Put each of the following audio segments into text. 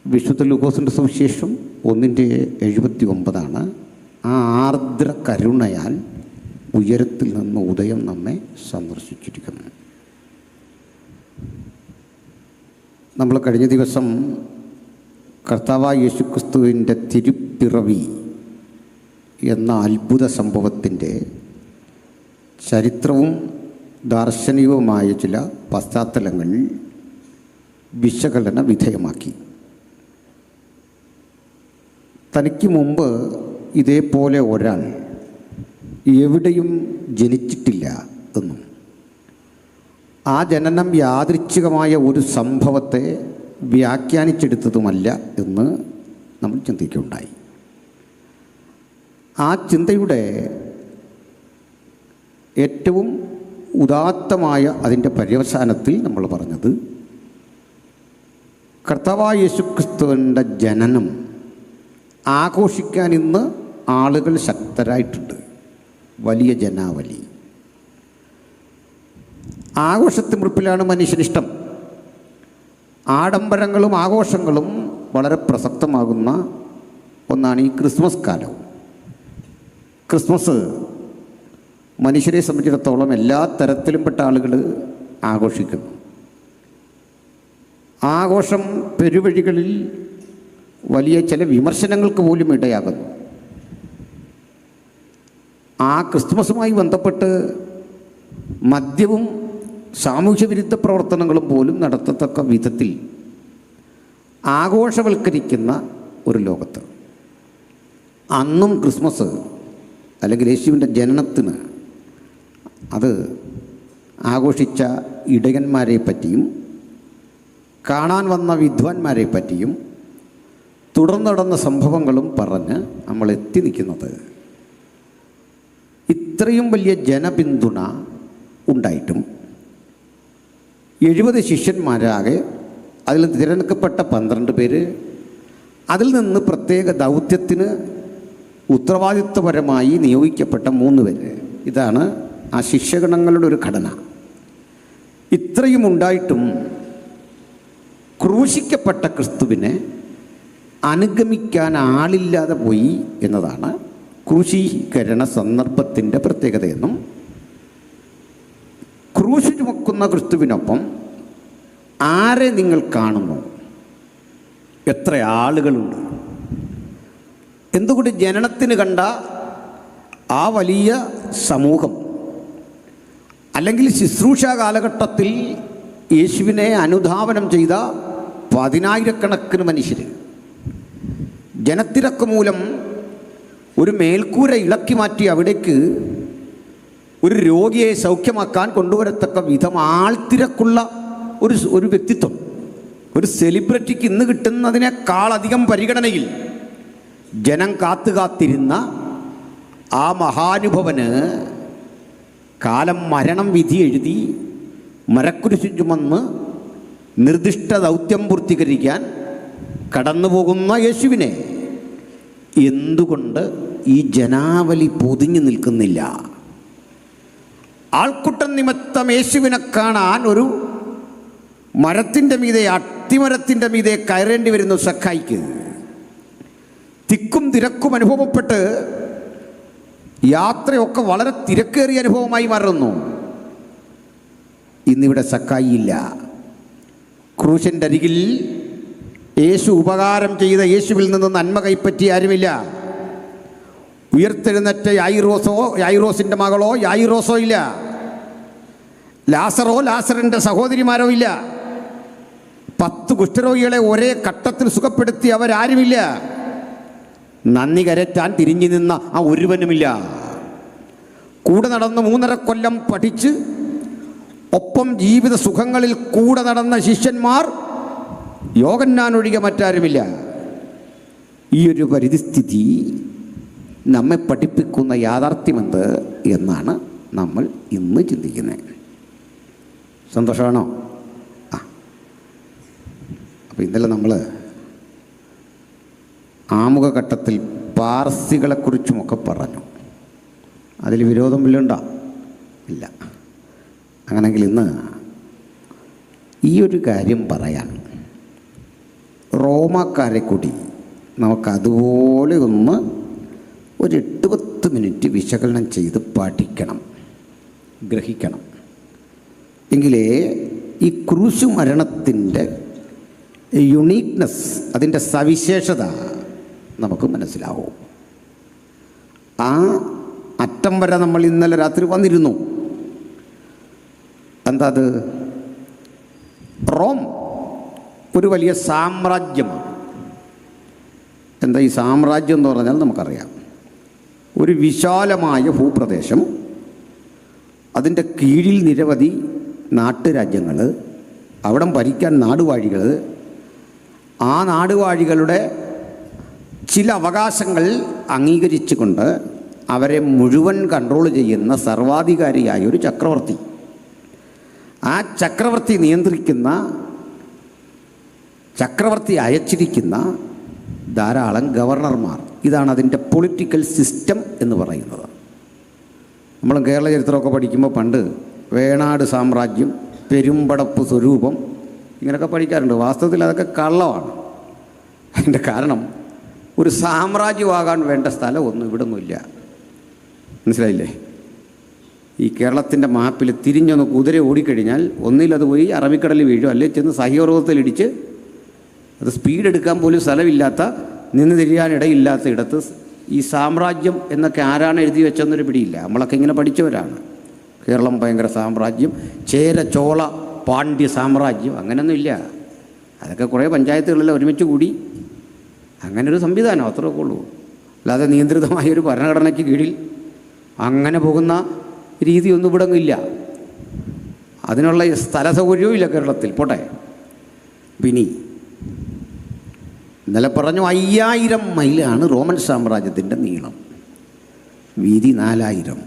വിശുദ്ധ ലൂക്കോസിൻ്റെ സുവിശേഷം 1:79 ആ ആർദ്ര കരുണയാൽ ഉയരത്തിൽ നിന്ന് ഉദയം നമ്മെ സന്ദർശിച്ചിരിക്കുന്നു. നമ്മൾ കഴിഞ്ഞ ദിവസം കർത്താവായ യേശുക്രിസ്തുവിൻ്റെ തിരുപ്പിറവി എന്ന അത്ഭുത സംഭവത്തിൻ്റെ ചരിത്രവും ദാർശനികവുമായ ചില പശ്ചാത്തലങ്ങൾ വിശകലന വിധേയമാക്കി. തനിക്ക് മുമ്പ് ഇതേപോലെ ഒരാൾ എവിടെയും ജനിച്ചിട്ടില്ല എന്നും ആ ജനനം യാദൃച്ഛികമായ ഒരു സംഭവത്തെ വ്യാഖ്യാനിച്ചെടുത്തതുമല്ല എന്ന് നമ്മൾ ചിന്തിക്കുകയുണ്ടായി. ആ ചിന്തയുടെ ഏറ്റവും ഉദാത്തമായ അതിൻ്റെ പര്യവസാനത്തിൽ നമ്മൾ പറഞ്ഞത് കർത്താവായ യേശുക്രിസ്തുവിൻ്റെ ജനനം ആഘോഷിക്കാൻ ഇന്ന് ആളുകൾ ശക്തരായിട്ടുണ്ട്. വലിയ ജനാവലി, ആഘോഷത്തിമിർപ്പിലാണ് മനുഷ്യനിഷ്ടം. ആഡംബരങ്ങളും ആഘോഷങ്ങളും വളരെ പ്രസക്തമാകുന്ന ഒന്നാണ് ഈ ക്രിസ്മസ് കാലം. ക്രിസ്മസ് മനുഷ്യരെ സംബന്ധിച്ചിടത്തോളം എല്ലാ തരത്തിലും പെട്ട ആളുകൾ ആഘോഷിക്കുന്നു. ആഘോഷം പെരുവഴികളിൽ വലിയ ചില വിമർശനങ്ങൾക്ക് പോലും ഇടയാകുന്നു. ആ ക്രിസ്മസുമായി ബന്ധപ്പെട്ട് മദ്യവും സാമൂഹ്യ വിരുദ്ധ പ്രവർത്തനങ്ങളും പോലും നടത്തത്തക്ക വിധത്തിൽ ആഘോഷവൽക്കരിക്കുന്ന ഒരു ലോകത്ത് അന്നും ക്രിസ്മസ് അല്ലെങ്കിൽ യേശുവിൻ്റെ ജനനത്തിന് അത് ആഘോഷിച്ച ഇടയന്മാരെ പറ്റിയും കാണാൻ വന്ന വിദ്വാൻമാരെ പറ്റിയും തുടർന്ന് നടന്ന സംഭവങ്ങളും പറഞ്ഞ് നമ്മൾ എത്തി നിൽക്കുന്നത് ഇത്രയും വലിയ ജനപിന്തുണ ഉണ്ടായിട്ടും 70 ശിഷ്യന്മാരാകെ, അതിൽ തിരഞ്ഞെടുക്കപ്പെട്ട 12 പേര്, അതിൽ നിന്ന് പ്രത്യേക ദൗത്യത്തിന് ഉത്തരവാദിത്വപരമായി നിയോഗിക്കപ്പെട്ട 3 പേര്. ഇതാണ് ആ ശിഷ്യഗണങ്ങളുടെ ഒരു ഘടന. ഇത്രയും ഉണ്ടായിട്ടും ക്രൂശിക്കപ്പെട്ട ക്രിസ്തുവിനെ അനുഗമിക്കാൻ ആളില്ലാതെ പോയി എന്നതാണ് ക്രൂശീകരണ സന്ദർഭത്തിൻ്റെ പ്രത്യേകതയെന്നും ക്രൂശ് ചുമക്കുന്ന ക്രിസ്തുവിനൊപ്പം ആരെ നിങ്ങൾ കാണുന്നു, എത്ര ആളുകളുണ്ട്, എന്തുകൊണ്ട് ജനനത്തിന് കണ്ട ആ വലിയ സമൂഹം അല്ലെങ്കിൽ ശുശ്രൂഷ കാലഘട്ടത്തിൽ യേശുവിനെ അനുധാവനം ചെയ്ത 10,000-കണക്കിന് മനുഷ്യർ ജനത്തിരക്ക് മൂലം ഒരു മേൽക്കൂര ഇളക്കി മാറ്റി അവിടേക്ക് ഒരു രോഗിയെ സൗഖ്യമാക്കാൻ കൊണ്ടുവരത്തക്ക വിധം ആൾത്തിരക്കുള്ള ഒരു വ്യക്തിത്വം, ഒരു സെലിബ്രിറ്റിക്ക് ഇന്ന് കിട്ടുന്നതിനേക്കാളധികം പരിഗണനയിൽ ജനം കാത്തുകാത്തിരുന്ന ആ മഹാനുഭവന് കാലം മരണം വിധി എഴുതി മരക്കുരിശ് ചുമന്ന് നിർദ്ദിഷ്ട ദൗത്യം പൂർത്തീകരിക്കാൻ കടന്നു പോകുന്ന യേശുവിനെ എന്തുകൊണ്ട് ഈ ജനാവലി പൊതിഞ്ഞു നിൽക്കുന്നില്ല? ആൾക്കൂട്ടം നിമിത്തം യേശുവിനെ കാണാൻ ഒരു മരത്തിൻ്റെ മീതെ, അത്തിമരത്തിൻ്റെ മീതെ കയറേണ്ടി വരുന്നു സക്കായിക്ക്. തിക്കും തിരക്കും അനുഭവപ്പെട്ട് യാത്രയൊക്കെ വളരെ തിരക്കേറിയ അനുഭവമായി മാറുന്നു. ഇന്നിവിടെ സക്കായി ഇല്ല. ക്രൂശിൻ്റെ അരികിൽ യേശു ഉപകാരം ചെയ്ത യേശുവിൽ നിന്ന് നന്മ കൈപ്പറ്റി ആരുമില്ല. ഉയർത്തെഴുന്നേറ്റ യായിറോസിൻ്റെ മകളോ യായിറോസോ ഇല്ല. ലാസറോ ലാസറിൻ്റെ സഹോദരിമാരോ ഇല്ല. 10 കുഷ്ഠരോഗികളെ ഒരേ ഘട്ടത്തിൽ സുഖപ്പെടുത്തി അവരാരുമില്ല. നന്ദി കരറ്റാൻ തിരിഞ്ഞു നിന്ന ആ ഒരുവനുമില്ല. കൂടെ നടന്ന് 3.5 കൊല്ലം പഠിച്ച് ഒപ്പം ജീവിത സുഖങ്ങളിൽ കൂടെ നടന്ന ശിഷ്യന്മാർ യോഹന്നാനൊഴികെ മറ്റാരുമില്ല. ഈ ഒരു പരിസ്ഥിതി നമ്മെ പഠിപ്പിക്കുന്ന യാഥാർത്ഥ്യമെന്ത് എന്നാണ് നമ്മൾ ഇന്ന് ചിന്തിക്കുന്നത്. സന്തോഷമാണോ? അപ്പോൾ ഇന്നലെ നമ്മൾ ആമുഖഘട്ടത്തിൽ പാർസികളെക്കുറിച്ചുമൊക്കെ പറഞ്ഞു. അതിൽ വിരോധം വല്ലതുണ്ടോ? ഇല്ല. അങ്ങനെങ്കിൽ ഇന്ന് ഈ ഒരു കാര്യം പറയാൻ റോമാക്കാരെ കൂടി നമുക്കതുപോലെ ഒന്ന് ഒരു 8-10 മിനിറ്റ് വിശകലനം ചെയ്ത് പഠിക്കണം, ഗ്രഹിക്കണം. എങ്കിലേ ഈ ക്രൂശ് മരണത്തിൻ്റെ യുണീക്നെസ്, അതിൻ്റെ സവിശേഷത നമുക്ക് മനസ്സിലാവും. ആ അറ്റം വരെ നമ്മൾ ഇന്നലെ രാത്രി വന്നിരുന്നു. എന്താ അത്? റോം ഒരു വലിയ സാമ്രാജ്യമാണ്. എന്താ ഈ സാമ്രാജ്യം എന്ന് പറഞ്ഞാൽ നമുക്കറിയാം, ഒരു വിശാലമായ ഭൂപ്രദേശം, അതിൻ്റെ കീഴിൽ നിരവധി നാട്ടുരാജ്യങ്ങൾ, അവിടം ഭരിക്കാൻ നാടുവാഴികൾ, ആ നാടുവാഴികളുടെ ചില അവകാശങ്ങൾ അംഗീകരിച്ചുകൊണ്ട് അവരെ മുഴുവൻ കൺട്രോൾ ചെയ്യുന്ന സർവാധികാരിയായ ഒരു ചക്രവർത്തി. ആ ചക്രവർത്തി നിയന്ത്രിക്കുന്ന, ചക്രവർത്തി അയച്ചിരിക്കുന്ന ധാരാളം ഗവർണർമാർ. ഇതാണ് അതിൻ്റെ പൊളിറ്റിക്കൽ സിസ്റ്റം എന്ന് പറയുന്നത്. നമ്മൾ കേരള ചരിത്രമൊക്കെ പഠിക്കുമ്പോൾ പണ്ട് വേണാട് സാമ്രാജ്യം, പെരുമ്പടപ്പ് സ്വരൂപം, ഇങ്ങനെയൊക്കെ പഠിക്കാറുണ്ട്. വാസ്തവത്തിൽ അതൊക്കെ കള്ളമാണ്. അതിൻ്റെ കാരണം ഒരു സാമ്രാജ്യമാകാൻ വേണ്ട സ്ഥലം ഒന്നും ഇവിടെ ഒന്നുമില്ല. മനസ്സിലായില്ലേ? ഈ കേരളത്തിൻ്റെ മാപ്പിൽ തിരിഞ്ഞൊന്ന് കുതിര ഓടിക്കഴിഞ്ഞാൽ ഒന്നിലത് പോയി അറബിക്കടലിൽ വീഴും, അല്ലെങ്കിൽ ചെന്ന് സഹ്യപർവ്വതത്തിലിടിച്ച്, അത് സ്പീഡ് എടുക്കാൻ പോലും സ്ഥലമില്ലാത്ത, നിന്ന് തിരിയാനിടയില്ലാത്ത ഇടത്ത് ഈ സാമ്രാജ്യം എന്നൊക്കെ ആരാണ് എഴുതി വെച്ചെന്നൊരു പിടിയില്ല. നമ്മളൊക്കെ ഇങ്ങനെ പഠിച്ചവരാണ്. കേരളം ഭയങ്കര സാമ്രാജ്യം, ചേര ചോള പാണ്ഡ്യ സാമ്രാജ്യം, അങ്ങനെയൊന്നുമില്ല. അതൊക്കെ കുറേ പഞ്ചായത്തുകളിൽ ഒരുമിച്ച് കൂടി അങ്ങനൊരു സംവിധാനം, അത്രയൊക്കെ ഉള്ളൂ. അല്ലാതെ നിയന്ത്രിതമായൊരു ഭരണഘടനയ്ക്ക് കീഴിൽ അങ്ങനെ പോകുന്ന രീതിയൊന്നും ഇവിടെ ഇല്ല. അതിനുള്ള സ്ഥല സൗകര്യവും ഇല്ല കേരളത്തിൽ. പോട്ടെ. പിന്നെ ഇന്നലെ പറഞ്ഞു 5000 മൈലാണ് റോമൻ സാമ്രാജ്യത്തിൻ്റെ നീളം, വീതി 4000.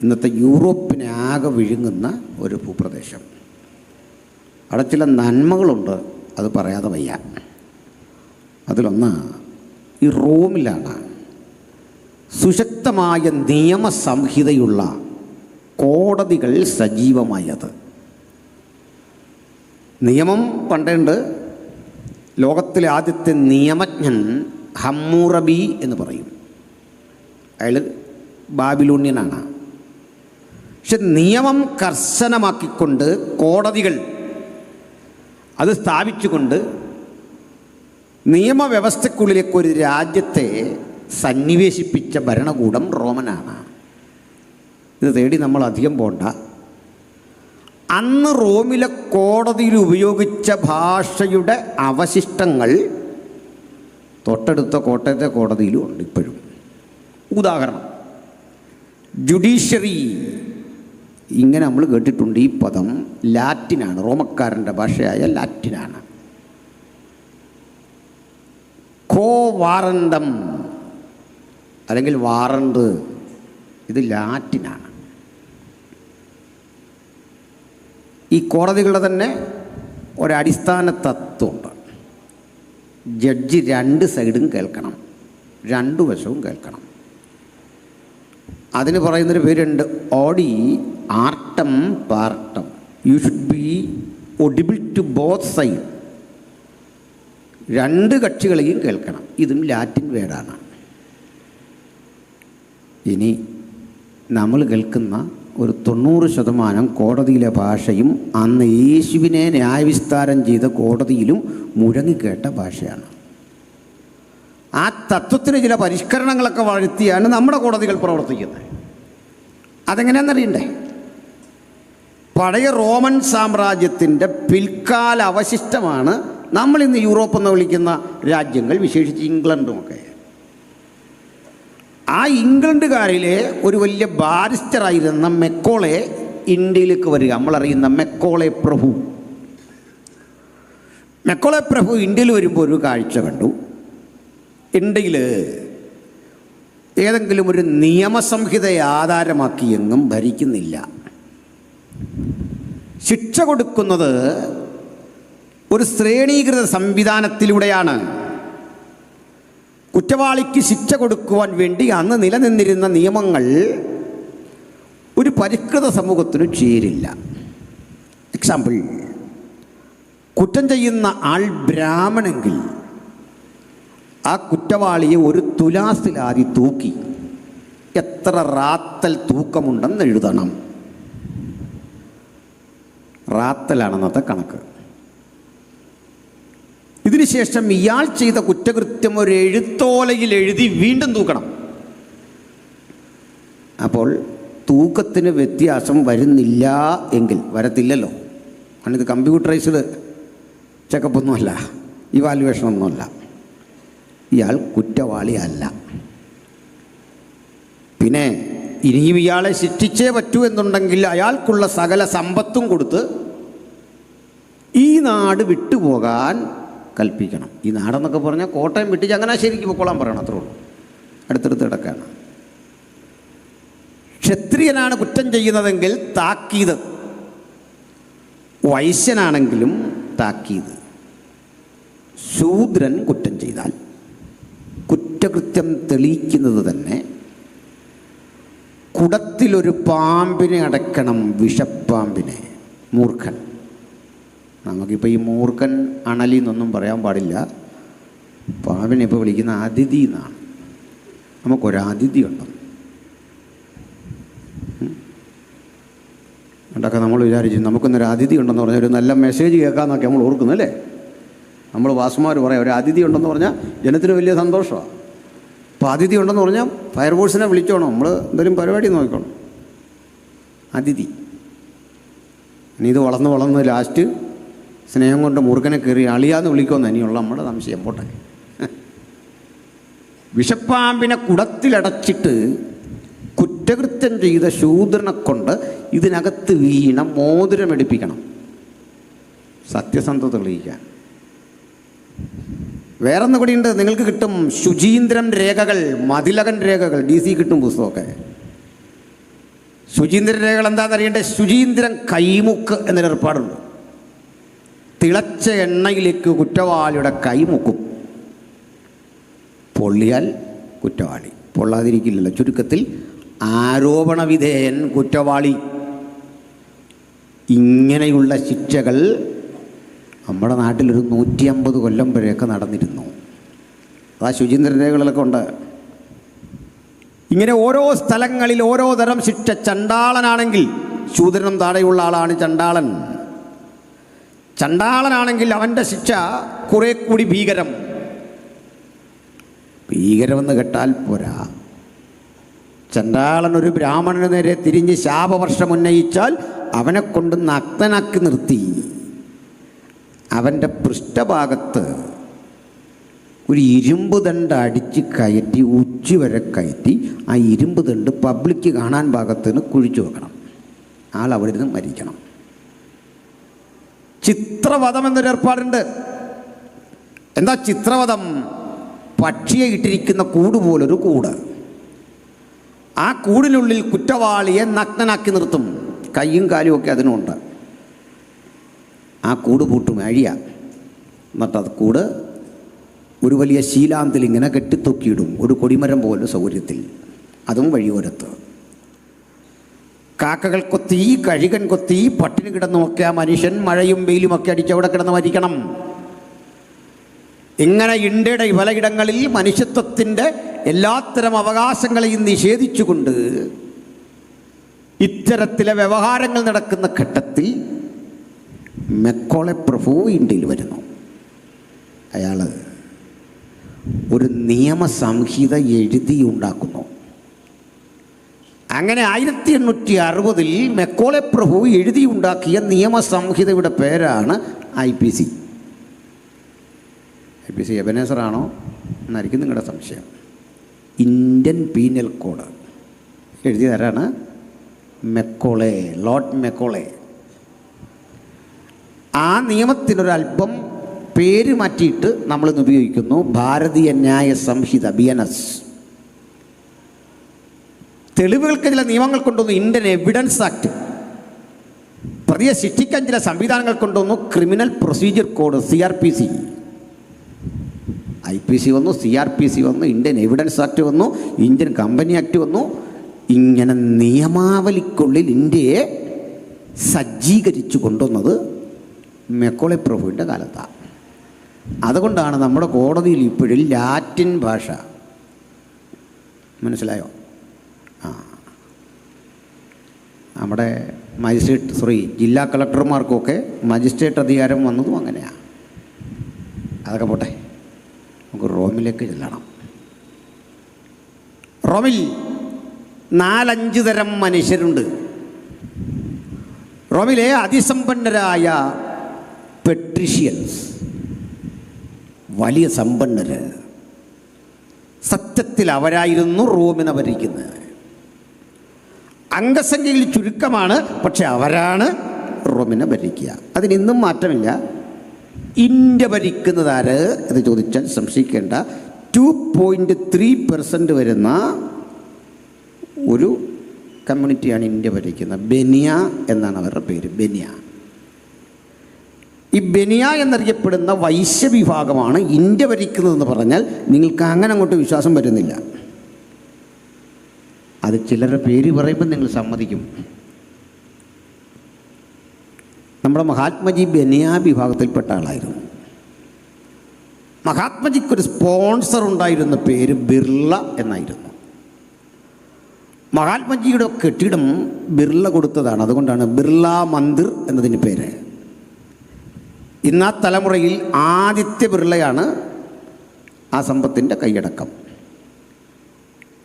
ഇന്നത്തെ യൂറോപ്പിനെ ആകെ വിഴുങ്ങുന്ന ഒരു ഭൂപ്രദേശം. അവിടെ ചില നന്മകളുണ്ട്, അത് പറയാതെ വയ്യ. അതിലൊന്ന് ഈ റോമിലാണ് സുശക്തമായ നിയമസംഹിതയുള്ള കോടതികൾ സജീവമായത്. നിയമം പണ്ടുണ്ട്. ലോകത്തിലെ ആദ്യത്തെ നിയമജ്ഞൻ ഹമ്മൂറബി എന്ന് പറയും. അയാൾ ബാബിലോണിയനാണ്. പക്ഷെ നിയമം കർശനമാക്കിക്കൊണ്ട് കോടതികൾ അത് സ്ഥാപിച്ചുകൊണ്ട് നിയമവ്യവസ്ഥയ്ക്കുള്ളിലേക്ക് ഒരു രാജ്യത്തെ സന്നിവേശിപ്പിച്ച ഭരണകൂടം റോമനാണ്. ഇത് തേടി നമ്മൾ അധികം പോണ്ട. അന്ന് റോമിലെ കോടതിയിൽ ഉപയോഗിച്ച ഭാഷയുടെ അവശിഷ്ടങ്ങൾ തൊട്ടടുത്ത കോട്ടയത്തെ കോടതിയിലും ഉണ്ട് ഇപ്പോഴും. ഉദാഹരണം, ജുഡീഷ്യറി. ഇങ്ങനെ നമ്മൾ കേട്ടിട്ടുണ്ട്. ഈ പദം ലാറ്റിനാണ്, റോമക്കാരൻ്റെ ഭാഷയായ ലാറ്റിനാണ്. കോ വാറണ്ടം അല്ലെങ്കിൽ വാറണ്ട്, ഇത് ലാറ്റിനാണ്. ഈ കോടതികളുടെ തന്നെ ഒരടിസ്ഥാന തത്വമുണ്ട്. ജഡ്ജി 2 സൈഡും കേൾക്കണം, 2 വശവും കേൾക്കണം. അതിന് പറയുന്നൊരു പേരുണ്ട്, ഓഡി ആർട്ടം പാർട്ടം. You should be audible to both side. 2 കക്ഷികളെയും കേൾക്കണം. ഇതും ലാറ്റിൻ വേർഡാണ്. ഇനി നമ്മൾ കേൾക്കുന്ന ഒരു 90% കോടതിയിലെ ഭാഷയും അന്ന് യേശുവിനെ ന്യായവിസ്താരം ചെയ്ത കോടതിയിലും മുഴങ്ങിക്കേട്ട ഭാഷയാണ്. ആ തത്വത്തിന് ചില പരിഷ്കരണങ്ങളൊക്കെ വരുത്തിയാണ് നമ്മുടെ കോടതികൾ പ്രവർത്തിക്കുന്നത്. അതെങ്ങനെയാണെന്നറിയണ്ടേ? പഴയ റോമൻ സാമ്രാജ്യത്തിൻ്റെ പിൽക്കാല അവശിഷ്ടമാണ് നമ്മളിന്ന് യൂറോപ്പ് എന്ന് വിളിക്കുന്ന രാജ്യങ്ങൾ, വിശേഷിച്ച് ഇംഗ്ലണ്ടുമൊക്കെ. ആ ഇംഗ്ലണ്ടുകാരിലെ ഒരു വലിയ ബാരിസ്റ്ററായിരുന്ന മെക്കോളെ ഇന്ത്യയിലേക്ക് വരിക. നമ്മളറിയുന്ന മെക്കോളെ പ്രഭു. മെക്കോളെ പ്രഭു ഇന്ത്യയിൽ വരുമ്പോൾ ഒരു കാഴ്ച കണ്ടു. ഇന്ത്യയിൽ ഏതെങ്കിലും ഒരു നിയമസംഹിതയെ ആധാരമാക്കി എങ്ങും ഭരിക്കുന്നില്ല. ശിക്ഷ കൊടുക്കുന്നത് ഒരു ശ്രേണീകൃത സംവിധാനത്തിലൂടെയാണ്. കുറ്റവാളിക്ക് ശിക്ഷ കൊടുക്കുവാൻ വേണ്ടി അന്ന് നിലനിന്നിരുന്ന നിയമങ്ങൾ ഒരു പരിഷ്കൃത സമൂഹത്തിനു ചേരില്ല. എക്സാമ്പിൾ, കുറ്റം ചെയ്യുന്ന ആൾ ബ്രാഹ്മണെങ്കിൽ ആ കുറ്റവാളിയെ ഒരു തുലാസിലാതി തൂക്കി എത്ര റാത്തൽ തൂക്കമുണ്ടെന്ന് എഴുതണം. റാത്തലാണെന്നത്തെ കണക്ക്. ഇതിനുശേഷം ഇയാൾ ചെയ്ത കുറ്റകൃത്യം ഒരു എഴുത്തോലയിൽ എഴുതി വീണ്ടും തൂക്കണം. അപ്പോൾ തൂക്കത്തിന് വ്യത്യാസം വരുന്നില്ല എങ്കിൽ, വരത്തില്ലല്ലോ, കാരണം ഇത് കമ്പ്യൂട്ടറൈസ്ഡ് ചെക്കപ്പൊന്നുമല്ല, ഇവാലുവേഷനൊന്നുമല്ല, ഇയാൾ കുറ്റവാളി അല്ല. പിന്നെ ഇനിയും ഇയാളെ ശിക്ഷിച്ചേ പറ്റൂ എന്നുണ്ടെങ്കിൽ അയാൾക്കുള്ള സകല സമ്പത്തും കൊടുത്ത് ഈ നാട് വിട്ടുപോകാൻ കൽപ്പിക്കണം. ഈ നാടെന്നൊക്കെ പറഞ്ഞാൽ കോട്ടയം വിട്ട് ചങ്ങനാശ്ശേരിക്ക് പൊക്കോളാൻ പറയണം, അത്രേ ഉള്ളൂ, അടുത്തടുത്ത് കിടക്കാണ്. ക്ഷത്രിയനാണ് കുറ്റം ചെയ്യുന്നതെങ്കിൽ താക്കീത്, വൈശ്യനാണെങ്കിലും താക്കീത്. ശൂദ്രൻ കുറ്റം ചെയ്താൽ കുറ്റകൃത്യം തെളിയിക്കുന്നത് തന്നെ കുടത്തിലൊരു പാമ്പിനെ അടയ്ക്കണം, വിഷപ്പാമ്പിനെ. മൂർഖൻ, നമുക്കിപ്പോൾ ഈ മൂർഖൻ അണലി എന്നൊന്നും പറയാൻ പാടില്ല. പാമ്പിനെ ഇപ്പോൾ വിളിക്കുന്ന അതിഥി എന്നാണ്. നമുക്കൊരതിഥി ഉണ്ടോ? പണ്ടൊക്കെ നമ്മൾ വിചാരിച്ചു നമുക്കൊന്നൊരു അതിഥി ഉണ്ടെന്ന് പറഞ്ഞാൽ ഒരു നല്ല മെസ്സേജ് കേൾക്കാമെന്നൊക്കെ നമ്മൾ ഓർക്കുന്നു, അല്ലേ? നമ്മൾ വാസുമാർ പറയാം ഒരു അതിഥി ഉണ്ടെന്ന് പറഞ്ഞാൽ ജനത്തിന് വലിയ സന്തോഷമാണ്. അപ്പോൾ അതിഥി ഉണ്ടെന്ന് പറഞ്ഞാൽ ഫയർഫോഴ്സിനെ വിളിച്ചോണം, നമ്മൾ എന്തെങ്കിലും പരിപാടി നോക്കണം. അതിഥി ഇനി ഇത് വളർന്ന് ലാസ്റ്റ് സ്നേഹം കൊണ്ട് മൂർഖനെ കയറി അളിയാന്ന് വിളിക്കുമെന്ന് ഇനിയുള്ള നമ്മുടെ സംശയം. പോട്ടെ. വിഷപ്പാമ്പിനെ കുടത്തിലടച്ചിട്ട് കുറ്റകൃത്യം ചെയ്ത ശൂദ്രനെ കൊണ്ട് ഇതിനകത്ത് വീണ മോതിരമെടുപ്പിക്കണം, സത്യസന്ധത തെളിയിക്കാൻ. വേറൊന്നും കൂടിയുണ്ട്, നിങ്ങൾക്ക് കിട്ടും ശുചീന്ദ്രൻ രേഖകൾ, മതിലകൻ രേഖകൾ, DC കിട്ടും പുസ്തകമൊക്കെ. ശുചീന്ദ്രൻ രേഖകൾ എന്താണെന്ന് അറിയണ്ടേ? ശുചീന്ദ്രൻ കൈമുക്ക് എന്നൊരു ഏർപ്പാടുണ്ട്. തിളച്ച എണ്ണയിലേക്ക് കുറ്റവാളിയുടെ കൈമുക്കും. പൊള്ളിയാൽ കുറ്റവാളി, പൊള്ളാതിരിക്കില്ലല്ലോ. ചുരുക്കത്തിൽ ആരോപണ വിധേയൻ കുറ്റവാളി. ഇങ്ങനെയുള്ള ശിക്ഷകൾ നമ്മുടെ നാട്ടിലൊരു 150 കൊല്ലം വരെയൊക്കെ നടന്നിരുന്നു. ആ ശുചീന്ദ്രൻ രേഖകളിലൊക്കെ ഉണ്ട്. ഇങ്ങനെ ഓരോ സ്ഥലങ്ങളിൽ ഓരോ തരം ശിക്ഷ. ചണ്ടാളനാണെങ്കിൽ, ശൂദ്രനും താഴെയുള്ള ആളാണ് ചണ്ടാളൻ. ചണ്ടാളനാണെങ്കിൽ അവൻ്റെ ശിക്ഷ കുറെ കൂടി ഭീകരമെന്ന് കേട്ടാൽ പോരാ. ചണ്ടാളൻ ഒരു ബ്രാഹ്മണന് നേരെ തിരിഞ്ഞ് ശാപവർഷം ഉന്നയിച്ചാൽ അവനെ കൊണ്ട് നഗ്നനാക്കി നിർത്തി അവൻ്റെ പൃഷ്ഠഭാഗത്ത് ഒരു ഇരുമ്പ് ദണ്ട് അടിച്ച് കയറ്റി ഉച്ചി വരെ കയറ്റി ആ ഇരുമ്പ് ദണ്ട് പബ്ലിക്ക് കാണാൻ ഭാഗത്തിന് കുഴിച്ചു വെക്കണം. ആൾ അവിടെ നിന്ന് മരിക്കണം. ചിത്രവധം എന്നൊരു ഏർപ്പാടുണ്ട്. എന്താ ചിത്രവധം? പക്ഷിയെ ഇട്ടിരിക്കുന്ന കൂട് പോലൊരു കൂട്. ആ കൂടിനുള്ളിൽ കുറ്റവാളിയെ നഗ്നനാക്കി നിർത്തും. കയ്യും കാലും ഒക്കെ അതിനുണ്ട്. ആ കൂട് പൂട്ടും, അഴിയ. എന്നിട്ടത് കൂട് ഒരു വലിയ ശീലാന്തിൽ ഇങ്ങനെ കെട്ടിത്തൊക്കിയിടും, ഒരു കൊടിമരം പോലെ സൗകര്യത്തിൽ. അതും വഴിയോരത്ത്. കാക്കകൾ കൊത്തി, കഴുകൻ കൊത്തി, പട്ടിണി കിടന്നുമൊക്കെ ആ മനുഷ്യൻ മഴയും വെയിലുമൊക്കെ അടിച്ച് അവിടെ കിടന്ന് മരിക്കണം. ഇങ്ങനെ ഇന്ത്യയുടെ പലയിടങ്ങളിൽ മനുഷ്യത്വത്തിൻ്റെ എല്ലാത്തരം അവകാശങ്ങളെയും നിഷേധിച്ചുകൊണ്ട് ഇത്തരത്തിലെ വ്യവഹാരങ്ങൾ നടക്കുന്ന ഘട്ടത്തിൽ മെക്കോളെ പ്രഭു ഇന്ത്യയിൽ വരുന്നു. അയാൾ ഒരു നിയമസംഹിത എഴുതിയുണ്ടാക്കുന്നു. അങ്ങനെ 1860 മെക്കോളെ പ്രഭു എഴുതിയുണ്ടാക്കിയ നിയമസംഹിതയുടെ പേരാണ് IPC. IPC എബനേസറാണോ എന്നായിരിക്കും നിങ്ങളുടെ സംശയം. ഇന്ത്യൻ പീനൽ കോഡ് എഴുതിയതാരാണ്? Macaulay, lord Macaulay. ആ നിയമത്തിനൊരല്പം പേര് മാറ്റിയിട്ട് നമ്മളിന്ന് ഉപയോഗിക്കുന്നു ഭാരതീയ ന്യായ സംഹിത, BNS. തെളിവുകൾക്ക് ചില നിയമങ്ങൾ കൊണ്ടുവന്നു ഇന്ത്യൻ എവിഡൻസ് ആക്ട്. പ്രതിയെ ശിക്ഷിക്കാൻ ചില സംവിധാനങ്ങൾ കൊണ്ടുവന്നു criminal procedure code, CRPC. IPC വന്നു, CRPC വന്നു, ഇന്ത്യൻ എവിഡൻസ് ആക്ട് വന്നു, ഇന്ത്യൻ കമ്പനി ആക്ട് വന്നു. ഇങ്ങനെ നിയമാവലിക്കുള്ളിൽ ഇന്ത്യയെ സജ്ജീകരിച്ചു കൊണ്ടുവന്നത് മെക്കോളെ പ്രഭുവിൻ്റെ കാലത്താണ്. അതുകൊണ്ടാണ് നമ്മുടെ കോടതിയിൽ ഇപ്പോഴും ലാറ്റിൻ ഭാഷ. മനസ്സിലായോ? നമ്മുടെ ജില്ലാ കളക്ടർമാർക്കൊക്കെ മജിസ്ട്രേറ്റ് അധികാരം വന്നതും അങ്ങനെയാണ്. അതൊക്കെ പോട്ടെ, നമുക്ക് റോമിലേക്ക് ചെല്ലണം. റോമിൽ 4-5 തരം മനുഷ്യരുണ്ട്. റോമിലെ അതിസമ്പന്നരായ പെട്രീഷ്യൻസ്, വലിയ സമ്പന്നർ. സത്യത്തിൽ അവരായിരുന്നു റോമിനെ ഭരിക്കുന്നത്. അംഗസംഖ്യയിൽ ചുരുക്കമാണ്, പക്ഷെ അവരാണ് റോമിനെ ഭരിക്കുക. അതിനിന്നും മാറ്റമില്ല. ഇന്ത്യ ഭരിക്കുന്നത് ആര് എന്ന് ചോദിച്ചാൽ സംശയിക്കേണ്ട 2.3% വരുന്ന ഒരു കമ്മ്യൂണിറ്റിയാണ് ഇന്ത്യ ഭരിക്കുന്നത്. ബെനിയ എന്നാണ് അവരുടെ പേര്, ബെനിയ. ഈ ബെനിയ എന്നറിയപ്പെടുന്ന വൈശ്യവിഭാഗമാണ് ഇന്ത്യ ഭരിക്കുന്നതെന്ന് പറഞ്ഞാൽ നിങ്ങൾക്ക് അങ്ങനെ അങ്ങോട്ട് വിശ്വാസം വരുന്നില്ല. അത് ചിലരുടെ പേര് പറയുമ്പോൾ നിങ്ങൾ സമ്മതിക്കും. നമ്മുടെ മഹാത്മജി ബെനിയ വിഭാഗത്തിൽപ്പെട്ട ആളായിരുന്നു. മഹാത്മജിക്കൊരു സ്പോൺസർ ഉണ്ടായിരുന്ന പേര് ബിർള എന്നായിരുന്നു. മഹാത്മജിയുടെ കെട്ടിടം ബിർള കൊടുത്തതാണ്. അതുകൊണ്ടാണ് ബിർള മന്ദിർ എന്നതിന് പേര്. ഇന്ന് ആ തലമുറയിൽ ആദിത്യ ബിർളയാണ് ആ സമ്പത്തിൻ്റെ കൈയടക്കം.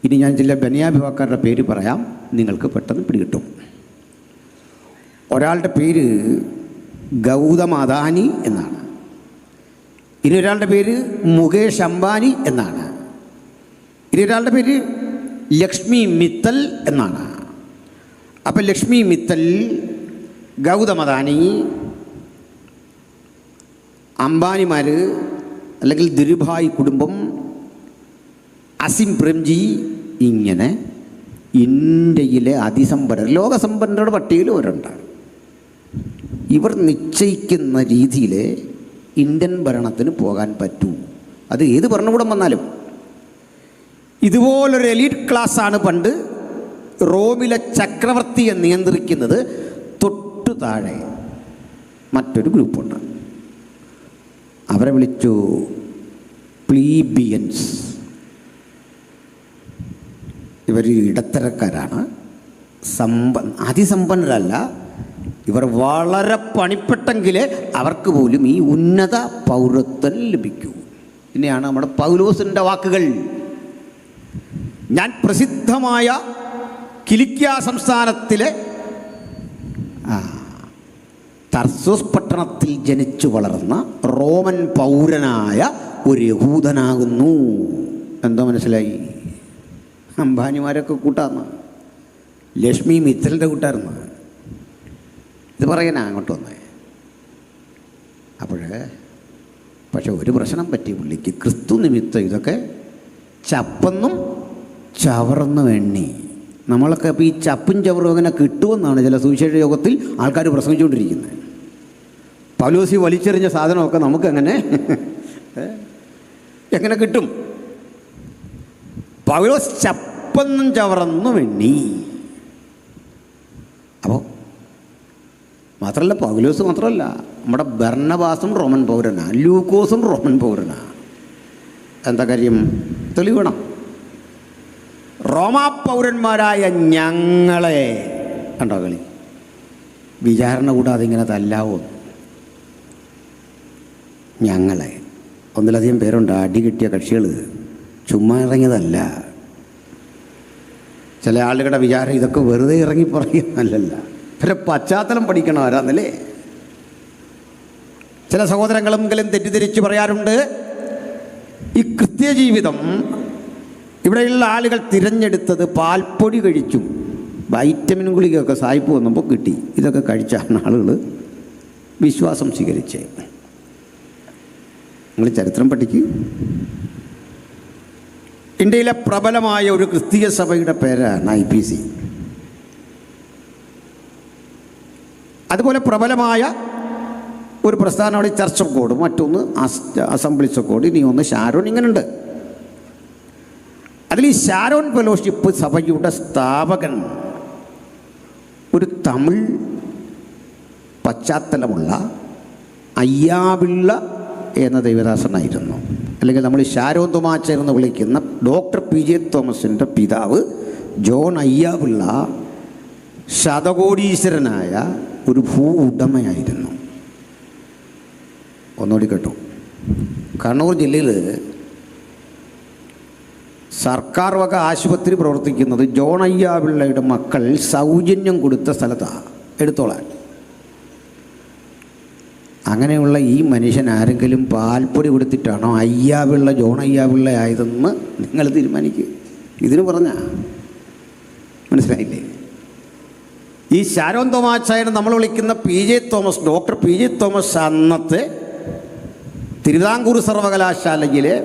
ഇനി ഞാൻ ചില ബനിയ വിഭാഗക്കാരുടെ പേര് പറയാം, നിങ്ങൾക്ക് പെട്ടെന്ന് പിടികിട്ടും. ഒരാളുടെ പേര് ഗൗതം അദാനി എന്നാണ്. ഇനി ഒരാളുടെ പേര് മുകേഷ് അംബാനി എന്നാണ്. ഇനി ഒരാളുടെ പേര് ലക്ഷ്മി മിത്തൽ എന്നാണ്. അപ്പം ലക്ഷ്മി മിത്തൽ, ഗൗതം അദാനി, അംബാനിമാർ അല്ലെങ്കിൽ ധീരുഭായ് കുടുംബം, അസിം പ്രേംജി, ഇങ്ങനെ ഇന്ത്യയിലെ അതിസമ്പന്നർ, ലോകസമ്പന്നരുടെ പട്ടികയിൽ അവരുണ്ട്. ഇവർ നിശ്ചയിക്കുന്ന രീതിയിൽ ഇന്ത്യൻ ഭരണത്തിന് പോകാൻ പറ്റൂ. അത് ഏത് ഭരണകൂടം വന്നാലും. ഇതുപോലൊരു എലീറ്റ് ക്ലാസ്സാണ് പണ്ട് റോമിലെ ചക്രവർത്തിയെ നിയന്ത്രിക്കുന്നത്. തൊട്ടു താഴെ മറ്റൊരു ഗ്രൂപ്പുണ്ട്, അവരെ വിളിച്ചു പ്ലീബിയൻസ്. ഇവർ ഇടത്തരക്കാരാണ്, അതിസമ്പന്നരല്ല. ഇവർ വളരെ പണിപ്പെട്ടെങ്കിലേ അവർക്ക് പോലും ഈ ഉന്നത പൗരത്വം ലഭിക്കൂ. ഇനിയാണ് നമ്മുടെ പൗലോസിൻ്റെ വാക്കുകൾ. ഞാൻ പ്രസിദ്ധമായ കിലിക്യ സംസ്ഥാനത്തിലെ തർസോസ് പട്ടണത്തിൽ ജനിച്ചു വളർന്ന റോമൻ പൗരനായ ഒരു യഹൂദനാകുന്നു. എന്താ മനസ്സിലായി? അംബാനിമാരൊക്കെ കൂട്ടാന്ന്, ലക്ഷ്മി മിത്തലിൻ്റെ കൂട്ടായിരുന്നു. ഇത് പറയാനാ അങ്ങോട്ട് വന്നേ. പക്ഷെ ഒരു പ്രശ്നം പറ്റി പുള്ളിക്ക്. ക്രിസ്തു നിമിത്തം ഇതൊക്കെ ചപ്പെന്നും ചവറെന്നും എണ്ണി. നമ്മളൊക്കെ ഇപ്പോൾ ഈ ചപ്പും ചവറും അങ്ങനെ കിട്ടുമെന്നാണ് ചില സുവിശേഷ യോഗത്തിൽ ആൾക്കാർ പ്രസംഗിച്ചുകൊണ്ടിരിക്കുന്നത്. പൗലോസി വലിച്ചെറിഞ്ഞ സാധനമൊക്കെ നമുക്കങ്ങനെ എങ്ങനെ കിട്ടും? പൗലോസ് ചപ്പെന്നും ചവറെന്നും എണ്ണി. അപ്പോൾ മാത്രമല്ല, പൗലോസ് മാത്രമല്ല, നമ്മുടെ ബർന്നബാസും റോമൻ പൗരനാണ്, ലൂക്കോസും റോമൻ പൗരനാണ്. എന്താ കാര്യം? തെളിവേണം. റോമാ പൗരന്മാരായ ഞങ്ങളെ കണ്ടോ കളി. വിചാരണ കൂടാതെ ഇങ്ങനെ തല്ലാവോ? ഞങ്ങളെ ഒന്നിലധികം പേരുണ്ട്. അടി കിട്ടിയ കക്ഷികൾ ചുമ്മാ ഇറങ്ങിയതല്ല. ചില ആളുകളുടെ വിചാരം ഇതൊക്കെ വെറുതെ ഇറങ്ങി പറയുന്നതല്ല, പിന്നെ പശ്ചാത്തലം പഠിക്കണം ആരാന്നല്ലേ. ചില സഹോദരങ്ങളെങ്കിലും തെറ്റിദ്ധരിച്ച് പറയാറുണ്ട്, ഈ കൃത്യജീവിതം ഇവിടെയുള്ള ആളുകൾ തിരഞ്ഞെടുത്തത് പാൽപ്പൊടി കഴിച്ചും വൈറ്റമിൻ ഗുളികയൊക്കെ സായിപ്പ് വന്നപ്പോൾ കിട്ടി. ഇതൊക്കെ കഴിച്ചാണ് ആളുകൾ വിശ്വാസം സ്വീകരിച്ചേ. നിങ്ങൾ ചരിത്രം പഠിക്കും. ഇന്ത്യയിലെ പ്രബലമായ ഒരു ക്രിസ്തീയ സഭയുടെ പേരാണ് IPC. അതുപോലെ പ്രബലമായ ഒരു പ്രസ്ഥാനമാണ് ചർച്ച് ഓഫ് ഗോഡ്, മറ്റൊന്ന് അസംബ്ലീസ് ഓഫ് ഗോഡ്, ഇനി ഒന്ന് ഷാരോൺ. ഇങ്ങനെയുണ്ട്. അതിൽ ഈ ഷാരോൺ ഫെലോഷിപ്പ് സഭയുടെ സ്ഥാപകൻ ഒരു തമിഴ് പശ്ചാത്തലമുള്ള അയ്യാപിള്ള എന്ന ദൈവദാസനായിരുന്നു. അല്ലെങ്കിൽ നമ്മൾ ഷാരോൺ തോമാച്ച എന്ന് വിളിക്കുന്ന ഡോക്ടർ PJ തോമസിൻ്റെ പിതാവ് ജോൺ അയ്യാപിള്ള ശതകോടീശ്വരനായ ഒരു ഭൂ ഉടമയായിരുന്നു. ഒന്നുകൂടി കേട്ടോ, കണ്ണൂർ ജില്ലയിൽ സർക്കാർ വക ആശുപത്രി പ്രവർത്തിക്കുന്നത് ജോൺ അയ്യാപിള്ളയുടെ മക്കൾ സൗജന്യം കൊടുത്ത സ്ഥലത്താണ്, എടുത്തോളാൻ. അങ്ങനെയുള്ള ഈ മനുഷ്യൻ ആരെങ്കിലും പാൽപ്പൊടി കൊടുത്തിട്ടാണോ അയ്യാപിള്ള ജോൺ അയ്യാപിള്ള ആയതെന്ന് നിങ്ങൾ തീരുമാനിക്കുക. ഇതിന് പറഞ്ഞ മനസ്സിലായില്ലേ? ഈ ഷാരോൺ തോമാച്ചായനെ നമ്മൾ വിളിക്കുന്ന PJ Thomas, doctor PJ Thomas അന്നത്തെ തിരുവിതാംകൂർ സർവകലാശാലയിലെ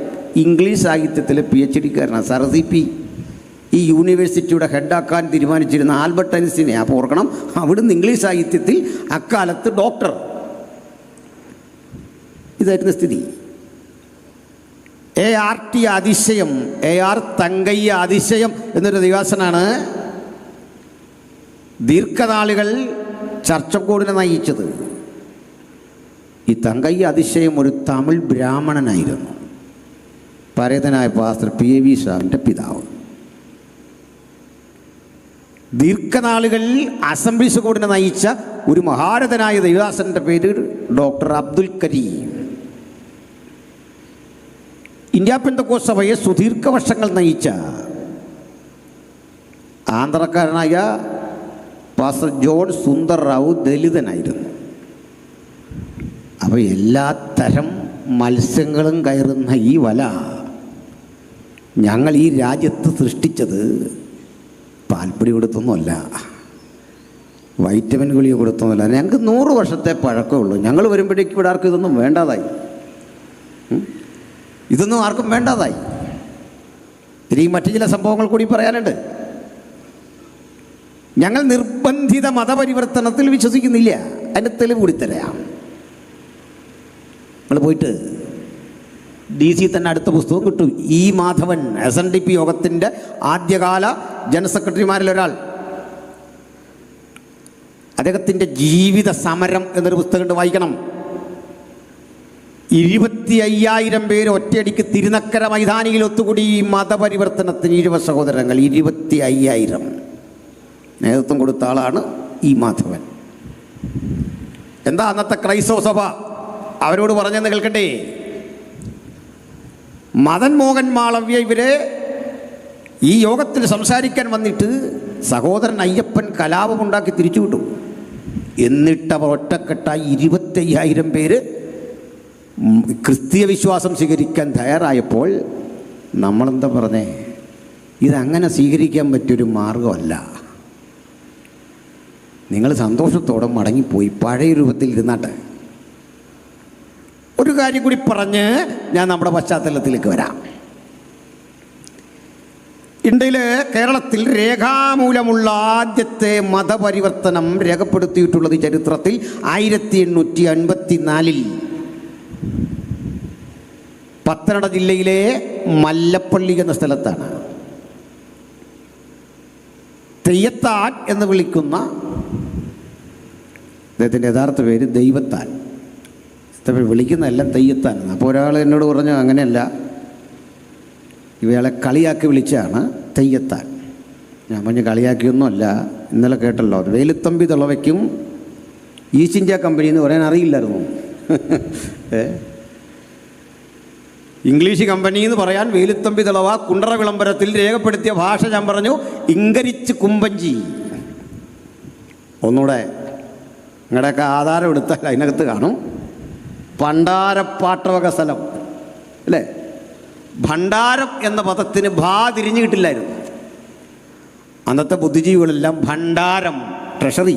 ഇംഗ്ലീഷ് സാഹിത്യത്തിലെ PhD-കാരനാണ്. SRCP ഈ യൂണിവേഴ്സിറ്റിയുടെ ഹെഡാക്കാൻ തീരുമാനിച്ചിരുന്ന ആൽബർട്ട് ഐൻസ്റ്റീനെ. അപ്പോൾ ഓർക്കണം, അവിടുന്ന് ഇംഗ്ലീഷ് സാഹിത്യത്തിൽ അക്കാലത്ത് ഡോക്ടർ. ഇതായിരുന്നു സ്ഥിതി. ART അതിശയം, AR തങ്കയ്യ അതിശയം എന്നൊരു ദിവസനാണ് ദീർഘനാളുകൾ ചർച്ചക്കോടിനെ നയിച്ചത്. ഈ തങ്കയ്യ അതിശയം ഒരു തമിഴ് ബ്രാഹ്മണനായിരുന്നു, പരേതനായ പാസ്റ്റർ PAV സ്വാമിൻ്റെ പിതാവ്. ദീർഘനാളുകൾ അസംബ്ലീസ് കോഡിനെ നയിച്ച ഒരു മഹാരഥനായ ദൈവദാസൻ്റെ പേര് ഡോക്ടർ അബ്ദുൽ കരീം. ഇന്ത്യ പെന്തക്കോസ്ത് സഭയെ സുദീർഘ വർഷങ്ങൾ നയിച്ച ആന്ധ്രക്കാരനായ പാസ്റ്റർ ജോൺ സുന്ദർ റാവു ദലിതനായിരുന്നു. അപ്പോൾ എല്ലാ തരം മത്സ്യങ്ങളും കയറുന്ന ഈ വല ഞങ്ങൾ ഈ രാജ്യത്ത് സൃഷ്ടിച്ചത് പാൽപ്പൊടി കൊടുത്തൊന്നുമല്ല, വൈറ്റമിൻ ഗുളിക കൊടുത്തൊന്നുമല്ല. ഞങ്ങൾക്ക് 100 വർഷത്തെ പഴക്കമുള്ളൂ. ഞങ്ങൾ വരുമ്പോഴേക്കും ഇവിടെ ആർക്കും ഇതൊന്നും വേണ്ടാതായി, ഇതൊന്നും ആർക്കും വേണ്ടാതായി. ഇനി മറ്റു ചില സംഭവങ്ങൾ കൂടി പറയാനുണ്ട്. ഞങ്ങൾ നിർബന്ധിത മതപരിവർത്തനത്തിൽ വിശ്വസിക്കുന്നില്ല. അതിൻ്റെ തെളിവ് കൂടി തരാം. നമ്മൾ പോയിട്ട് DC തന്നെ അടുത്ത പുസ്തകം കിട്ടും. E. മാധവൻ, SNDP യോഗത്തിൻ്റെ ആദ്യകാല ജനറൽ സെക്രട്ടറിമാരിലൊരാൾ. അദ്ദേഹത്തിൻ്റെ ജീവിത സമരം എന്നൊരു പുസ്തകം വായിക്കണം. 25,000 പേര് ഒറ്റയടിക്ക് തിരുനക്കര മൈതാനിയിൽ ഒത്തുകൂടി ഈ മതപരിവർത്തനത്തിന്. 20 സഹോദരങ്ങൾ, 25,000 നേതൃത്വം കൊടുത്ത ആളാണ് E. മാധവൻ. എന്താ അന്നത്തെ ക്രൈസ്തവ സഭ അവരോട് പറഞ്ഞെന്ന് കേൾക്കട്ടെ? മദൻ മോഹൻ മാളവ്യ ഇവരെ ഈ യോഗത്തിൽ സംസാരിക്കാൻ വന്നിട്ട് സഹോദരൻ അയ്യപ്പൻ കലാപമുണ്ടാക്കി തിരിച്ചു വിട്ടു. എന്നിട്ട് അവർ ഒറ്റക്കെട്ടായി 25,000 പേര് ക്രിസ്തീയ വിശ്വാസം സ്വീകരിക്കാൻ തയ്യാറായപ്പോൾ നമ്മളെന്താ പറഞ്ഞേ? ഇതങ്ങനെ സ്വീകരിക്കാൻ പറ്റിയൊരു മാർഗമല്ല. നിങ്ങൾ സന്തോഷത്തോടെ മടങ്ങിപ്പോയി പഴയ രൂപത്തിൽ ഇരുന്നാട്ടെ. ഒരു കാര്യം കൂടി പറഞ്ഞ് ഞാൻ നമ്മുടെ പശ്ചാത്തലത്തിലേക്ക് വരാം. ഇന്ത്യയിൽ, കേരളത്തിൽ രേഖാമൂലമുള്ള ആദ്യത്തെ മതപരിവർത്തനം രേഖപ്പെടുത്തിയിട്ടുള്ളത് ചരിത്രത്തിൽ 1854 പത്തനംതിട്ട ജില്ലയിലെ മല്ലപ്പള്ളി എന്ന സ്ഥലത്താണ്. തെയ്യത്താൻ എന്ന് വിളിക്കുന്ന അദ്ദേഹത്തിൻ്റെ യഥാർത്ഥ പേര് ദൈവത്താൻ. വിളിക്കുന്നതെല്ലാം തെയ്യത്താൻ. അപ്പോൾ ഒരാൾ എന്നോട് പറഞ്ഞു, അങ്ങനെയല്ല, ഇവയാളെ കളിയാക്കി വിളിച്ചാണ് തെയ്യത്താൻ. ഞാൻ പറഞ്ഞു, കളിയാക്കിയൊന്നുമല്ല. ഇന്നലെ കേട്ടല്ലോ, വേലുത്തമ്പി തളവയ്ക്കും ഈസ്റ്റ് ഇന്ത്യ കമ്പനി എന്ന് പറയാൻ അറിയില്ലായിരുന്നു. ഇംഗ്ലീഷ് കമ്പനി എന്ന് പറയാൻ വേലുത്തമ്പി തളവ കുണ്ടറ വിളംബരത്തിൽ രേഖപ്പെടുത്തിയ ഭാഷ ഞാൻ പറഞ്ഞു, ഇംഗരിച്ച് കുമ്പഞ്ചി. ഒന്നുകൂടെ നിങ്ങളുടെയൊക്കെ ആധാരം എടുത്താൽ അതിനകത്ത് കാണും ഭണ്ഡാരപ്പാട്ടവക സ്ഥലം അല്ലേ? ഭണ്ഡാരം എന്ന പദത്തിന് ഭാ തിരിഞ്ഞു കിട്ടില്ലായിരുന്നു. അന്നത്തെ ബുദ്ധിജീവികളെല്ലാം ഭണ്ഡാരം, ട്രഷറി,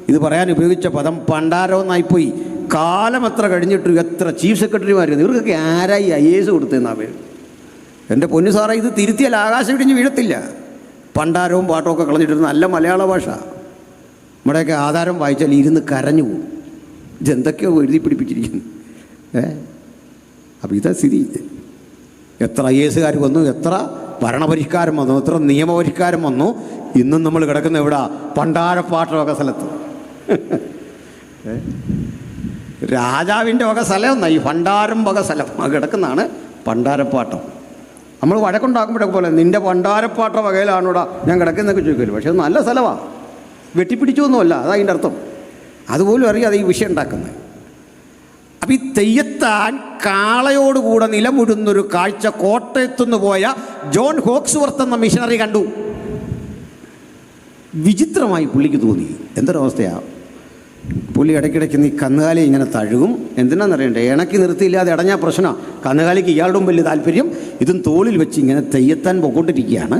ഇത് പറയാൻ ഉപയോഗിച്ച പദം ഭണ്ഡാരം എന്നായിപ്പോയി. കാലം എത്ര കഴിഞ്ഞിട്ടും എത്ര ചീഫ് സെക്രട്ടറിമാരുന്നു, ഇവർക്കൊക്കെ ആരായി IAS കൊടുത്തതെന്നാ പേര്. എൻ്റെ പൊന്നു സാറേ, ഇത് തിരുത്തിയാൽ ആകാശം ഇടിഞ്ഞ് വീഴത്തില്ല. ഭണ്ഡാരവും പാട്ടവും ഒക്കെ കളഞ്ഞിട്ടിരുന്ന നല്ല മലയാള ഭാഷ. നമ്മുടെയൊക്കെ ആധാരം വായിച്ചാൽ ഇരുന്ന് കരഞ്ഞു പോകും. ഇതെന്തൊക്കെയോ എഴുതി പിടിപ്പിച്ചിരിക്കുന്നു. അപ്പോൾ ഇതാ സ്ഥിതി. എത്ര IAS വന്നു, എത്ര ഭരണപരിഷ്കാരം വന്നു, എത്ര നിയമപരിഷ്കാരം വന്നു. ഇന്നും നമ്മൾ കിടക്കുന്ന എവിടെ? ഭണ്ഡാരപ്പാട്ടമൊക്കെ സ്ഥലത്ത്. രാജാവിൻ്റെ വക സ്ഥലം ഈ ഭണ്ഡാരം വക സ്ഥലം കിടക്കുന്നതാണ് പണ്ടാരപ്പാട്ടം. നമ്മൾ വഴക്കുണ്ടാക്കുമ്പോഴൊക്കെ പോലെ നിൻ്റെ പണ്ടാരപ്പാട്ട വകയിലാണോടാ ഞാൻ കിടക്കുന്നതൊക്കെ ചോദിക്കുമല്ലോ. പക്ഷെ അത് നല്ല സ്ഥലമാണ്, വെട്ടിപ്പിടിച്ചൊന്നുമല്ല, അതാ അതിൻ്റെ അർത്ഥം. അതുപോലും അറിയാതെ ഈ വിഷയം ഉണ്ടാക്കുന്നത്. അപ്പം ഈ തെയ്യത്താൻ കാളയോടുകൂടെ നിലമുഴുന്നൊരു കാഴ്ച കോട്ടയത്തുനിന്ന് പോയ ജോൺ ഹോക്സ്വർത്ത് എന്ന മിഷണറി കണ്ടു. വിചിത്രമായി പുള്ളിക്ക് തോന്നി. എന്തൊരവസ്ഥയാണ്. പുള്ളി ഇടയ്ക്കിടയ്ക്ക് നീ കന്നുകാലി ഇങ്ങനെ തഴുകും. എന്തിനാണെന്നറിയണ്ടേ, ഇണക്കി നിർത്തിയില്ലാതെ ഇടഞ്ഞാൽ പ്രശ്നമാണ്. കന്നുകാലിക്ക് ഇയാളുടെ വലിയ താല്പര്യം ഇതും തോളിൽ വെച്ച് ഇങ്ങനെ തെയ്യത്താൻ പൊക്കോണ്ടിരിക്കുകയാണ്.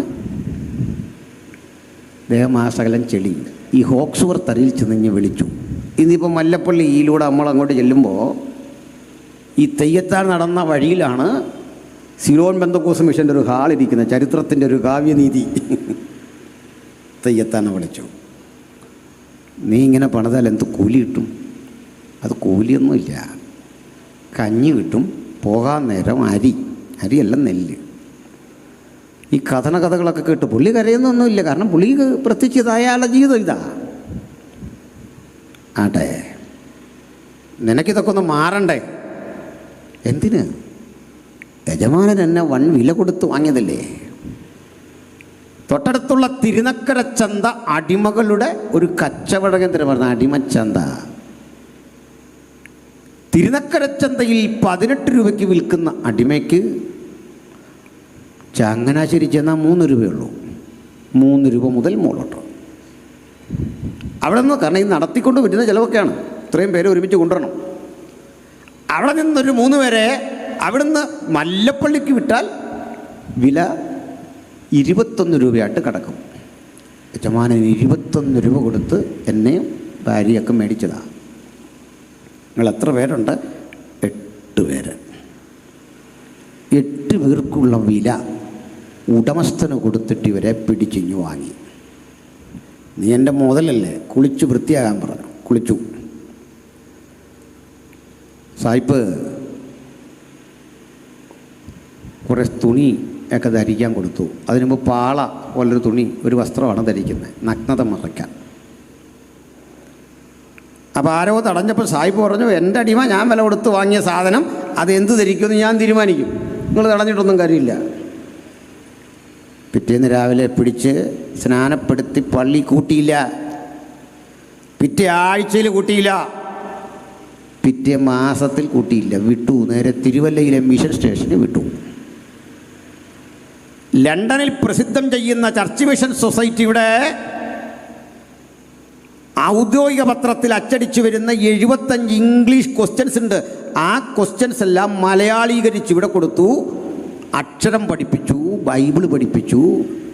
ദേഹമാസകലം ചെളി. ഈ ഹോക്സ്വർത്ത് അരിയിൽ ചെന്ന് വിളിച്ചു. ഇന്നിപ്പോൾ മല്ലപ്പള്ളി ഈയിലൂടെ നമ്മൾ അങ്ങോട്ട് ചെല്ലുമ്പോൾ ഈ തെയ്യത്താൻ നടന്ന വഴിയിലാണ് സിലോൺ പെന്തക്കോസ് മിഷൻ്റെ ഒരു ഹാളിരിക്കുന്നത്. ചരിത്രത്തിൻ്റെ ഒരു കാവ്യനീതി. തെയ്യത്താനെ വിളിച്ചു. നീ ഇങ്ങനെ പണിതാൽ എന്ത് കൂലി കിട്ടും? അത് കൂലിയൊന്നുമില്ല, കഞ്ഞി കിട്ടും, പോകാൻ നേരം അരിയല്ല നെല്ല്. ഈ കഥകളൊക്കെ കേട്ട് പുള്ളി കരയുന്നൊന്നുമില്ല. കാരണം പുള്ളിക്ക് പ്രത്യേകിച്ച് അയാളുടെ ജീവിതം ഇതാ. ആട്ടെ, നിനക്കിതൊക്കെ ഒന്ന് മാറണ്ടേ? എന്തിന്? യജമാനൻ എന്നെ വൻ വില കൊടുത്ത് വാങ്ങിയതല്ലേ. തൊട്ടടുത്തുള്ള തിരുനക്കര ചന്ത അടിമകളുടെ ഒരു കച്ചവട കേന്ദ്രം പറഞ്ഞ അടിമച്ചന്ത. തിരുനക്കര ചന്തയിൽ 18 രൂപയ്ക്ക് വിൽക്കുന്ന അടിമയ്ക്ക് ചങ്ങനാശ്ശേരി ചെന്നാൽ 3 രൂപയുള്ളൂ. 3 രൂപ മുതൽ മുകളോട്ട്. അവിടെ നിന്ന്, കാരണം ഈ നടത്തിക്കൊണ്ട് വരുന്ന ചിലവൊക്കെയാണ്, ഇത്രയും പേരെ ഒരുമിച്ച് കൊണ്ടുവരണം. അവിടെ നിന്നൊരു 3 പേരെ അവിടുന്ന് മല്ലപ്പള്ളിക്ക് വിട്ടാൽ വില 21 രൂപയായിട്ട് കിടക്കും. യജമാനൻ 21 രൂപ കൊടുത്ത് എന്നെയും ഭാര്യയൊക്കെ മേടിച്ചതാണ്. നിങ്ങൾ എത്ര പേരുണ്ട്? 8 പേര്. 8 പേർക്കുള്ള വില ഉടമസ്ഥന് കൊടുത്തിട്ട് ഇവരെ പിടിച്ചിഞ്ഞു വാങ്ങി. നീ എൻ്റെ മുതലല്ലേ, കുളിച്ച് വൃത്തിയാകാൻ പറഞ്ഞു. കുളിച്ചു. സായിപ്പ് കുറേ തുണി ഒക്കെ ധരിക്കാൻ കൊടുത്തു. അതിന് മുമ്പ് പാള പോലൊരു തുണി, ഒരു വസ്ത്രമാണ് ധരിക്കുന്നത്, നഗ്നത മറയ്ക്കാൻ. അപ്പോൾ ആരോ തടഞ്ഞപ്പോൾ സായിപ്പ് പറഞ്ഞു, എൻ്റെ അടിമ ഞാൻ വില കൊടുത്ത് വാങ്ങിയ സാധനം അതെന്ത് ധരിക്കുമെന്ന് ഞാൻ തീരുമാനിക്കും, നിങ്ങൾ തടഞ്ഞിട്ടൊന്നും കാര്യമില്ല. പിറ്റേന്ന് രാവിലെ പിടിച്ച് സ്നാനപ്പെടുത്തി പള്ളി കൂട്ടിയില്ല, പിറ്റേ ആഴ്ചയിൽ കൂട്ടിയില്ല, പിറ്റേ മാസത്തിൽ കൂട്ടിയില്ല, വിട്ടു. നേരെ തിരുവല്ലയിലെ മിഷൻ സ്റ്റേഷന് വിട്ടു. ലണ്ടനിൽ പ്രസിദ്ധം ചെയ്യുന്ന ചർച്ച് മിഷൻ സൊസൈറ്റിയുടെ ഔദ്യോഗിക പത്രത്തിൽ അച്ചടിച്ചു വരുന്ന 75 ഇംഗ്ലീഷ് ക്വസ്റ്റ്യൻസ് ഉണ്ട്. ആ ക്വസ്റ്റ്യൻസ് എല്ലാം മലയാളീകരിച്ച് ഇവിടെ കൊടുത്തു. അക്ഷരം പഠിപ്പിച്ചു, ബൈബിൾ പഠിപ്പിച്ചു,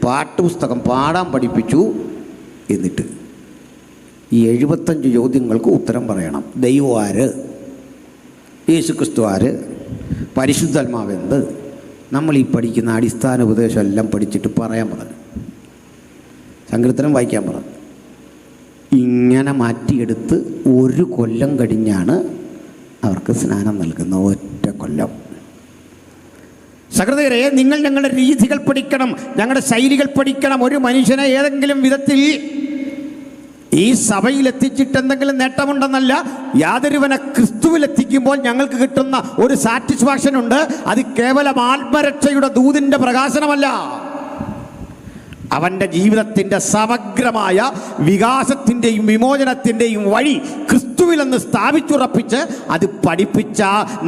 പാട്ടുപുസ്തകം പാടാൻ പഠിപ്പിച്ചു. എന്നിട്ട് ഈ 75 ചോദ്യങ്ങൾക്ക് ഉത്തരം പറയണം. ദൈവം ആര്? യേശുക്രിസ്തു ആര്? പരിശുദ്ധാത്മാവെന്ത്? നമ്മൾ ഈ പഠിക്കുന്ന അടിസ്ഥാന ഉപദേശം എല്ലാം പഠിച്ചിട്ട് പറയാൻ പറഞ്ഞു. സങ്കീർത്തനം വായിക്കാൻ പറഞ്ഞു. ഇങ്ങനെ മാറ്റിയെടുത്ത് 1 കൊല്ലം കഴിഞ്ഞാണ് അവർക്ക് സ്നാനം നൽകുന്ന. ഒറ്റ കൊല്ലം. സഹൃദയരെ, നിങ്ങൾ ഞങ്ങളുടെ രീതികൾ പഠിക്കണം, ഞങ്ങളുടെ ശൈലികൾ പഠിക്കണം. ഒരു മനുഷ്യനെ ഏതെങ്കിലും വിധത്തിൽ ഈ സഭയിലെത്തിച്ചിട്ട് എന്തെങ്കിലും നേട്ടമുണ്ടെന്നല്ല, യാതൊരുവനെ ക്രിസ്തുവിലെത്തിക്കുമ്പോൾ ഞങ്ങൾക്ക് കിട്ടുന്ന ഒരു സാറ്റിസ്ഫാക്ഷൻ ഉണ്ട്. അത് കേവലം ആത്മരക്ഷയുടെ ദൂതിൻ്റെ പ്രകാശനമല്ല, അവൻ്റെ ജീവിതത്തിൻ്റെ സമഗ്രമായ വികാസത്തിൻ്റെയും വിമോചനത്തിൻ്റെയും വഴി ക്രിസ്തുവിലെന്ന് സ്ഥാപിച്ചുറപ്പിച്ച് അത് പഠിപ്പിച്ച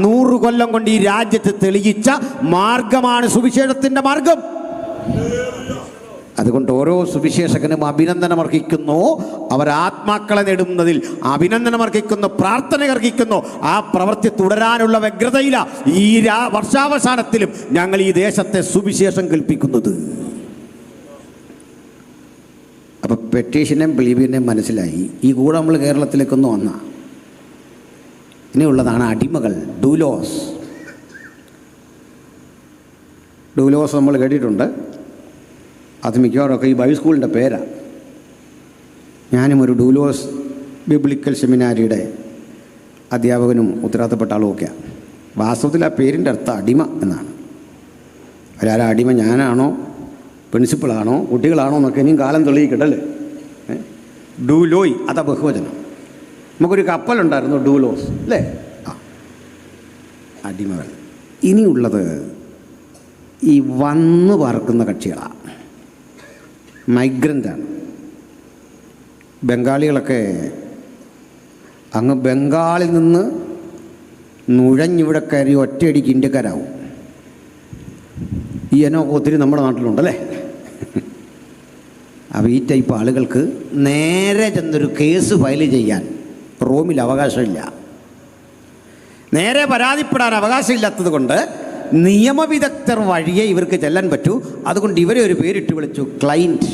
100 കൊല്ലം കൊണ്ട് ഈ രാജ്യത്ത് തെളിയിച്ച മാർഗമാണ് സുവിശേഷത്തിൻ്റെ മാർഗം. അതുകൊണ്ട് ഓരോ സുവിശേഷകനും അഭിനന്ദനമർഹിക്കുന്നു. അവർ ആത്മാക്കളെ നേടുന്നതിൽ അഭിനന്ദനമർഹിക്കുന്നു, പ്രാർത്ഥന അർഹിക്കുന്നു. ആ പ്രവൃത്തി തുടരാനുള്ള വ്യഗ്രതയില ഈ വർഷാവസാനത്തിലും ഞങ്ങൾ ഈ ദേശത്തെ സുവിശേഷം കേൾപ്പിക്കുന്നത്. അപ്പോൾ പെറ്റീഷനെയും ബിലീവിനെയും മനസ്സിലായി. ഈ കൂടെ നമ്മൾ കേരളത്തിലേക്കൊന്ന് വന്ന ഇനിയുള്ളതാണ് അടിമകൾ, ഡൂലോസ്. ഡൂലോസ് നമ്മൾ കേട്ടിട്ടുണ്ട്. അത് മിക്കവാറൊക്കെ ഈ ബൈബിൾ സ്കൂളിൻ്റെ പേരാണ്. ഞാനും ഒരു ഡൂലോസ് ബിബ്ലിക്കൽ സെമിനാരിയുടെ അധ്യാപകനും ഉത്തരവാദിത്തപ്പെട്ട ആളുമൊക്കെയാണ്. വാസ്തവത്തിൽ ആ പേരിൻ്റെ അർത്ഥം അടിമ എന്നാണ്. ഒരാളെ അടിമ ഞാനാണോ, പ്രിൻസിപ്പളാണോ, കുട്ടികളാണോ എന്നൊക്കെ ഇനിയും കാലം തെളിയിക്കട്ടല്ലേ. ഡൂലോയ്, അതാ ബഹുവചനം. നമുക്കൊരു കപ്പലുണ്ടായിരുന്നു, ഡൂലോസ് അല്ലേ? ആ, അടിമകൾ. ഇനിയുള്ളത് ഈ വന്ന് പാർക്കുന്ന കക്ഷികളാണ്, മൈഗ്രൻ്റാണ്. ബംഗാളികളൊക്കെ അങ്ങ് ബംഗാളിൽ നിന്ന് നുഴഞ്ഞിവിടെ കയറി ഒറ്റയടിക്ക് ഇന്ത്യക്കാരാവും. ഈ ഇനമൊക്കെ ഒത്തിരി നമ്മുടെ നാട്ടിലുണ്ടല്ലേ. അപ്പോൾ ഈ ടൈപ്പ് ആളുകൾക്ക് നേരെ ചെന്നൊരു കേസ് ഫയൽ ചെയ്യാൻ റോമിൽ അവകാശമില്ല. നേരെ പരാതിപ്പെടാൻ അവകാശമില്ലാത്തത് കൊണ്ട് നിയമവിദഗ്ധർ വഴിയേ ഇവർക്ക് ചെല്ലാൻ പറ്റൂ. അതുകൊണ്ട് ഇവരെ ഒരു പേരിട്ട് വിളിച്ചു, ക്ലൈൻറ്റ്.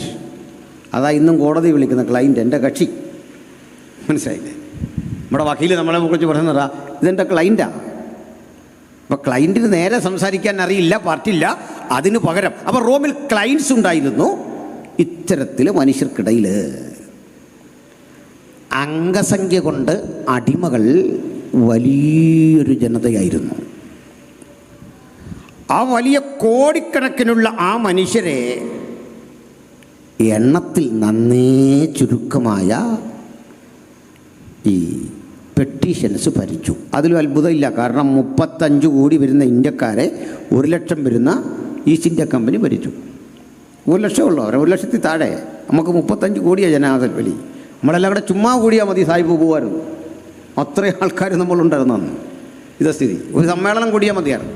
അതാ ഇന്നും കോടതി വിളിക്കുന്ന ക്ലൈൻറ്റ്, എൻ്റെ കക്ഷി. മനസ്സിലായില്ലേ? നമ്മുടെ വക്കീൽ നമ്മളെ കുറിച്ച് പറയുന്നതാ, ഇതെൻ്റെ ക്ലൈൻറ്റാണ്. അപ്പോൾ ക്ലൈൻറ്റിന് നേരെ സംസാരിക്കാൻ അറിയില്ല, പാർട്ടിയില്ല. അതിന് പകരം അപ്പോൾ റോമിൽ ക്ലൈൻറ്റ്സ് ഉണ്ടായിരുന്നു. ഇത്തരത്തിൽ മനുഷ്യർക്കിടയിൽ അംഗസംഖ്യ കൊണ്ട് അടിമകൾ വലിയൊരു ജനതയായിരുന്നു. ആ വലിയ കോടിക്കണക്കിനുള്ള ആ മനുഷ്യരെ എണ്ണത്തിൽ നന്നേ ചുരുക്കമായ ഈ പെട്ടീഷൻസ് ഭരിച്ചു. അതിലും അത്ഭുതമില്ല. കാരണം 35 കോടി വരുന്ന ഇന്ത്യക്കാരെ 1 ലക്ഷം വരുന്ന ഈസ്റ്റ് ഇന്ത്യ കമ്പനി ഭരിച്ചു. 1 ലക്ഷമുള്ളൂ, അവരെ 1 ലക്ഷത്തിൽ താഴെ. നമുക്ക് 35 കോടിയാണ് ജനാധിപത്യ. നമ്മളെല്ലാം കൂടെ ചുമ്മാ കൂടിയാൽ മതി, സാഹിബ് പോകുമായിരുന്നു. അത്രയും ആൾക്കാർ നമ്മളുണ്ടായിരുന്നു അന്ന്. ഇതാ സ്ഥിതി. ഒരു സമ്മേളനം കൂടിയാൽ മതിയായിരുന്നു,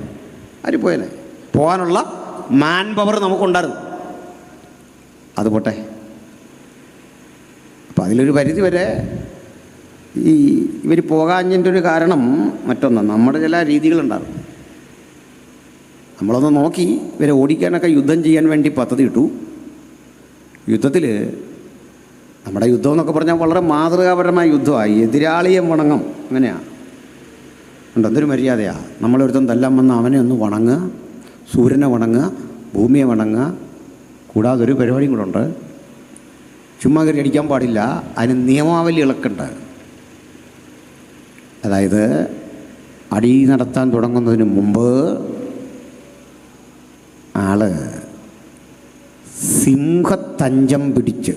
ആര് പോയേനെ. പോകാനുള്ള മാൻ പവർ നമുക്കുണ്ടായിരുന്നു. അത് പോട്ടെ. അപ്പം അതിലൊരു പരിധി വരെ ഈ ഇവർ പോകാഞ്ഞതിൻ്റെ ഒരു കാരണം മറ്റൊന്നാണ്, നമ്മുടെ ചില രീതികളുണ്ടാകും. നമ്മളൊന്ന് നോക്കി ഇവരെ ഓടിക്കാനൊക്കെ യുദ്ധം ചെയ്യാൻ വേണ്ടി പദ്ധതി ഇട്ടു. യുദ്ധത്തിൽ നമ്മുടെ യുദ്ധം എന്നൊക്കെ പറഞ്ഞാൽ വളരെ മാതൃകാപരമായ യുദ്ധമായി. എതിരാളിയെ വണങ്ങും, അങ്ങനെയാണ്. ഉണ്ട്, എന്തൊരു മര്യാദയാണ്. നമ്മളൊരുത്തം തല്ലാൻ വന്ന അവനെ ഒന്ന് വണങ്ങുക, സൂര്യനെ വണങ്ങുക, ഭൂമിയെ വണങ്ങുക. കൂടാതെ ഒരു പരിപാടിയും കൂടെ ഉണ്ട്, ചുമ്മാ കയറി അടിക്കാൻ പാടില്ല. അതിന് നിയമാവലികളൊക്കെ ഉണ്ട്. അതായത് അടി നടത്താൻ തുടങ്ങുന്നതിന് മുമ്പ് ആള് സിംഹത്തഞ്ചം പിടിച്ച്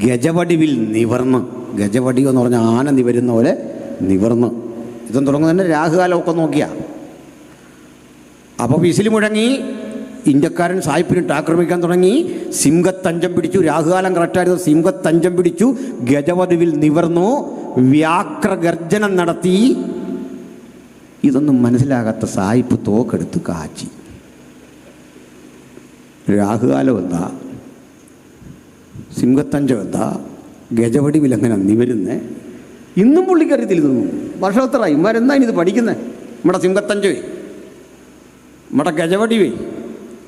ഗജവടിവിൽ നിവർന്ന്, ഗജവടി എന്ന് പറഞ്ഞാൽ ആന നിവരുന്ന പോലെ നിവർന്ന്, ഇതും തുടങ്ങുന്നതിന് രാഹുകാലമൊക്കെ നോക്കിയാ. അപ്പോൾ വിസിൽ മുഴങ്ങി, ഇന്ത്യക്കാരൻ സായിപ്പിനിട്ട് ആക്രമിക്കാൻ തുടങ്ങി. സിംഹത്തഞ്ചം പിടിച്ചു, രാഹുകാലം കറക്റ്റായിരുന്നു. സിംഹത്തഞ്ചം പിടിച്ചു, ഗജവടിവിൽ നിവർന്നു, വ്യാക്രഗർജനം നടത്തി. ഇതൊന്നും മനസ്സിലാകാത്ത സായിപ്പ് തോക്കെടുത്ത് കാച്ചി. രാഹുകാലം എന്താ, സിംഹത്തഞ്ചം എന്താ, ഗജവടിവിൽ എങ്ങനെ നിവരുന്നേ, ഇന്നും പുള്ളിക്കറിയത്തിൽ നിന്നു. വർഷോത്തറായി ഇമാരെന്താ ഇത് പഠിക്കുന്നത്? നമ്മുടെ സിംഹത്തഞ്ചവേ, നമ്മുടെ ഗജവടിവേ,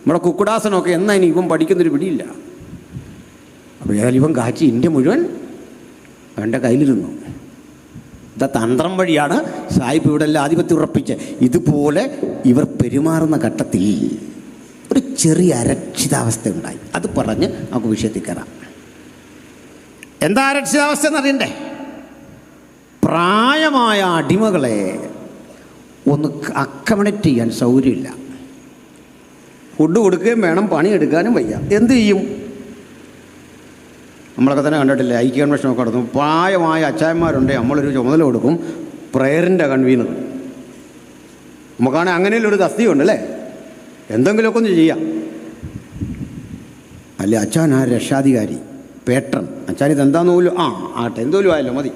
നമ്മുടെ കുക്കുടാസനമൊക്കെ എന്നാ ഇനി ഇവൻ പഠിക്കുന്നൊരു പിടിയില്ല. അപ്പോൾ ഏതായാലും ഇവൻ കാച്ചി ഇന്ത്യ മുഴുവൻ അവൻ്റെ കയ്യിലിരുന്നു. ഇതാ തന്ത്രം വഴിയാണ് സാഹിബ് ഇവിടെ എല്ലാം ആധിപത്യം ഉറപ്പിച്ച്. ഇതുപോലെ ഇവർ പെരുമാറുന്ന ഘട്ടത്തിൽ ഒരു ചെറിയ അരക്ഷിതാവസ്ഥ ഉണ്ടായി. അത് പറഞ്ഞ് നമുക്ക് വിഷയത്തിൽ കയറാം. എന്താ അരക്ഷിതാവസ്ഥ എന്നറിയണ്ടേ? പ്രായമായ അടിമകളെ ഒന്ന് അക്കമഡേറ്റ് ചെയ്യാൻ സൗകര്യമില്ല. ഫുഡ് കൊടുക്കുകയും വേണം, പണിയെടുക്കാനും വയ്യ. എന്ത് ചെയ്യും? നമ്മളൊക്കെ തന്നെ കണ്ടിട്ടില്ലേ, ഐക്യ കൺവെൻഷനൊക്കെ നടത്തും. പ്രായമായ അച്ചായന്മാരുണ്ടെങ്കിൽ നമ്മളൊരു ചുമതല കൊടുക്കും, പ്രയറിൻ്റെ കൺവീനർ. നമുക്കാണെങ്കിൽ അങ്ങനെയുള്ളൊരു തസ്തിയുണ്ട് അല്ലേ, എന്തെങ്കിലുമൊക്കെ ഒന്ന് ചെയ്യാം. അല്ലേ അച്ഛൻ ആ രക്ഷാധികാരി, പേട്രൺ. അച്ഛൻ ഇതെന്താന്ന് പോലും ആട്ടെ, എന്തോലും ആയല്ലോ മതി.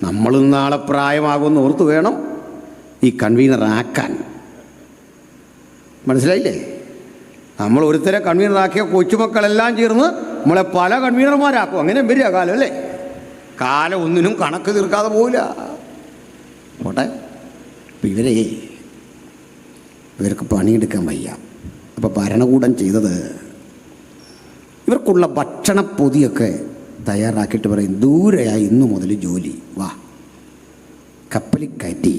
നമ്മൾ നാളെ പ്രായമാകുമെന്ന് ഓർത്ത് വേണം ഈ കൺവീനർ ആക്കാൻ. മനസ്സിലായില്ലേ? നമ്മൾ ഒരുത്തരെ കൺവീനറാക്കിയ കൊച്ചുമക്കളെല്ലാം ചേർന്ന് നമ്മളെ പല കൺവീനർമാരാക്കും. അങ്ങനെ വരിക കാലം അല്ലേ? കാലം ഒന്നിനും കണക്ക് തീർക്കാതെ പോവില്ല. പോട്ടെ. അപ്പം ഇവർക്ക് പണിയെടുക്കാൻ വയ്യ. അപ്പോൾ ഭരണകൂടം ചെയ്തത്, ഇവർക്കുള്ള ഭക്ഷണപ്പൊതിയൊക്കെ തയ്യാറാക്കിയിട്ട് പറയും, ദൂരെയായി ഇന്നു മുതൽ ജോലി, വാ. കപ്പലിൽ കയറ്റി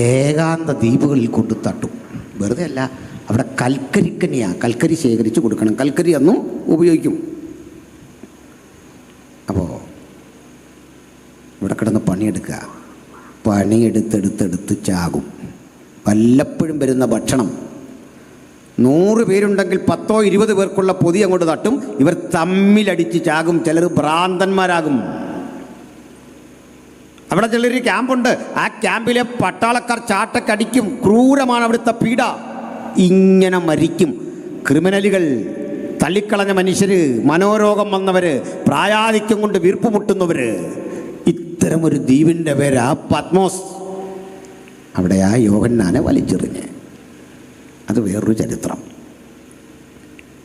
ഏകാന്ത ദ്വീപുകളിൽ കൊണ്ട് തട്ടും. വെറുതെ അല്ല, അവിടെ കൽക്കരി ശേഖരിച്ച് കൊടുക്കണം. കൽക്കരി അന്നും ഉപയോഗിക്കും. അപ്പോൾ ഇവിടെ കിടന്ന് പണിയെടുക്കുക. പണിയെടുത്തെടുത്തെടുത്ത് ചാകും. വല്ലപ്പോഴും വരുന്ന ഭക്ഷണം 100 പേരുണ്ടെങ്കിൽ 10 20 പേർക്കുള്ള പൊതി അങ്ങോട്ട് തട്ടും. ഇവർ തമ്മിലടിച്ച് ചാകും. ചിലർ ഭ്രാന്തന്മാരാകും. അവിടെ ചിലർ ക്യാമ്പുണ്ട്. ആ ക്യാമ്പിലെ പട്ടാളക്കാർ ചാട്ടക്കടിക്കും. ക്രൂരമാണ് അവിടുത്തെ പീഡ. ഇങ്ങനെ മരിക്കും. ക്രിമിനലുകൾ, തള്ളിക്കളഞ്ഞ മനുഷ്യർ, മനോരോഗം വന്നവർ, പ്രായാധിക്യം കൊണ്ട് വീർപ്പുമുട്ടുന്നവർ. ഇത്തരമൊരു ദ്വീപിൻ്റെ പേര് ആ പത്മോസ്. അവിടെ ആ യോഹന്നാനെ വലിച്ചെറിഞ്ഞ്. അത് വേറൊരു ചരിത്രം.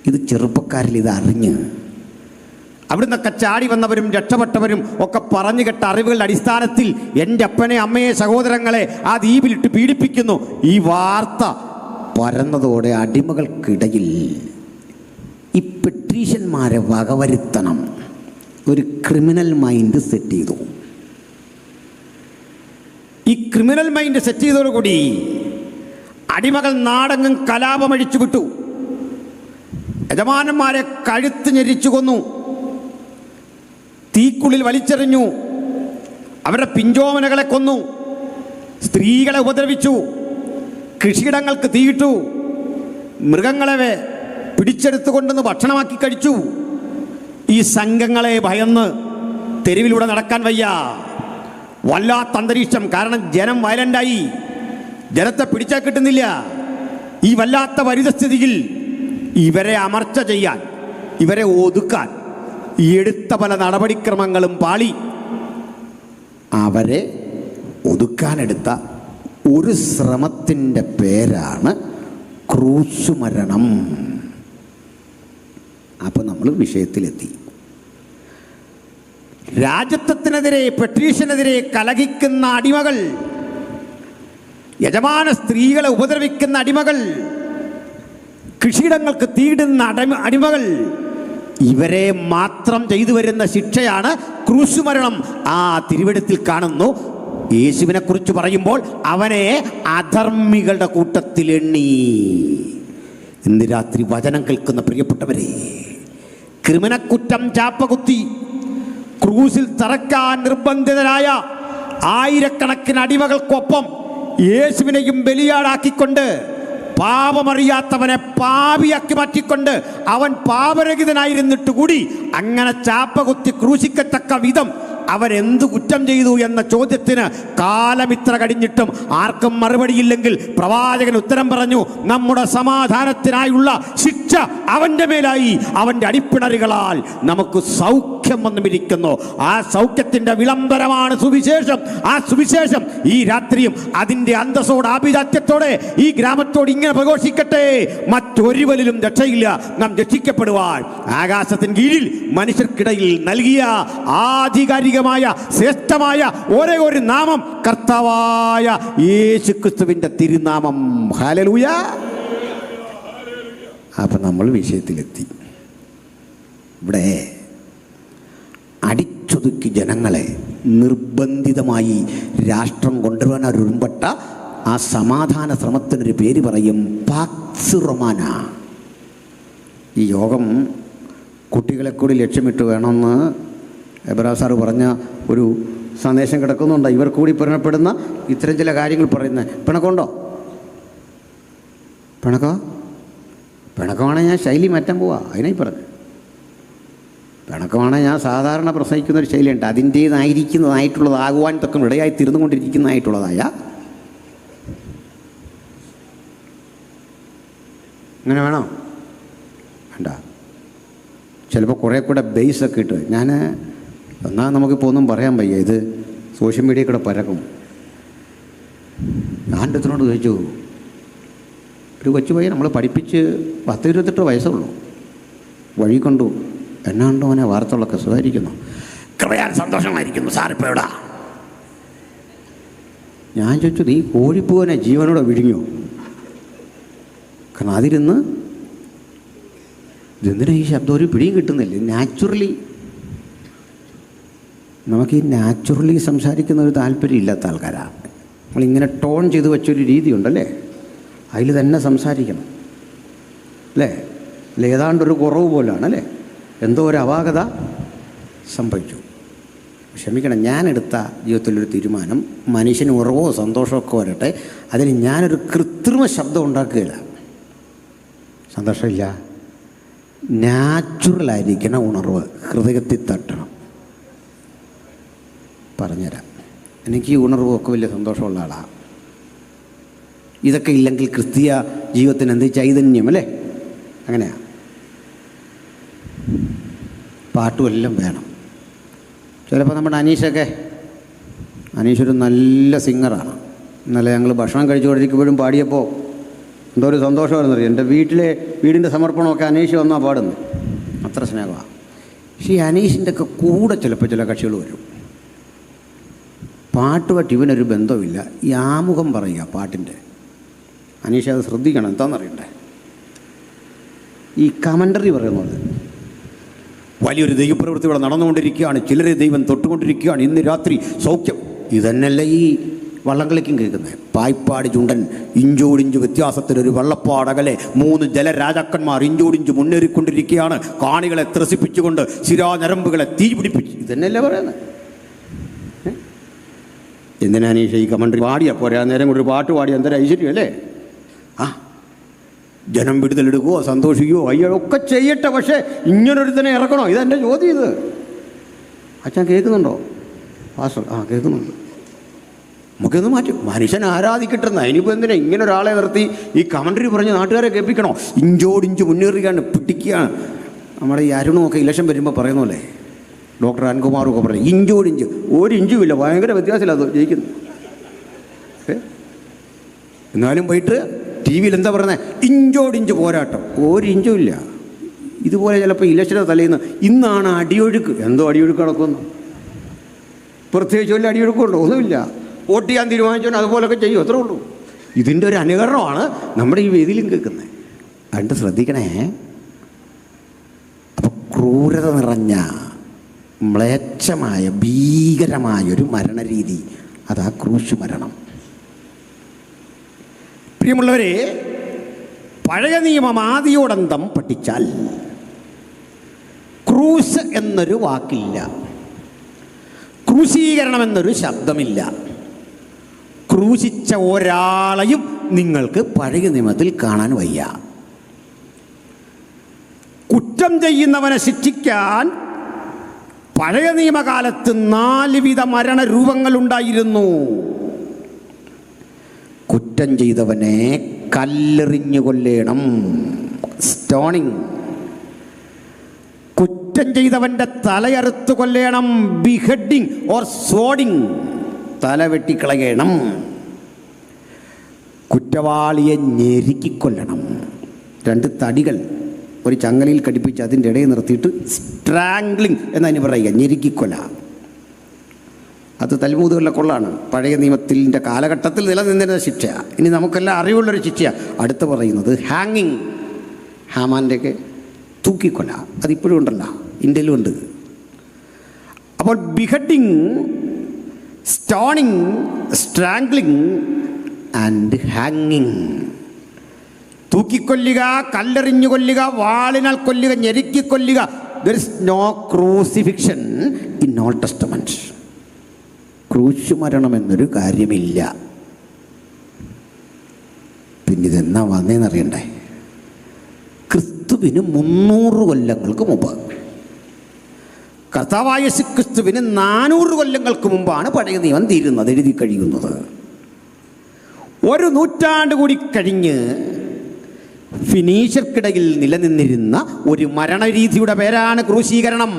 ഇത് ചെറുപ്പക്കാരിൽ ഇത് അറിഞ്ഞ് അവിടുന്നൊക്കെ ചാടി വന്നവരും രക്ഷപ്പെട്ടവരും ഒക്കെ പറഞ്ഞു കേട്ട അറിവുകളുടെ അടിസ്ഥാനത്തിൽ എൻ്റെ അപ്പനെ, അമ്മയെ, സഹോദരങ്ങളെ ആ ദ്വീപിലിട്ട് പീഡിപ്പിക്കുന്നു. ഈ വാർത്ത പരന്നതോടെ അടിമകൾക്കിടയിൽ ഈ പെട്രീഷ്യന്മാരെ വകവരുത്തണം. ഒരു ക്രിമിനൽ മൈൻഡ് സെറ്റ് ചെയ്തു. ഈ ക്രിമിനൽ മൈൻഡ് സെറ്റ് ചെയ്തതോടുകൂടി അടിമകൾ നാടെങ്ങും കലാപമഴിച്ചു വിട്ടു. യജമാനന്മാരെ കഴുത്ത് ഞെരിച്ചു കൊന്നു, തീക്കുള്ളിൽ വലിച്ചെറിഞ്ഞു, അവരുടെ പിഞ്ചോമനകളെ കൊന്നു, സ്ത്രീകളെ ഉപദ്രവിച്ചു, കൃഷിയിടങ്ങൾക്ക് തീയിട്ടു, മൃഗങ്ങളെ പിടിച്ചെടുത്തുകൊണ്ടെന്ന് ഭക്ഷണമാക്കി കഴിച്ചു. ഈ സംഘങ്ങളെ ഭയന്ന് തെരുവിലൂടെ നടക്കാൻ വയ്യ. വല്ലാത്ത അന്തരീക്ഷം. കാരണം ജനം വയലൻ്റായി. ജനത്തെ പിടിച്ചാൽ കിട്ടുന്നില്ല. ഈ വല്ലാത്ത പരിതസ്ഥിതിയിൽ ഇവരെ അമർച്ച ചെയ്യാൻ, ഇവരെ ഒതുക്കാൻ എടുത്ത പല നടപടിക്രമങ്ങളും പാളി. അവരെ ഒതുക്കാനെടുത്ത ഒരു ശ്രമത്തിൻ്റെ പേരാണ് ക്രൂശുമരണം. അപ്പം നമ്മൾ വിഷയത്തിലെത്തി. രാജത്വത്തിനെതിരെ, പെട്രീഷ്യനെതിരെ കലഹിക്കുന്ന അടിമകൾ, യജമാന സ്ത്രീകളെ ഉപദ്രവിക്കുന്ന അടിമകൾ, കൃഷിയിടങ്ങൾക്ക് തീടുന്ന അടിമകൾ, ഇവരെ മാത്രം ചെയ്തു വരുന്ന ശിക്ഷയാണ് ക്രൂശുമരണം. ആ തിരുവെഴുത്തിൽ കാണുന്നു. യേശുവിനെ കുറിച്ച് പറയുമ്പോൾ അവനെ അധർമ്മികളുടെ കൂട്ടത്തിൽ എണ്ണി. ഇന്ന് രാത്രി വചനം കേൾക്കുന്ന പ്രിയപ്പെട്ടവരെ, ക്രിമിനക്കുറ്റം ചാപ്പകുത്തി ക്രൂസിൽ തറക്കാൻ നിർബന്ധിതരായ ആയിരക്കണക്കിന് അടിമകൾക്കൊപ്പം യേശുവിനെയും ബലിയാടാക്കിക്കൊണ്ട്, പാപമറിയാത്തവനെ പാപിയാക്കി മാറ്റിക്കൊണ്ട് അവൻ പാപരഹിതനായിരുന്നിട്ട് കൂടി അങ്ങനെ ചാപ്പകുത്തി ക്രൂശിക്കത്തക്ക വിധം അവരെന്തു കുറ്റം ചെയ്തു എന്ന ചോദ്യത്തിന് കാലമിത്ര കഴിഞ്ഞിട്ടും ആർക്കും മറുപടിയില്ലെങ്കിൽ പ്രവാചകൻ ഉത്തരം പറഞ്ഞു, നമ്മുടെ സമാധാനത്തിനായുള്ള ശിക്ഷ അവൻ്റെ മേലായി, അവൻ്റെ അടിപ്പിണറുകളാൽ നമുക്ക് സൗഖ്യം വന്നുമിരിക്കുന്നു. ആ സൗഖ്യത്തിൻ്റെ വിളംബരമാണ് സുവിശേഷം. ആ സുവിശേഷം ഈ രാത്രിയും അതിൻ്റെ അന്തസ്സോടെ, ആഭിജാത്യത്തോടെ ഈ ഗ്രാമത്തോട് ഇങ്ങനെ പ്രഘോഷിക്കട്ടെ. മറ്റൊരുവരിലും രക്ഷയില്ല. നാം രക്ഷിക്കപ്പെടുവാൻ ആകാശത്തിന് കീഴിൽ മനുഷ്യർക്കിടയിൽ നൽകിയ ആധികാരിക ശ്രേഷ്ഠമായ ഒരേ ഒരു നാമം കർത്താവായ യേശുക്രിസ്തുവിന്റെ തിരുനാമം. ഹല്ലേലൂയ. അപ്പൊ നമ്മൾ വിഷയത്തിലെത്തി. ഇവിടെ അടിച്ചൊതുക്കി ജനങ്ങളെ നിർബന്ധിതമായി രാഷ്ട്രം കൊണ്ടുവരാൻ ഒരുമ്പെട്ട ആ സമാധാന ശ്രമത്തിനൊരു പേര് പറയും പാക്സ് റൊമാന. ഈ യോഗം കുട്ടികളെ കൂടി ലക്ഷ്യമിട്ട് വേണമെന്ന് എബ്രഹാം സാറ് പറഞ്ഞ ഒരു സന്ദേശം കിടക്കുന്നുണ്ട്. ഇവർ കൂടി പിണപ്പെടുന്ന ഇത്തരം ചില കാര്യങ്ങൾ പറയുന്നത്. പിണക്കമുണ്ടോ? പിണക്കമാണെങ്കിൽ ഞാൻ ശൈലി മാറ്റാൻ പോവാ. അതിനായി പറഞ്ഞു. പിണക്കമാണെങ്കിൽ ഞാൻ സാധാരണ പ്രസംഗിക്കുന്നൊരു ശൈലിയുണ്ട്. അതിൻ്റേതായിരിക്കുന്നതായിട്ടുള്ളതാകുവാൻ തക്കം ഇടയായി തീർന്നുകൊണ്ടിരിക്കുന്നതായിട്ടുള്ളതായ അങ്ങനെ വേണോ? വേണ്ട. ചിലപ്പോൾ കുറേ കൂടെ ബേസൊക്കെ ഇട്ട് എന്നാൽ നമുക്കിപ്പോൾ ഒന്നും പറയാൻ വയ്യ. ഇത് സോഷ്യൽ മീഡിയയിൽ കൂടെ പരക്കും. ഞാൻ അടുത്തിനോട് ചോദിച്ചു, ഒരു കൊച്ചു പയ്യൻ നമ്മൾ പഠിപ്പിച്ച് 10-28 വയസ്സുള്ളൂ, വഴി കൊണ്ടു എന്നാണ്ടോ അവനെ വാർത്തകളൊക്കെ സുഖമായിരിക്കുന്നു, കൃപയാൽ സന്തോഷമായിരിക്കുന്നു, സാറിപ്പോൾ എവിടാ? ഞാൻ ചോദിച്ചു, നീ കോഴിപ്പൂവനെ ജീവനോടെ വിഴുങ്ങിയോ? കാരണം അതിരുന്ന് ഇതെന്തിനാ ഈ ശബ്ദം ഒരു പിടിയും കിട്ടുന്നില്ല. നാച്ചുറലി നമുക്ക് ഈ നാച്ചുറലി സംസാരിക്കുന്ന ഒരു താല്പര്യം ഇല്ലാത്ത ആൾക്കാരാണ്. നമ്മളിങ്ങനെ ടോൺ ചെയ്ത് വെച്ചൊരു രീതിയുണ്ടല്ലേ, അതിൽ തന്നെ സംസാരിക്കണം അല്ലേ? ഏതാണ്ടൊരു കുറവ് പോലാണല്ലേ, എന്തോ ഒരു അപാകത സംഭവിച്ചു. ക്ഷമിക്കണം, ഞാനെടുത്ത ജീവിതത്തിലൊരു തീരുമാനം, മനുഷ്യന് ഉറവോ സന്തോഷമൊക്കെ വരട്ടെ, അതിന് ഞാനൊരു കൃത്രിമ ശബ്ദം ഉണ്ടാക്കുകയില്ല. സന്തോഷമില്ല. നാച്ചുറലായിരിക്കണ ഉണർവ് ഹൃദയത്തിൽ തട്ടണം. പറഞ്ഞുതരാം. എനിക്ക് ഈ ഉണർവൊക്കെ വലിയ സന്തോഷമുള്ള ആളാണ്. ഇതൊക്കെ ഇല്ലെങ്കിൽ ക്രിസ്തീയ ജീവിതത്തിന് എന്ത് ചൈതന്യം അല്ലേ? അങ്ങനെയാണ്. പാട്ടും എല്ലാം വേണം. ചിലപ്പോൾ നമ്മുടെ അനീഷൊരു നല്ല സിംഗറാണ്. ഇന്നലെ ഞങ്ങൾ ഭക്ഷണം കഴിച്ചുകൊണ്ടിരിക്കുമ്പോഴും പാടിയപ്പോൾ എന്തോ ഒരു സന്തോഷമായിരുന്നറിയാം. എൻ്റെ വീടിൻ്റെ സമർപ്പണമൊക്കെ അനീഷ് വന്നാൽ പാടുന്നു. അത്ര സ്നേഹമാണ്. പക്ഷേ ഈ അനീഷിൻ്റെ ഒക്കെ കൂടെ ചിലപ്പോൾ ചില കക്ഷികൾ വരും. പാട്ടുമായിട്ട് ഇവനൊരു ബന്ധമില്ല. ഈ ആമുഖം പറയുക പാട്ടിൻ്റെ. അനീഷ് അത് ശ്രദ്ധിക്കണം. എന്താണെന്നറിയണ്ടേ? ഈ കമൻ്ററി പറയുന്നത് വലിയൊരു ദൈവപ്രവൃത്തി ഇവിടെ നടന്നുകൊണ്ടിരിക്കുകയാണ്, ചിലരെ ദൈവം തൊട്ടുകൊണ്ടിരിക്കുകയാണ്, ഇന്ന് രാത്രി സൗഖ്യം. ഇതന്നെയല്ല ഈ വള്ളംകളിക്കും കേൾക്കുന്നത്. പായ്പാട് ചുണ്ടൻ ഇഞ്ചോടിഞ്ച് വ്യത്യാസത്തിലൊരു വള്ളപ്പാടകലെ 3 ജലരാജാക്കന്മാർ ഇഞ്ചോടിഞ്ച് മുന്നേറിക്കൊണ്ടിരിക്കുകയാണ്, കാണികളെ ത്രസിപ്പിച്ചുകൊണ്ട് ശിരാഞരമ്പുകളെ തീ പിടിപ്പിച്ച്. ഇതന്നെയല്ലേ പറയുന്നത്? എന്തിനാണ് ഈ കമൻ്ററി പാടിയാൽ പോരാ? നേരം കൊണ്ട് ഒരു പാട്ട് പാടിയ എന്തൊരു ഐശ്വര്യം അല്ലേ? ജനം വിടുതലെടുക്കുകയോ സന്തോഷിക്കുകയോ അയ്യോ ഒക്കെ ചെയ്യട്ടെ, പക്ഷേ ഇങ്ങനൊരുത്തനെ ഇറക്കണോ? ഇതെൻ്റെ ചോദ്യം. ഇത് അച്ഛൻ കേൾക്കുന്നുണ്ടോ? പാസ്റ്റർ കേൾക്കുന്നുണ്ട്. നമുക്കൊന്ന് മാറ്റും. മനുഷ്യൻ ആരാധിക്കട്ടെന്ന. ഇനിയിപ്പോൾ എന്തിനാ ഇങ്ങനെ ഒരാളെ നിർത്തി ഈ കമൻ്ററി പറഞ്ഞ് നാട്ടുകാരെ കേൾപ്പിക്കണോ? ഇഞ്ചോടിഞ്ച് മുന്നേറുകയാണ്, പിടിക്കുകയാണ്. നമ്മുടെ ഈ അരുണുമൊക്കെ ഇലക്ഷൻ വരുമ്പോൾ പറയുന്നല്ലേ, ഡോക്ടർ അൻകുമാറൊക്കെ പറയും ഇഞ്ചോടിഞ്ച്. 1 ഇഞ്ചുമില്ല, ഭയങ്കര വ്യത്യാസമില്ല അത് ജയിക്കുന്നു. എന്നാലും പോയിട്ട് ടി വിയിൽ എന്താ പറയുന്നത്? ഇഞ്ചോടിഞ്ച് പോരാട്ടം. 1 ഇഞ്ചും ഇല്ല. ഇതുപോലെ ചിലപ്പോൾ ഇലക്ഷൻ്റെ തലേന്ന് ഇന്നാണ് അടിയൊഴുക്ക്. എന്തോ അടിയൊഴുക്ക് നടക്കുന്നു? പ്രത്യേകിച്ച് വല്ല അടിയൊഴുക്കുണ്ടോ? ഒന്നുമില്ല. വോട്ട് ചെയ്യാൻ തീരുമാനിച്ചോ അതുപോലൊക്കെ ചെയ്യും, അത്രേ ഉള്ളൂ. ഇതിൻ്റെ ഒരു അനുകരണമാണ് നമ്മുടെ ഈ വേദിയിലും കേൾക്കുന്നത്. അതുകൊണ്ട് ശ്രദ്ധിക്കണേ. അപ്പോൾ ക്രൂരത നിറഞ്ഞ മ്ലേച്ഛമായ ഭീകരമായൊരു മരണരീതി, അതാ ക്രൂശ് മരണം. പ്രിയമുള്ളവരെ, പഴയ നിയമം ആദിയോടന്തം പഠിച്ചാൽ ക്രൂശ് എന്നൊരു വാക്കില്ല, ക്രൂശീകരണം എന്നൊരു ശബ്ദമില്ല. ക്രൂശിച്ച ഒരാളെയും നിങ്ങൾക്ക് പഴയ നിയമത്തിൽ കാണാൻ വയ്യ. കുറ്റം ചെയ്യുന്നവനെ ശിക്ഷിക്കാൻ പഴയ നിയമകാലത്ത് 4 വിധ മരണരൂപങ്ങളുണ്ടായിരുന്നു. കുറ്റം ചെയ്തവനെ കല്ലെറിഞ്ഞു കൊല്ലേണം, സ്റ്റോണിങ്. കുറ്റം ചെയ്തവൻ്റെ തലയറുത്ത് കൊല്ലേണം, ബിഹെഡിങ് ഓർ സ്വോർഡിങ്, തല വെട്ടിക്കളയണം. കുറ്റവാളിയെ ഞെരുക്കിക്കൊല്ലണം. 2 തടികൾ ഒരു ചങ്ങലയിൽ ഘടിപ്പിച്ച് അതിൻ്റെ ഇടയിൽ നിർത്തിയിട്ട് സ്ട്രാംഗ്ലിങ് എന്നതിന് പറയുക, ഞെരുക്കിക്കൊല്ല. അത് തൽമൂദുകളിലെ കൊള്ളാണ്. പഴയ നിയമത്തിൻ്റെ കാലഘട്ടത്തിൽ നിലനിന്നിരുന്ന ശിക്ഷ. ഇനി നമുക്കെല്ലാം അറിവുള്ളൊരു ശിക്ഷയാണ് അടുത്ത് പറയുന്നത്. ഹാങ്ങിങ്, ഹാമാൻ്റെയൊക്കെ തൂക്കിക്കൊല്ല. അതിപ്പോഴും ഉണ്ടല്ലോ, ഇന്ത്യയിലും ഉണ്ട്. അപ്പോൾ ബിഹെഡിങ്, സ്റ്റോണിങ്, സ്ട്രാംഗ്ലിങ് ആൻഡ് ഹാങ്ങിങ്. തൂക്കിക്കൊല്ലുക, കല്ലെറിഞ്ഞു കൊല്ലുക, വാളിനാൽ കൊല്ലുക, ഞെരുക്കിക്കൊല്ലുക. There is no crucifixion in old testament. ക്രൂശ് മരണം എന്നൊരു കാര്യമില്ല. പിന്നെ ഇതെന്നാ വന്നേന്നറിയണ്ടേ? ക്രിസ്തുവിന് 300 കൊല്ലങ്ങൾക്ക് മുമ്പ്, കർത്താവായ ക്രിസ്തുവിന് 400 കൊല്ലങ്ങൾക്ക് മുമ്പാണ് പഴയ നിയമം തീരുന്നത്, എഴുതി കഴിയുന്നത്. 1 നൂറ്റാണ്ട് കൂടി കഴിഞ്ഞ് ഫിനീഷ്യർക്കിടയിൽ നിലനിന്നിരുന്ന ഒരു മരണരീതിയുടെ പേരാണ് ക്രൂശീകരണം.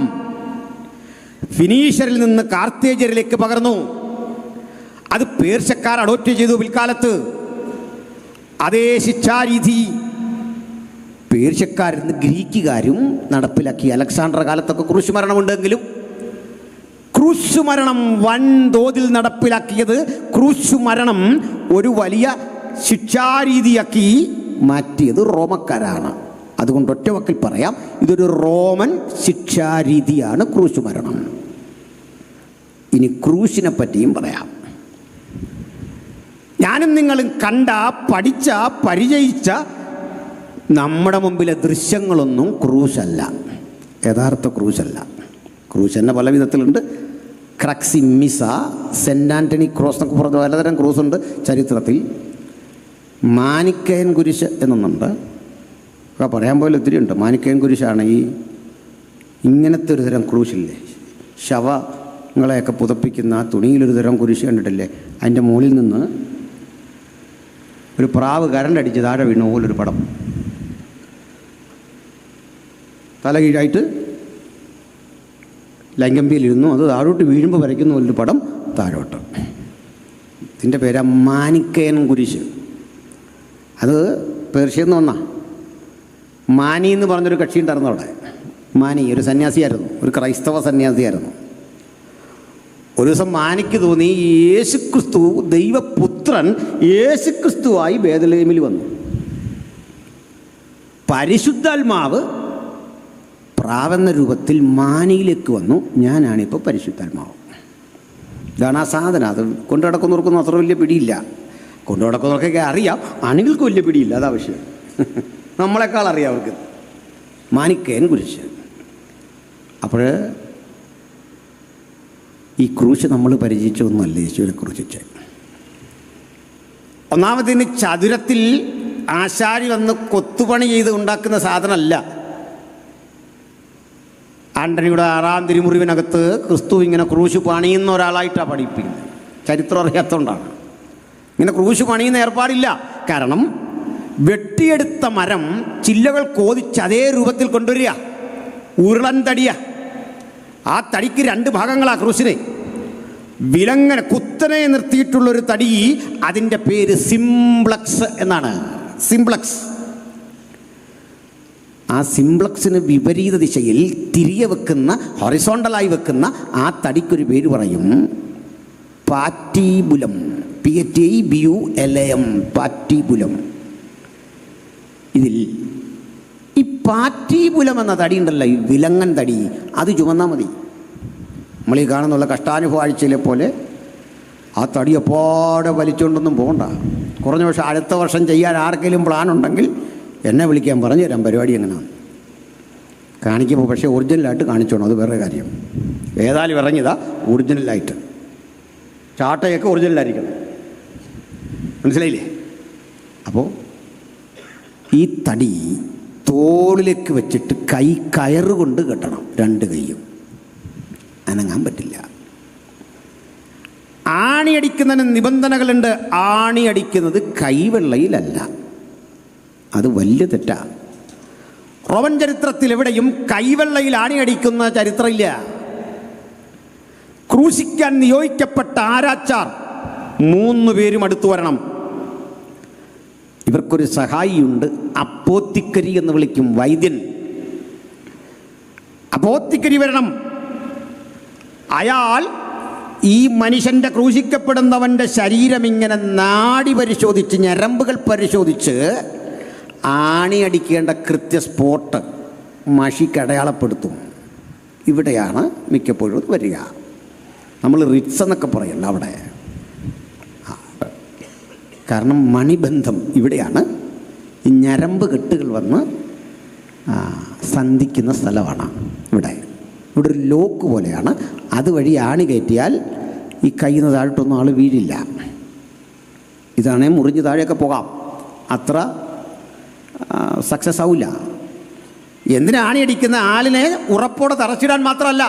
ഫിനീഷ്യരിൽ നിന്ന് കാർത്തേജരിലേക്ക് പകർന്നു. അത് പേർഷ്യക്കാർ അഡോപ്റ്റ് ചെയ്തു പിൽക്കാലത്ത്. അതേ ശിക്ഷാരീതി പേർഷ്യക്കാരിൽ നിന്ന് ഗ്രീക്കുകാരും നടപ്പിലാക്കി. അലക്സാണ്ടർ കാലത്തൊക്കെ ക്രൂശ് മരണമുണ്ടെങ്കിലും ക്രൂശ് മരണം വൻതോതിൽ നടപ്പിലാക്കിയത്, ക്രൂശ് മരണം ഒരു വലിയ ശിക്ഷാരീതിയാക്കി മാറ്റിയത് റോമക്കാരാണ്. അതുകൊണ്ട് ഒറ്റ വാക്കിൽ പറയാം, ഇതൊരു റോമൻ ശിക്ഷാരീതിയാണ് ക്രൂശ് മരണം. ഇനി ക്രൂശിനെ പറ്റിയും പറയാം. ഞാനും നിങ്ങളും കണ്ട, പഠിച്ച, പരിചയിച്ച നമ്മുടെ മുമ്പിലെ ദൃശ്യങ്ങളൊന്നും ക്രൂശല്ല, യഥാർത്ഥ ക്രൂശല്ല. ക്രൂശ് തന്നെ പല വിധത്തിലുണ്ട്. ക്രക്സിമിസ, സെൻറ്റ് ആൻ്റണി ക്രോസ് എന്നൊക്കെ പറഞ്ഞ പലതരം ക്രൂസുണ്ട് ചരിത്രത്തിൽ. മാനിക്കയൻ കുരിശ് എന്നൊന്നുണ്ട്. ഒക്കെ പറയാൻ പോലെ ഒത്തിരി ഉണ്ട്. മാനിക്കയം കുരിശാണ് ഈ ഇങ്ങനത്തെ ഒരു തരം ക്രൂശില്ലേ, ശവങ്ങളെയൊക്കെ പുതപ്പിക്കുന്ന തുണിയിലൊരു തരം കുരിശ് കണ്ടിട്ടില്ലേ, അതിൻ്റെ മുകളിൽ നിന്ന് ഒരു പ്രാവ് കരണ്ടടിച്ച് താഴെ വീണ പോലൊരു പടം, തല കീഴായിട്ട് ലങ്കമ്പിയിലിരുന്നു, അത് താഴോട്ട് വീഴുമ്പോൾ വരയ്ക്കുന്ന പോലൊരു പടം താഴോട്ട്. ഇതിൻ്റെ പേരാ മാനിക്കയൻ കുരിശ്. അത് പേർഷ്യയിൽ നിന്ന് വന്നാ. മാനി എന്ന് പറഞ്ഞൊരു കക്ഷി ഉണ്ടായിരുന്നു അവിടെ. മാനി ഒരു സന്യാസിയായിരുന്നു, ഒരു ക്രൈസ്തവ സന്യാസിയായിരുന്നു. ഒരു ദിവസം മാനിക്ക് തോന്നി യേശുക്രിസ്തു ദൈവപുത്രൻ യേശുക്രിസ്തുവായി ബേത്ലഹേമിൽ വന്നു. പരിശുദ്ധാത്മാവ് പ്രാവെന്ന രൂപത്തിൽ മാനിയിലേക്ക് വന്നു. ഞാനാണിപ്പോൾ പരിശുദ്ധാത്മാവ്. ഇതാണ് ആ സാധനം. അത് കൊണ്ടു നടക്കുന്നവർക്കൊന്നും അത്ര വലിയ പിടിയില്ല. കൊണ്ടു നടക്കുന്നവർക്കൊക്കെ അറിയാം, ആണുങ്ങൾക്ക് വലിയ പിടിയില്ല. അതാവശ്യം. നമ്മളെക്കാൾ അറിയാം അവർക്ക്. മാനിക്കയൻ കുരിശ്. അപ്പോൾ ഈ ക്രൂശ് നമ്മൾ പരിചയിച്ചൊന്നുമല്ല യേശുവിനെ ക്രൂശിച്ച്. ഒന്നാമതിന് ചതുരത്തിൽ ആശാരി വന്ന് കൊത്തുപണി ചെയ്ത് ഉണ്ടാക്കുന്ന സാധനമല്ല. ആന്റണിയുടെ 6-ാം തിരുമുറിവിനകത്ത് ക്രിസ്തു ഇങ്ങനെ ക്രൂശ് പണിയുന്ന ഒരാളായിട്ടാണ് പഠിപ്പിക്കുന്നത്. ചരിത്രം അറിയാത്തതുകൊണ്ടാണ്. ഇങ്ങനെ ക്രൂശ് പണിയുന്ന ഏർപ്പാടില്ല. കാരണം വെട്ടിയെടുത്ത മരം ചില്ലകൾ കോതിച്ച് അതേ രൂപത്തിൽ കൊണ്ടുവരിക. ഉരുളൻ തടിയ. ആ തടിക്ക് 2 ഭാഗങ്ങളാണ് ക്രൂശിന്. വിലങ്ങനെ കുത്തനെ നിർത്തിയിട്ടുള്ളൊരു തടി, അതിൻ്റെ പേര് സിംപ്ലക്സ് എന്നാണ്. സിംപ്ലക്സ്. ആ സിംപ്ലക്സിന് വിപരീത ദിശയിൽ തിരികെ വെക്കുന്ന, ഹൊറിസോണ്ടലായി വെക്കുന്ന ആ തടിക്കൊരു പേര് പറയും പാറ്റീബുലം. PATIBULAM, പാറ്റീബുലം. ഇതിൽ ഈ പാറ്റീബുലം എന്ന തടി ഉണ്ടല്ലോ, ഈ വിലങ്ങൻ തടി, അത് ചുമന്നാൽ മതി. നമ്മൾ ഈ കാണുന്നുള്ള കഷ്ടാനുഭവ ആഴ്ചയിലെ പോലെ ആ തടി എപ്പോടെ വലിച്ചുകൊണ്ടൊന്നും പോകണ്ട. കുറഞ്ഞ പക്ഷേ അടുത്ത വർഷം ചെയ്യാൻ ആർക്കെങ്കിലും പ്ലാൻ ഉണ്ടെങ്കിൽ എന്നെ വിളിക്കാൻ പറഞ്ഞു തരാം പരിപാടി എങ്ങനെയാണ് കാണിക്കുമ്പോൾ. പക്ഷേ ഒറിജിനലായിട്ട് കാണിച്ചോണം, അത് വേറെ കാര്യം. ഏതായാലും ഇറങ്ങിയതാ ഒറിജിനലായിട്ട്. ചാട്ടയൊക്കെ ഒറിജിനലായിരിക്കണം. മനസ്സിലായില്ലേ? അപ്പോൾ ഈ തടി തോളിലേക്ക് വെച്ചിട്ട് കൈ കയറുകൊണ്ട് കെട്ടണം. 2 കൈയും അനങ്ങാൻ പറ്റില്ല. ആണിയടിക്കുന്നതിന് നിബന്ധനകളുണ്ട്. ആണിയടിക്കുന്നത് കൈവെള്ളയിലല്ല. അത് വലിയ തെറ്റാണ്. റോമൻ ചരിത്രത്തിൽ എവിടെയും കൈവെള്ളയിൽ ആണിയടിക്കുന്ന ചരിത്രമില്ല. ക്രൂശിക്കാൻ നിയോഗിക്കപ്പെട്ട ആരാച്ചാർ 3 പേരും അടുത്തു വരണം. ഇവർക്കൊരു സഹായിയുണ്ട്, അപ്പോത്തിക്കരി എന്ന് വിളിക്കും, വൈദ്യൻ. അപ്പോത്തിക്കരി വരണം. അയാൾ ഈ മനുഷ്യൻ്റെ, ക്രൂശിക്കപ്പെടുന്നവൻ്റെ ശരീരം ഇങ്ങനെ നാഡി പരിശോധിച്ച്, ഞരമ്പുകൾ പരിശോധിച്ച് ആണിയടിക്കേണ്ട കൃത്യ സ്പോട്ട് മഷിക്ക് അടയാളപ്പെടുത്തും. ഇവിടെയാണ് മിക്കപ്പോഴും വരിക. നമ്മൾ റിറ്റ്സ് എന്നൊക്കെ പറയല്ല അവിടെ. കാരണം മണിബന്ധം ഇവിടെയാണ്. ഈ ഞരമ്പ് കെട്ടുകൾ വന്ന് സന്ധിക്കുന്ന സ്ഥലമാണ് ഇവിടെ. ഇവിടെ ഒരു ലോക്ക് പോലെയാണ്. അതുവഴി ആണി കയറ്റിയാൽ ഈ കയ്യിൽ നിന്ന് താഴോട്ടൊന്നും ആൾ വീഴില്ല. ഇതാണെങ്കിൽ മുറിഞ്ഞ് താഴെയൊക്കെ പോകാം, അത്ര സക്സസ് ആവില്ല. എന്തിനാ ആണി അടിക്കുന്ന? ആളിനെ ഉറപ്പോടെ തറച്ചിടാൻ മാത്രമല്ല.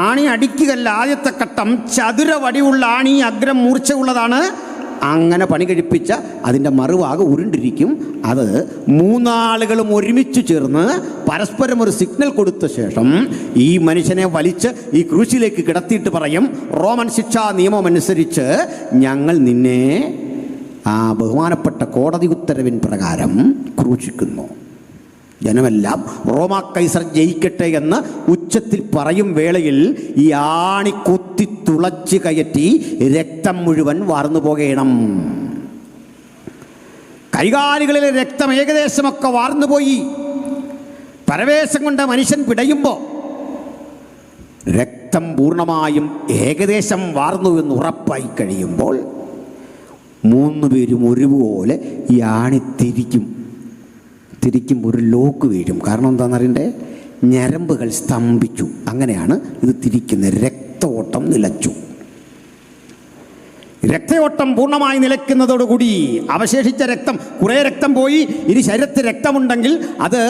ആണി അടിക്കുകയല്ല ആദ്യത്തെ ഘട്ടം. ചതുര വടിയുള്ള ആണി, അഗ്രം മൂർച്ച ഉള്ളതാണ്. അങ്ങനെ പണി കഴിപ്പിച്ച അതിൻ്റെ മറുഭാഗം ഉരുണ്ടിരിക്കും. അത് 3 ആളുകളും ഒരുമിച്ച് ചേർന്ന് പരസ്പരം ഒരു സിഗ്നൽ കൊടുത്ത ശേഷം ഈ മനുഷ്യനെ വലിച്ച് ഈ ക്രൂശിലേക്ക് കിടത്തിയിട്ട് പറയും, റോമൻ ശിക്ഷാ നിയമം അനുസരിച്ച് ഞങ്ങൾ നിന്നെ ആ ബഹുമാനപ്പെട്ട കോടതി ഉത്തരവിൻ പ്രകാരം ക്രൂശിക്കുന്നു. ജനമെല്ലാം റോമാ കൈസർ ജയിക്കട്ടെ എന്ന് ഉച്ചത്തിൽ പറയും വേളയിൽ ഈ ആണി കുത്തി തുളച്ച് കയറ്റി രക്തം മുഴുവൻ വാർന്നു പോകണം. കൈകാലുകളിലെ രക്തം ഏകദേശമൊക്കെ വാർന്നുപോയി. പരവേശം കൊണ്ട് മനുഷ്യൻ പിടയുമ്പോൾ രക്തം പൂർണ്ണമായും ഏകദേശം വാർന്നു എന്ന് ഉറപ്പായി കഴിയുമ്പോൾ 3 പേരും ഒരുപോലെ ഈ ആണി തിരിക്കും ഒരു ലോക്ക് വീഴും. കാരണം എന്താണെന്നറിയണ്ടേ? ഞരമ്പുകൾ സ്തംഭിച്ചു. അങ്ങനെയാണ് ഇത് തിരിക്കുന്നത്. രക്തഓട്ടം നിലച്ചു. രക്തയോട്ടം പൂർണ്ണമായി നിലയ്ക്കുന്നതോടുകൂടി അവശേഷിച്ച രക്തം, കുറേ രക്തം പോയി, ഇനി ശരീരത്തിൽ രക്തമുണ്ടെങ്കിൽ അത്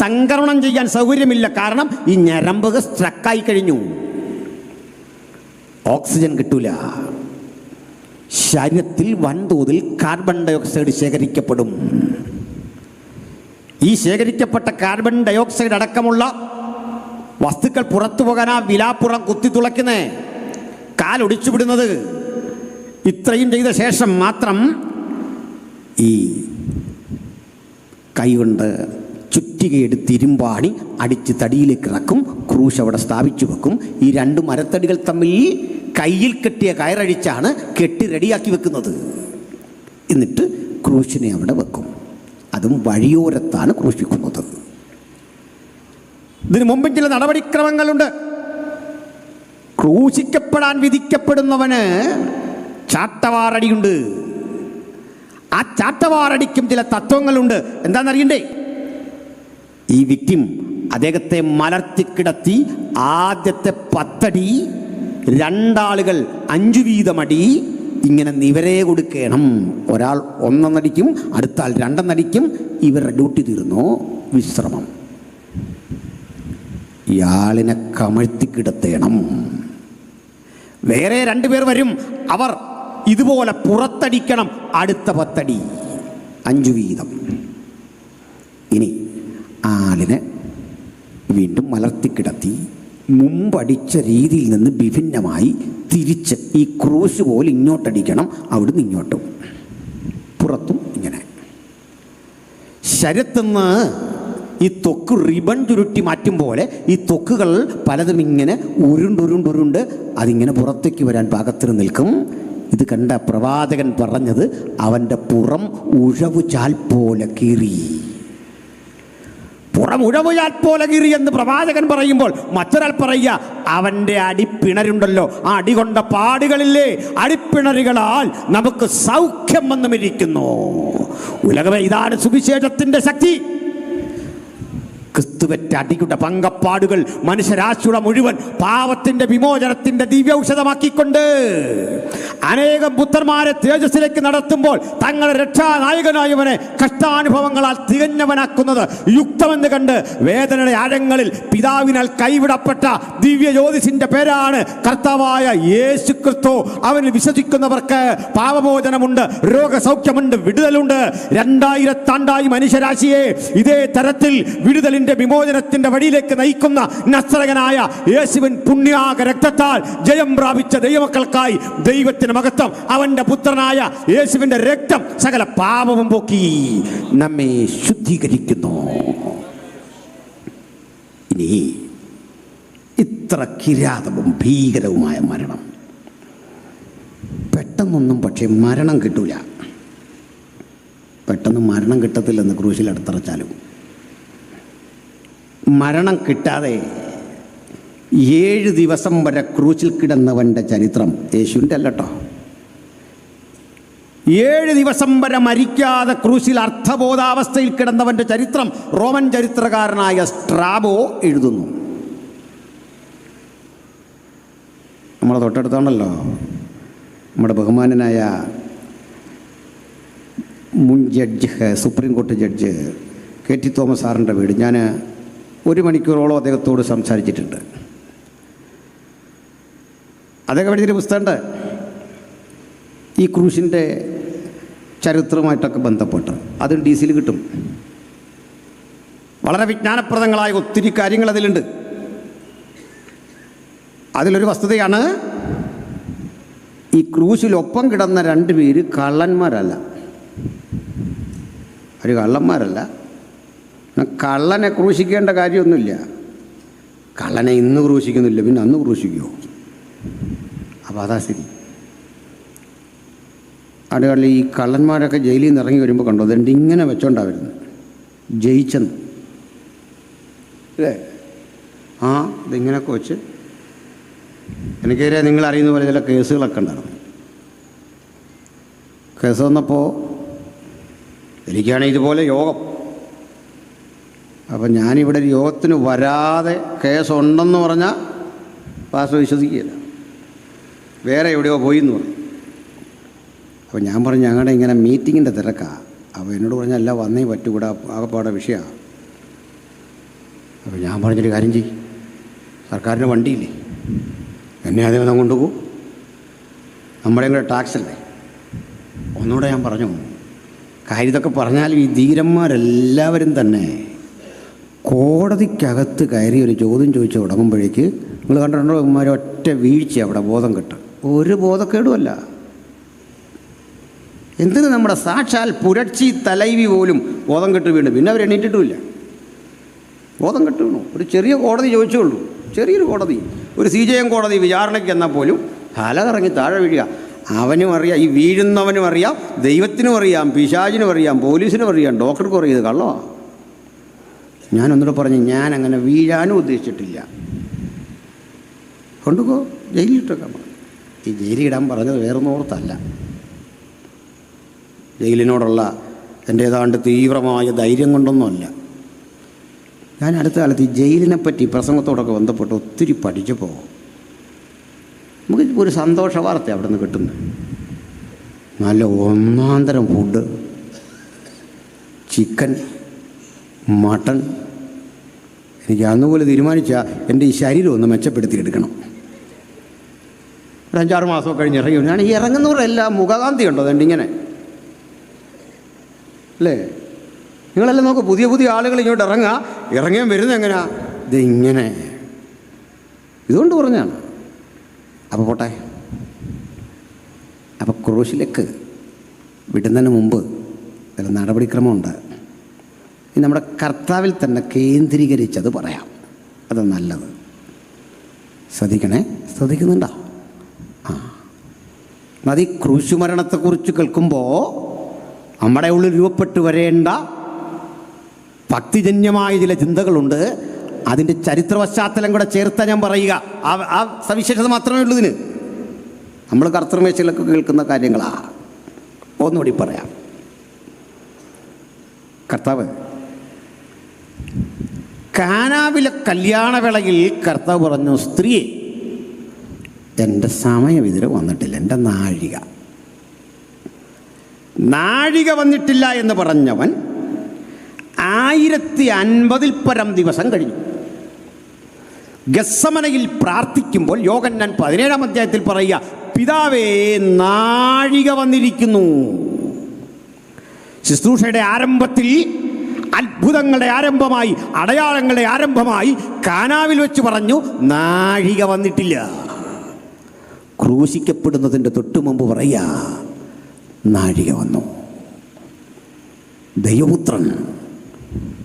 സംക്രമണം ചെയ്യാൻ സൗകര്യമില്ല. കാരണം ഈ ഞരമ്പുകൾ സ്ട്രക്കായി കഴിഞ്ഞു, ഓക്സിജൻ കിട്ടൂല. ശരീരത്തിൽ വൻതോതിൽ കാർബൺ ഡയോക്സൈഡ് ശേഖരിക്കപ്പെടും. ഈ ശേഖരിക്കപ്പെട്ട കാർബൺ ഡയോക്സൈഡ് അടക്കമുള്ള വസ്തുക്കൾ പുറത്തു പോകാൻ ആ വിലാപ്പുറം കുത്തി തുളയ്ക്കുന്നേ, കാലൊടിച്ചു വിടുന്നത്. ഇത്രയും ചെയ്ത ശേഷം മാത്രം ഈ കൈകൊണ്ട് ചുറ്റികയെടുത്ത് ഇരുമ്പാണി അടിച്ച് തടിയിലേക്ക് ഇറക്കും. ക്രൂശ് അവിടെ സ്ഥാപിച്ചു വെക്കും. ഈ രണ്ട് മരത്തടികൾ തമ്മിൽ കയ്യിൽ കെട്ടിയ കയറഴിച്ചാണ് കെട്ടി റെഡിയാക്കി വെക്കുന്നത്. എന്നിട്ട് ക്രൂശിനെ അവിടെ വെക്കും. അതും വഴിയോരത്താണ് ക്രൂശിക്കുന്നത്. ഇതിനു മുമ്പും ചില നടപടിക്രമങ്ങളുണ്ട്. ക്രൂശിക്കപ്പെടാൻ വിധിക്കപ്പെടുന്നവന് ചാട്ടവാറടിയുണ്ട്. ആ ചാട്ടവാറടിക്കും ചില തത്വങ്ങളുണ്ട്. എന്താണെന്നറിയണ്ടേ? ഈ വിക്ടിം അദ്ദേഹത്തെ മലർത്തിക്കിടത്തി ആദ്യത്തെ 10 അടി, രണ്ടാളുകൾ 5 വീതമടി ഇങ്ങനെ നിവരെ കൊടുക്കണം. ഒരാൾ 1 അടിക്കും, അടുത്ത ആൾ 2 അടിക്കും. ഇവരുടെ ഡ്യൂട്ടി തീർന്നു, വിശ്രമം. ഇയാളിനെ കമഴ്ത്തിക്കിടത്തേണം. വേറെ 2 പേർ വരും. അവർ ഇതുപോലെ പുറത്തടിക്കണം. അടുത്ത 10 അടി, 5 വീതം. ഇനി ആളിനെ വീണ്ടും മലർത്തിക്കിടത്തി മുമ്പടിച്ച രീതിയിൽ നിന്ന് വിഭിന്നമായി തിരിച്ച് ഈ ക്രൂശ് പോലെ ഇങ്ങോട്ടടിക്കണം. അവിടുന്ന് ഇങ്ങോട്ടും പുറത്തും ഇങ്ങനെ. ശരീരത്തുനിന്ന് ഈ ത്വക്ക് റിബൺ ചുരുട്ടി മാറ്റും പോലെ ഈ ത്വക്കുകൾ പലതും ഇങ്ങനെ ഉരുണ്ടുരുണ്ടുരുണ്ട് അതിങ്ങനെ പുറത്തേക്ക് വരാൻ പാകത്തിന് നിൽക്കും. ഇത് കണ്ട പ്രവാചകൻ പറഞ്ഞത്, അവൻ്റെ പുറം ഉഴവുചാൽ പോലെ കീറി. പുറം ഉഴവുചാൽ പോലെ കീറി എന്ന് പ്രവാചകൻ പറയുമ്പോൾ മറ്റൊരാൾ പറയുക, അവൻ്റെ അടിപ്പിണരുണ്ടല്ലോ, ആ അടികൊണ്ട പാടുകളില്ലേ, അടിപ്പിണരുകളാൽ നമുക്ക് സൗഖ്യം വന്നുമിരിക്കുന്നു. ഉലകമേ, ഇതാണ് സുവിശേഷത്തിൻ്റെ ശക്തി. ക്രിസ്തുവറ്റ അടിയുടെ പങ്കപ്പാടുകൾ മനുഷ്യരാശിയുടെ മുഴുവൻ പാവത്തിന്റെ വിമോചനത്തിന്റെ ദിവ്യൌഷധമാക്കിക്കൊണ്ട് അനേകം പുത്രന്മാരെ തേജസ്സിലേക്ക് നടത്തുമ്പോൾ തങ്ങളുടെ രക്ഷാനായകനായവനെ കഷ്ടാനുഭവങ്ങളാൽ തികഞ്ഞവനാക്കുന്നത് യുക്തമെന്ന് കണ്ട് വേദനയുടെ ആഴങ്ങളിൽ പിതാവിനാൽ കൈവിടപ്പെട്ട ദിവ്യ ജ്യോതിസിന്റെ പേരാണ് കർത്താവായ യേശു ക്രിസ്തു. അവനിൽ വിശ്വസിക്കുന്നവർക്ക് പാപമോചനമുണ്ട്, രോഗസൗഖ്യമുണ്ട്, വിടുതലുണ്ട്. 2000 ആണ്ടായി മനുഷ്യരാശിയെ ഇതേ തരത്തിൽ വിടുതലിന്റെ വിമോചനത്തിന്റെ വഴിയിലേക്ക് നയിക്കുന്ന നസ്രയനായ യേശുവിൻ പുണ്യാക രക്തത്താൽ ജയം പ്രാപിച്ച ദൈവമക്കൾക്കായി ദൈവത്തിന് മഹത്വം. അവന്റെ പുത്രനായ യേശുവിന്റെ രക്തം സകല പാപവും പോക്കി നമ്മെ ശുദ്ധീകരിക്കുന്നു. ഇനി ഇത്ര കിരാതവും ഭീകരവുമായ മരണം പെട്ടെന്നൊന്നും പക്ഷേ മരണം കിട്ടൂല. പെട്ടെന്ന് മരണം കിട്ടത്തില്ലെന്ന് ക്രൂശിൽ അടുത്തറച്ചാലും. മരണം കിട്ടാതെ 7 ദിവസം വരെ ക്രൂശിൽ കിടന്നവൻ്റെ ചരിത്രം യേശുവിൻ്റെ അല്ലട്ടോ. 7 ദിവസം വരെ മരിക്കാതെ ക്രൂശിൽ അർത്ഥബോധാവസ്ഥയിൽ കിടന്നവൻ്റെ ചരിത്രം റോമൻ ചരിത്രകാരനായ സ്ട്രാബോ എഴുതുന്നു. നമ്മളെ തൊട്ടടുത്താണല്ലോ നമ്മുടെ ബഹുമാനനായ മുൻ ജഡ്ജ്, സുപ്രീം കോടതി ജഡ്ജ് KT തോമസ് സാറിൻ്റെ വീട്. ഞാൻ 1 മണിക്കൂറോളം അദ്ദേഹത്തോട് സംസാരിച്ചിട്ടുണ്ട്. അദ്ദേഹം എഴുതിയൊരു പുസ്തകമുണ്ട് ഈ ക്രൂശിൻ്റെ ചരിത്രവുമായിട്ടൊക്കെ ബന്ധപ്പെട്ട്. അതും DC-യിൽ കിട്ടും. വളരെ വിജ്ഞാനപ്രദങ്ങളായ ഒത്തിരി കാര്യങ്ങൾ അതിലുണ്ട്. അതിലൊരു വസ്തുതയാണ്, ഈ ക്രൂശിലൊപ്പം കിടന്ന 2 പേര് കള്ളന്മാരല്ല. അവർ കള്ളന്മാരല്ല. കള്ളനെ ക്രൂശിക്കേണ്ട കാര്യമൊന്നുമില്ല. കള്ളനെ ഇന്ന് ക്രൂശിക്കുന്നില്ല, പിന്നെ അന്ന് ക്രൂശിക്കുമോ? അപ്പോൾ അതാ ശരി. അതുപോലെ ഈ കള്ളന്മാരൊക്കെ ജയിലിൽ നിന്ന് ഇറങ്ങി വരുമ്പോൾ കണ്ടോ, അതുകൊണ്ട് ഇങ്ങനെ വെച്ചോണ്ടാണ് വരുന്നത്, ജയിച്ചെന്ന് അല്ലേ? ആ ഇതിങ്ങനെയൊക്കെ വെച്ച്. എനിക്കറിയാം, നിങ്ങളറിയുന്ന പോലെ ചില കേസുകളൊക്കെ ഉണ്ടായിരുന്നു. കേസ് വന്നപ്പോൾ എനിക്കാണെങ്കിൽ ഇതുപോലെ യോഗം. അപ്പം ഞാനിവിടെ ഒരു യോഗത്തിന് വരാതെ കേസുണ്ടെന്ന് പറഞ്ഞാൽ പാസ്റ്റർ വിശ്വസിക്കുകയില്ല. വേറെ എവിടെയോ പോയി എന്ന് പറയും. അപ്പോൾ ഞാൻ പറഞ്ഞു ഞങ്ങളുടെ ഇങ്ങനെ മീറ്റിങ്ങിൻ്റെ തിരക്കാണ്. അപ്പോൾ എന്നോട് പറഞ്ഞാൽ എല്ലാം വന്നേ പറ്റൂ, കൂടെ ആകെപ്പാടെ വിഷയമാണ്. അപ്പോൾ ഞാൻ പറഞ്ഞൊരു കാര്യം ചെയ്യും, സർക്കാരിൻ്റെ വണ്ടിയില്ലേ, എന്നെ അതിനെ കൊണ്ടുപോകും, നമ്മുടെയും കൂടെ ടാക്സ് അല്ലേ. ഒന്നുകൂടെ ഞാൻ പറഞ്ഞു, കാര്യം ഇതൊക്കെ പറഞ്ഞാലും ഈ ധീരന്മാരെല്ലാവരും തന്നെ കോടതിക്കകത്ത് കയറി ഒരു ചോദ്യം ചോദിച്ച് തുടങ്ങുമ്പോഴേക്ക് നിങ്ങൾ കണ്ടിട്ടുണ്ടോ, ഒറ്റ വീഴ്ച അവിടെ ബോധം കെട്ട്, ഒരു ബോധക്കേടുമല്ല. എന്തിന് നമ്മുടെ സാക്ഷാൽ പുരട്ചി തലൈവി പോലും ബോധം കെട്ട് വീണു, പിന്നെ അവർ എണീറ്റിട്ടുമില്ല, ബോധം കെട്ട് വീണു. ഒരു ചെറിയ കോടതി ചോദിച്ചുള്ളൂ, ചെറിയൊരു കോടതി, ഒരു CJM കോടതി വിചാരണയ്ക്ക് എന്നാൽ പോലും തല കറങ്ങി താഴെ വീഴുക. അവനും അറിയാം, ഈ വീഴുന്നവനും അറിയാം, ദൈവത്തിനും അറിയാം, പിശാചിനും അറിയാം, പോലീസിനും അറിയാം, ഡോക്ടർക്കും അറിയാം ഇത് കള്ളമാണ്. ഞാനൊന്നുകൂടെ പറഞ്ഞു, ഞാൻ അങ്ങനെ വീഴാനും ഉദ്ദേശിച്ചിട്ടില്ല, കൊണ്ടുപോ ജയിലിലിട്ടൊക്കെ. ഈ ജയിലിടാൻ പറഞ്ഞത് വേറൊന്നും ഓർത്തല്ല, ജയിലിനോടുള്ള എൻ്റെ ഏതാണ്ട് തീവ്രമായ ധൈര്യം കൊണ്ടൊന്നുമല്ല. ഞാൻ അടുത്ത കാലത്ത് ഈ ജയിലിനെപ്പറ്റി പ്രസംഗത്തോടൊക്കെ ബന്ധപ്പെട്ട് ഒത്തിരി പഠിച്ചപ്പോൾ നമുക്ക് ഒരു സന്തോഷ വാർത്ത അവിടെ നിന്ന് കിട്ടുന്നത്. നല്ല ഒന്നാന്തരം ഫുഡ്, ചിക്കൻ, മട്ടൺ. എനിക്ക് അന്നുപോലെ തീരുമാനിച്ചാൽ എൻ്റെ ഈ ശരീരം ഒന്ന് മെച്ചപ്പെടുത്തിയെടുക്കണം. ഒരു 5-6 മാസമൊക്കെ കഴിഞ്ഞ് ഇറങ്ങി. ഞാൻ ഈ ഇറങ്ങുന്നവരെല്ലാം മുഖകാന്തി ഉണ്ടോ അതുകൊണ്ട് ഇങ്ങനെ അല്ലേ? നിങ്ങളെല്ലാം നോക്ക്, പുതിയ പുതിയ ആളുകൾ ഇങ്ങോട്ട് ഇറങ്ങിയാൻ വരുന്നത് എങ്ങനെയാ? ഇതിങ്ങനെ. ഇതുകൊണ്ട് പറഞ്ഞാണ്. അപ്പോൾ പോട്ടെ. അപ്പോൾ ക്രൂശിലേക്ക് വിടുന്നതിന് മുമ്പ് ചില നടപടിക്രമമുണ്ട്. നമ്മുടെ കർത്താവിൽ തന്നെ കേന്ദ്രീകരിച്ചത് പറയാം, അത് നല്ലത്. ശ്രദ്ധിക്കണേ, ശ്രദ്ധിക്കുന്നുണ്ടോ? അത് ഈ ക്രൂശുമരണത്തെക്കുറിച്ച് കേൾക്കുമ്പോൾ നമ്മുടെ ഉള്ളിൽ രൂപപ്പെട്ടു വരേണ്ട ഭക്തിജന്യമായ ചില ചിന്തകളുണ്ട്. അതിൻ്റെ ചരിത്ര പശ്ചാത്തലം കൂടെ ചേർത്താ ഞാൻ പറയുക. ആ സവിശേഷത മാത്രമേ ഉള്ളൂ ഇതിന്. നമ്മൾ കർത്തൃമേശയിലൊക്കെ കേൾക്കുന്ന കാര്യങ്ങളാണ്. ഒന്നുകൂടി പറയാം. കർത്താവ് കാനാവിലെ കല്യാണവേളയിൽ കർത്താവ് പറഞ്ഞു, സ്ത്രീയെ, എൻ്റെ സമയം ഇതിന് വന്നിട്ടില്ല, എൻ്റെ നാഴിക വന്നിട്ടില്ല എന്ന് പറഞ്ഞവൻ 1050 പരം ദിവസം കഴിഞ്ഞു. ഗെത്സമനയിൽ പ്രാർത്ഥിക്കുമ്പോൾ യോഹന്നാൻ 17-ാം അധ്യായത്തിൽ പറയുക, പിതാവേ, നാഴിക വന്നിരിക്കുന്നു. ശുശ്രൂഷയുടെ ആരംഭത്തിൽ, അത്ഭുതങ്ങളുടെ ആരംഭമായി, അടയാളങ്ങളുടെ ആരംഭമായി കാനാവിൽ വെച്ച് പറഞ്ഞു, നാഴിക വന്നിട്ടില്ല. ക്രൂശിക്കപ്പെടുന്നതിൻ്റെ തൊട്ടു മുമ്പ് പറയുക, നാഴിക വന്നു. ദൈവപുത്രൻ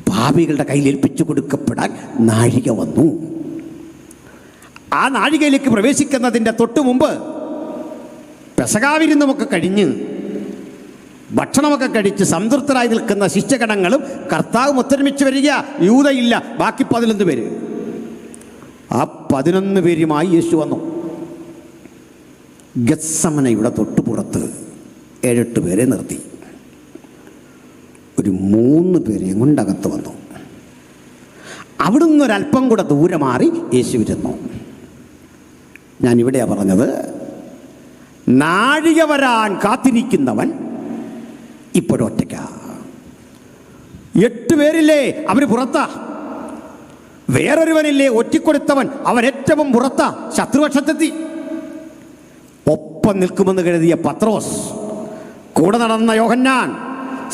പാപികളുടെ കയ്യിൽ ഏൽപ്പിച്ചു കൊടുക്കപ്പെടാൻ നാഴിക വന്നു. ആ നാഴികയിലേക്ക് പ്രവേശിക്കുന്നതിൻ്റെ തൊട്ടു മുമ്പ് പെസഹാവിരുന്നുമൊക്കെ കഴിഞ്ഞ് ഭക്ഷണമൊക്കെ കഴിച്ച് സംതൃപ്തരായി നിൽക്കുന്ന ശിഷ്യഗണങ്ങളും കർത്താവും ഒത്തൊരുമിച്ച് വരിക. യൂദയില്ല, ബാക്കി 11 പേര്. ആ 11 പേരുമായി യേശു വന്നു. ഗെത്സമനയുടെ തൊട്ടുപുറത്ത് 7-8 പേരെ നിർത്തി. ഒരു 3 പേരെയും കൊണ്ടകത്ത് വന്നു. അവിടുന്ന് ഒരല്പം കൂടെ ദൂരെ മാറി യേശു ഇരുന്നു. ഞാൻ ഇവിടെയാണ് പറഞ്ഞത്, നാഴിക വരാൻ കാത്തിരിക്കുന്നവൻ ഇപ്പോഴൊറ്റയ്ക്ക. 8 പേരില്ലേ, അവർ പുറത്താ. വേറൊരുവനില്ലേ, ഒറ്റിക്കൊടുത്തവൻ, അവൻ ഏറ്റവും പുറത്താ, ശത്രുപക്ഷത്തെത്തി. ഒപ്പം നിൽക്കുമെന്ന് കരുതിയ പത്രോസ്, കൂടെ നടന്ന യോഹന്നാൻ,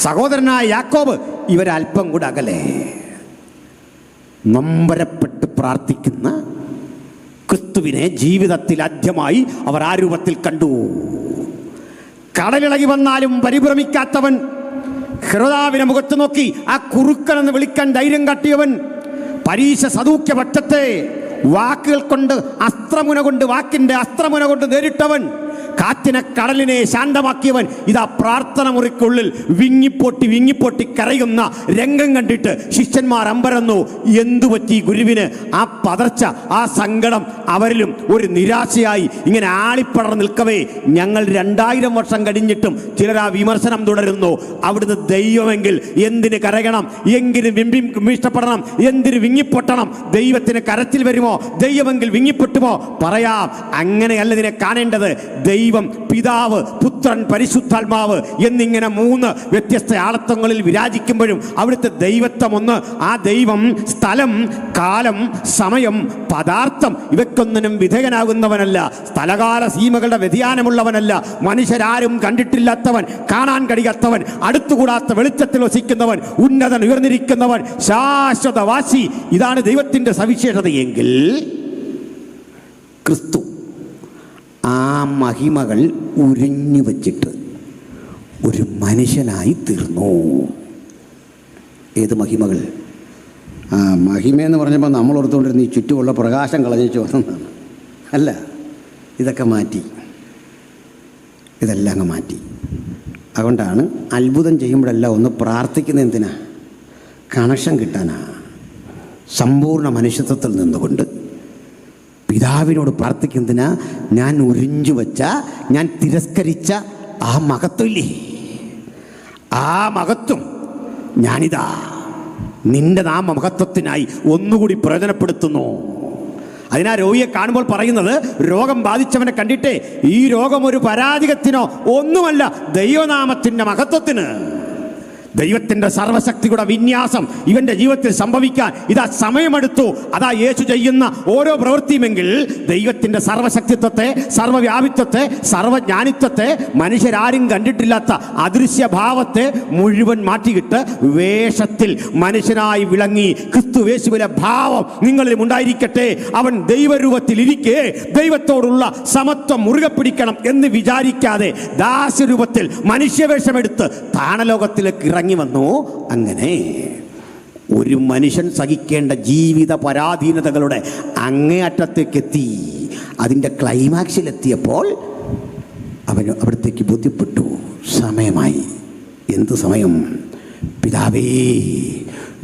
സഹോദരനായ യാക്കോബ്, ഇവരൽപ്പം കൂടെ അകലെ. നൊമ്പരപ്പെട്ട് പ്രാർത്ഥിക്കുന്ന ക്രിസ്തുവിനെ ജീവിതത്തിൽ ആദ്യമായി അവർ ആ രൂപത്തിൽ കണ്ടു. കടലിളകി വന്നാലും പരിഭ്രമിക്കാത്തവൻ, ഹെരോദാവിനെ മുഖത്ത് നോക്കി ആ കുറുക്കനെന്ന് വിളിക്കാൻ ധൈര്യം കാട്ടിയവൻ, പരീശ സദൂക്യ പക്ഷത്തെ വാക്കുകൾ കൊണ്ട്, അസ്ത്രമുന കൊണ്ട്, വാക്കിൻ്റെ അസ്ത്രമുന കൊണ്ട് നേരിട്ടവൻ, കാറ്റിനെ കടലിനെ ശാന്തമാക്കിയവൻ, ഇതാ പ്രാർത്ഥന മുറിക്കുള്ളിൽ വിങ്ങിപ്പൊട്ടി കരയുന്ന രംഗം കണ്ടിട്ട് ശിഷ്യന്മാർ അമ്പരന്നു. എന്തുപറ്റി ഗുരുവിന്? ആ പതർച്ച, ആ സങ്കടം അവരിലും ഒരു നിരാശയായി ഇങ്ങനെ ആളിപ്പടർന്ന് നിൽക്കവേ, ഞങ്ങൾ 2000 വർഷം കഴിഞ്ഞിട്ടും ചിലർ ആ വിമർശനം തുടരുന്നു. അവിടുന്ന് ദൈവമെങ്കിൽ എന്തിന് കരയണം, എന്തിന് ഇഷ്ടപ്പെടണം, എന്തിന് വിങ്ങിപ്പൊട്ടണം? ദൈവത്തിന് കരച്ചിൽ വരുമോ? ദൈവമെങ്കിൽ വിങ്ങിപ്പൊട്ടുമോ? പറയാം, അങ്ങനെയല്ല ഇതിനെ കാണേണ്ടത്. ദൈവം ദൈവം പിതാവ്, പുത്രൻ, പരിശുദ്ധാത്മാവ് എന്നിങ്ങനെ 3 വ്യത്യസ്ത ആളത്വങ്ങളിൽ വിരാജിക്കുമ്പോഴും അവിടുത്തെ ദൈവത്വം ഒന്ന്. ആ ദൈവം സ്ഥലം, കാലം, സമയം, പദാർത്ഥം ഇവയ്ക്കൊന്നിനും വിധേയനാകുന്നവനല്ല. സ്ഥലകാല സീമകളുടെ വ്യതിയാനമുള്ളവനല്ല. മനുഷ്യരാരും കണ്ടിട്ടില്ലാത്തവൻ, കാണാൻ കഴിയാത്തവൻ, അടുത്തുകൂടാത്ത വെളിച്ചത്തിൽ വസിക്കുന്നവൻ, ഉന്നതൻ, ഉയർന്നിരിക്കുന്നവൻ, ശാശ്വതവാസി. ഇതാണ് ദൈവത്തിൻ്റെ സവിശേഷതയെങ്കിൽ ക്രിസ്തു ആ മഹിമകൾ ഉരിഞ്ഞു വച്ചിട്ട് ഒരു മനുഷ്യനായി തീർന്നു. ഏത് മഹിമകൾ? മഹിമയെന്ന് പറഞ്ഞപ്പോൾ നമ്മൾ ഓർത്തുകൊണ്ടിരുന്ന ഈ ചുറ്റുമുള്ള പ്രകാശം കളഞ്ഞു വന്നതാണ്. അല്ല, ഇതൊക്കെ മാറ്റി, ഇതെല്ലാം അങ്ങ് മാറ്റി. അതുകൊണ്ടാണ് അത്ഭുതം ചെയ്യുമ്പോഴെല്ലാം ഒന്ന് പ്രാർത്ഥിക്കുന്നത്. എന്തിനാ? കണക്ഷൻ കിട്ടാനാ. സമ്പൂർണ്ണ മനുഷ്യത്വത്തിൽ നിന്നുകൊണ്ട് പിതാവിനോട് പ്രാർത്ഥിക്കുന്നതിനാ. ഞാൻ ഉരിഞ്ഞു വച്ച, ഞാൻ തിരസ്കരിച്ച ആ മഹത്വമില്ലേ, ആ മഹത്വം ഞാനിതാ നിന്റെ നാമമഹത്വത്തിനായി ഒന്നുകൂടി പ്രയോജനപ്പെടുത്തുന്നു. അതിനാ രോഗിയെ കാണുമ്പോൾ പറയുന്നത്, രോഗം ബാധിച്ചവനെ കണ്ടിട്ടേ ഈ രോഗം ഒരു പരാജയത്തിനോ ഒന്നുമല്ല, ദൈവനാമത്തിൻ്റെ മഹത്വത്തിന്. ദൈവത്തിൻ്റെ സർവശക്തിയുടെ വിന്യാസം ഇവൻ്റെ ജീവിതത്തിൽ സംഭവിക്കാൻ ഇതാ സമയമെടുത്തു. അതാ യേശു ചെയ്യുന്ന ഓരോ പ്രവൃത്തിയുമെങ്കിൽ ദൈവത്തിൻ്റെ സർവശക്തിത്വത്തെ, സർവവ്യാപിത്വത്തെ, സർവജ്ഞാനിത്വത്തെ, മനുഷ്യരാരും കണ്ടിട്ടില്ലാത്ത അദൃശ്യഭാവത്തെ മുഴുവൻ മാറ്റിയിട്ട് വേഷത്തിൽ മനുഷ്യനായി വിളങ്ങി ക്രിസ്തുയേശുവിലെ ഭാവം നിങ്ങളിൽ ഉണ്ടായിരിക്കട്ടെ. അവൻ ദൈവരൂപത്തിൽ ഇരിക്കെ ദൈവത്തോടുള്ള സമത്വം മുറുകെ പിടിക്കണം എന്ന് വിചാരിക്കാതെ ദാസ്യരൂപത്തിൽ മനുഷ്യവേഷമെടുത്ത് താണലോകത്തിലേക്ക് ഇറങ്ങി വന്നു. അങ്ങനെ ഒരു മനുഷ്യൻ സഹിക്കേണ്ട ജീവിത പരാധീനതകളുടെ അങ്ങേയറ്റത്തേക്കെത്തി. അതിൻ്റെ ക്ലൈമാക്സിലെത്തിയപ്പോൾ അവന് അവിടത്തേക്ക് ബോധ്യപ്പെട്ടു, സമയമായി. എന്ത് സമയം? പിതാവേ,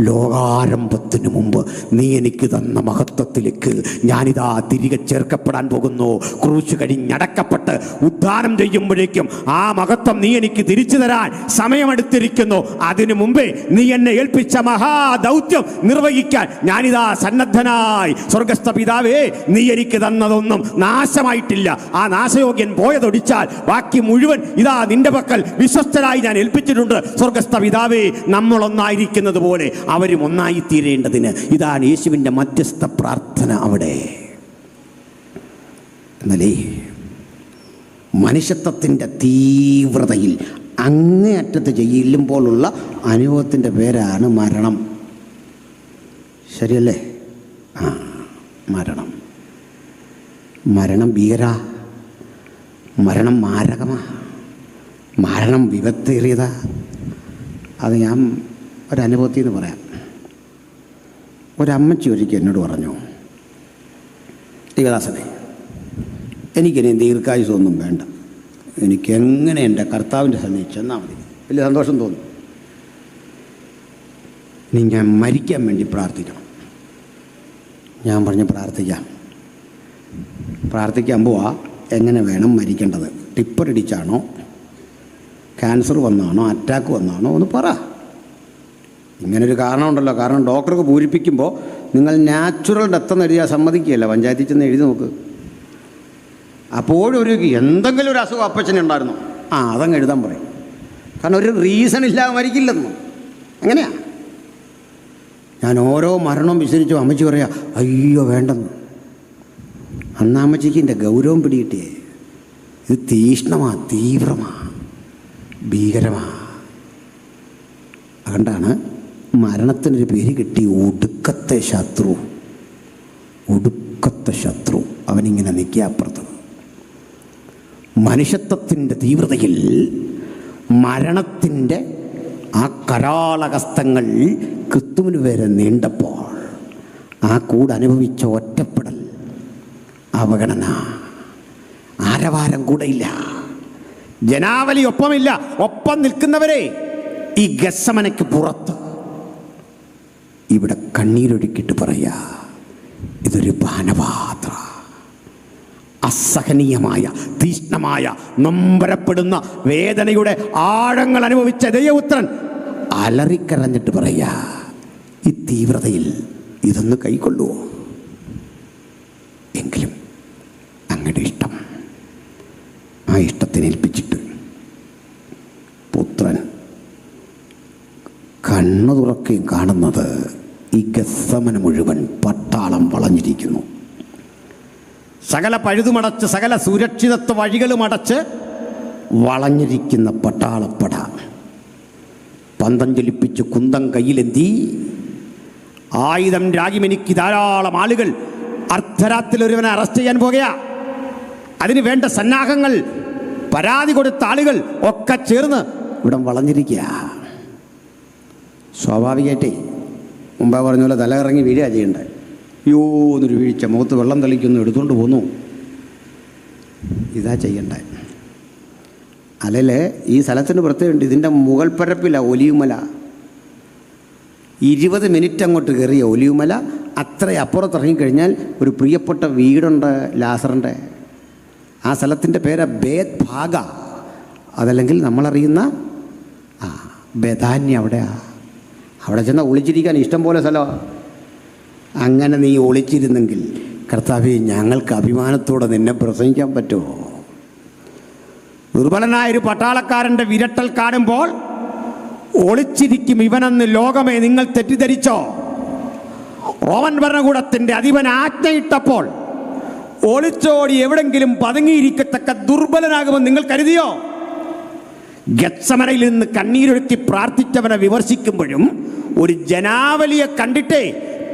ലോകാരംഭത്തിനു മുമ്പ് നീ എനിക്ക് തന്ന മഹത്വത്തിലേക്ക് ഞാനിതാ തിരികെ ചേർക്കപ്പെടാൻ പോകുന്നു. ക്രൂശ് കഴിഞ്ഞടക്കപ്പെട്ട് ഉദ്ധാനം ചെയ്യുമ്പോഴേക്കും ആ മഹത്വം നീ എനിക്ക് തിരിച്ചു തരാൻ സമയമെടുത്തിരിക്കുന്നു. അതിനു മുമ്പേ നീ എന്നെ ഏൽപ്പിച്ച മഹാദൗത്യം നിർവഹിക്കാൻ ഞാനിതാ സന്നദ്ധനായി. സ്വർഗസ്ഥ പിതാവേ, നീ എനിക്ക് തന്നതൊന്നും നാശമായിട്ടില്ല. ആ നാശയോഗ്യൻ പോയതൊടിച്ചാൽ ബാക്കി മുഴുവൻ ഇതാ നിന്റെ പക്കൽ വിശ്വസ്തരായി ഞാൻ ഏൽപ്പിച്ചിട്ടുണ്ട്. സ്വർഗസ്ഥ പിതാവേ, നമ്മളൊന്നായിരിക്കുന്നത് പോലെ അവരും ഒന്നായി തീരേണ്ടതിന് ഇതാണ് യേശുവിൻ്റെ മധ്യസ്ഥ പ്രാർത്ഥന അവിടെ. എന്നല്ലേ മനുഷ്യത്വത്തിൻ്റെ തീവ്രതയിൽ അങ്ങേയറ്റത്ത് ചെല്ലുമ്പോഴുള്ള അനുഭവത്തിൻ്റെ പേരാണ് മരണം. ശരിയല്ലേ? മരണം. മരണം ഭീകര, മരണം മാരകമാ, മരണം വിപത്തേറിയതാ. അത് ഞാൻ ഒരനുഭവത്തിൽ നിന്ന് പറയാം. ഒരമ്മച്ചി ഒരിക്കൽ എന്നോട് പറഞ്ഞു, ദേവദാസനെ, എനിക്കിനി ദീർഘായുസൊന്നും വേണ്ട, എനിക്കെങ്ങനെ എൻ്റെ കർത്താവിൻ്റെ സന്നിധി ചെന്നാൽ മതി, വലിയ സന്തോഷം തോന്നും. ഇനി ഞാൻ മരിക്കാൻ വേണ്ടി പ്രാർത്ഥിക്കണം. ഞാൻ പറഞ്ഞു, പ്രാർത്ഥിക്കാൻ പോവാ. എങ്ങനെ വേണം മരിക്കേണ്ടത്? ടിപ്പർ ഇടിച്ചാണോ, ക്യാൻസർ വന്നാണോ, അറ്റാക്ക് വന്നാണോ ഒന്ന് പറ. ഇങ്ങനൊരു കാരണമുണ്ടല്ലോ. കാരണം ഡോക്ടർക്ക് പൂരിപ്പിക്കുമ്പോൾ നിങ്ങൾ നാച്ചുറൽ ഡെത്ത് എന്ന് എഴുതിയാൽ സമ്മതിക്കുകയല്ല. പഞ്ചായത്തിൽ ചെന്ന് എഴുതി നോക്ക്. അപ്പോഴൊരു എന്തെങ്കിലും ഒരു അസുഖം അപ്പച്ചനുണ്ടായിരുന്നു, അതങ്ങ് എഴുതാൻ പറയും. കാരണം ഒരു റീസൺ ഇല്ലാതെ മരിക്കില്ലെന്ന്. അങ്ങനെയാ. ഞാൻ ഓരോ മരണവും വിസ്തരിച്ചു അമ്മച്ചി പറയാ, അയ്യോ വേണ്ടെന്ന്. അന്ന് അമ്മച്ചിക്ക് എൻ്റെ ഗൗരവം പിടികിട്ടിയേ. ഇത് തീഷ്ണമാ, തീവ്രമാ, ഭീകരമാ. അതുകൊണ്ടാണ് മരണത്തിനൊരു പേര് കിട്ടി, ഒടുക്കത്തെ ശത്രു. ഒടുക്കത്തെ ശത്രു അവനിങ്ങനെ നിൽക്കുക അപ്പുറത്ത്. മനുഷ്യത്വത്തിൻ്റെ തീവ്രതയിൽ മരണത്തിൻ്റെ ആ കരാളഹസ്തങ്ങൾ ക്രിസ്തുവിന് വരെ നീണ്ടപ്പോൾ ആ കൂടെ അനുഭവിച്ച ഒറ്റപ്പെടൽ, അവഗണന, ആരവാരം കൂടെയില്ല, ജനാവലി ഒപ്പമില്ല. ഒപ്പം നിൽക്കുന്നവരെ ഈ ഗസ്സമനയ്ക്ക് പുറത്ത് ഇവിടെ കണ്ണീരൊഴുക്കിയിട്ട് പറയാ, ഇതൊരു പാനപാത്ര. അസഹനീയമായ, തീഷ്ണമായ, നൊമ്പരപ്പെടുന്ന വേദനയുടെ ആഴങ്ങൾ അനുഭവിച്ച ദൈവപുത്രൻ അലറിക്കരഞ്ഞിട്ട് പറയാ, ഈ തീവ്രതയിൽ ഇതൊന്ന് കൈക്കൊള്ളുവോ? എങ്കിലും അങ്ങയുടെ ഇഷ്ടം. ആ കണ്ണു തുറക്കുകയും കാണുന്നത് ഈ ഗത്സമന മുഴുവൻ പട്ടാളം വളഞ്ഞിരിക്കുന്നു. സകല പഴുതുമടച്ച് സകല സുരക്ഷിതത്വ വഴികളും അടച്ച് വളഞ്ഞിരിക്കുന്ന പട്ടാളപ്പട പന്തം ചൊലിപ്പിച്ച് കുന്തം കയ്യിലെന്തി ആയുധം രാഗിമെനിക്ക് ധാരാളം ആളുകൾ അർദ്ധരാത്രിയിൽ ഒരുവനെ അറസ്റ്റ് ചെയ്യാൻ പോകുക. അതിന് വേണ്ട സന്നാഹങ്ങൾ പരാതി കൊടുത്ത ആളുകൾ ഒക്കെ ചേർന്ന് ഇവിടെ വളഞ്ഞിരിക്കുക. സ്വാഭാവികമായിട്ടേ മുമ്പേ പറഞ്ഞ പോലെ തല ഇറങ്ങി വീഴുക ചെയ്യണ്ടേ. യോ എന്നൊരു വീഴ്ച, മുഖത്ത് വെള്ളം തളിക്കുന്നു, എടുത്തുകൊണ്ട് പോന്നു. ഇതാ ചെയ്യണ്ടേ. അല്ലേൽ ഈ സ്ഥലത്തിന് പ്രത്യേകമുണ്ട്. ഇതിൻ്റെ മുകൾ പരപ്പില്ല ഒലിവുമല. 20 മിനിറ്റ് അങ്ങോട്ട് കയറിയ ഒലിവുമല. അത്ര അപ്പുറത്ത് ഇറങ്ങിക്കഴിഞ്ഞാൽ ഒരു പ്രിയപ്പെട്ട വീടുണ്ട് ലാസറിൻ്റെ. ആ സ്ഥലത്തിൻ്റെ പേര് ബേത് ഭാഗ, അതല്ലെങ്കിൽ നമ്മളറിയുന്ന ബഥാന്യ. അവിടെ ചെന്നാൽ ഒളിച്ചിരിക്കാൻ ഇഷ്ടം പോലെ സ്ഥലമാണ്. അങ്ങനെ നീ ഒളിച്ചിരുന്നെങ്കിൽ കർത്താവേ, ഞങ്ങൾക്ക് അഭിമാനത്തോടെ നിന്നെ പ്രസംഗിക്കാൻ പറ്റുമോ? ദുർബലനായൊരു പട്ടാളക്കാരൻ്റെ വിരട്ടൽ കാണുമ്പോൾ ഒളിച്ചിരിക്കും ഇവനെന്ന് ലോകമേ നിങ്ങൾ തെറ്റിദ്ധരിച്ചോ? റോമൻ ഭരണകൂടത്തിൻ്റെ അധിപൻ ആജ്ഞയിട്ടപ്പോൾ ഒളിച്ചോടി എവിടെങ്കിലും പതുങ്ങിയിരിക്കത്തക്ക ദുർബലനാകുമെന്ന് നിങ്ങൾ കരുതിയോ? ഗത്സമനയിൽ നിന്ന് കണ്ണീരൊഴുക്കി പ്രാർത്ഥിച്ചവനെ വിമർശിക്കുമ്പോഴും ഒരു ജനാവലിയെ കണ്ടിട്ടേ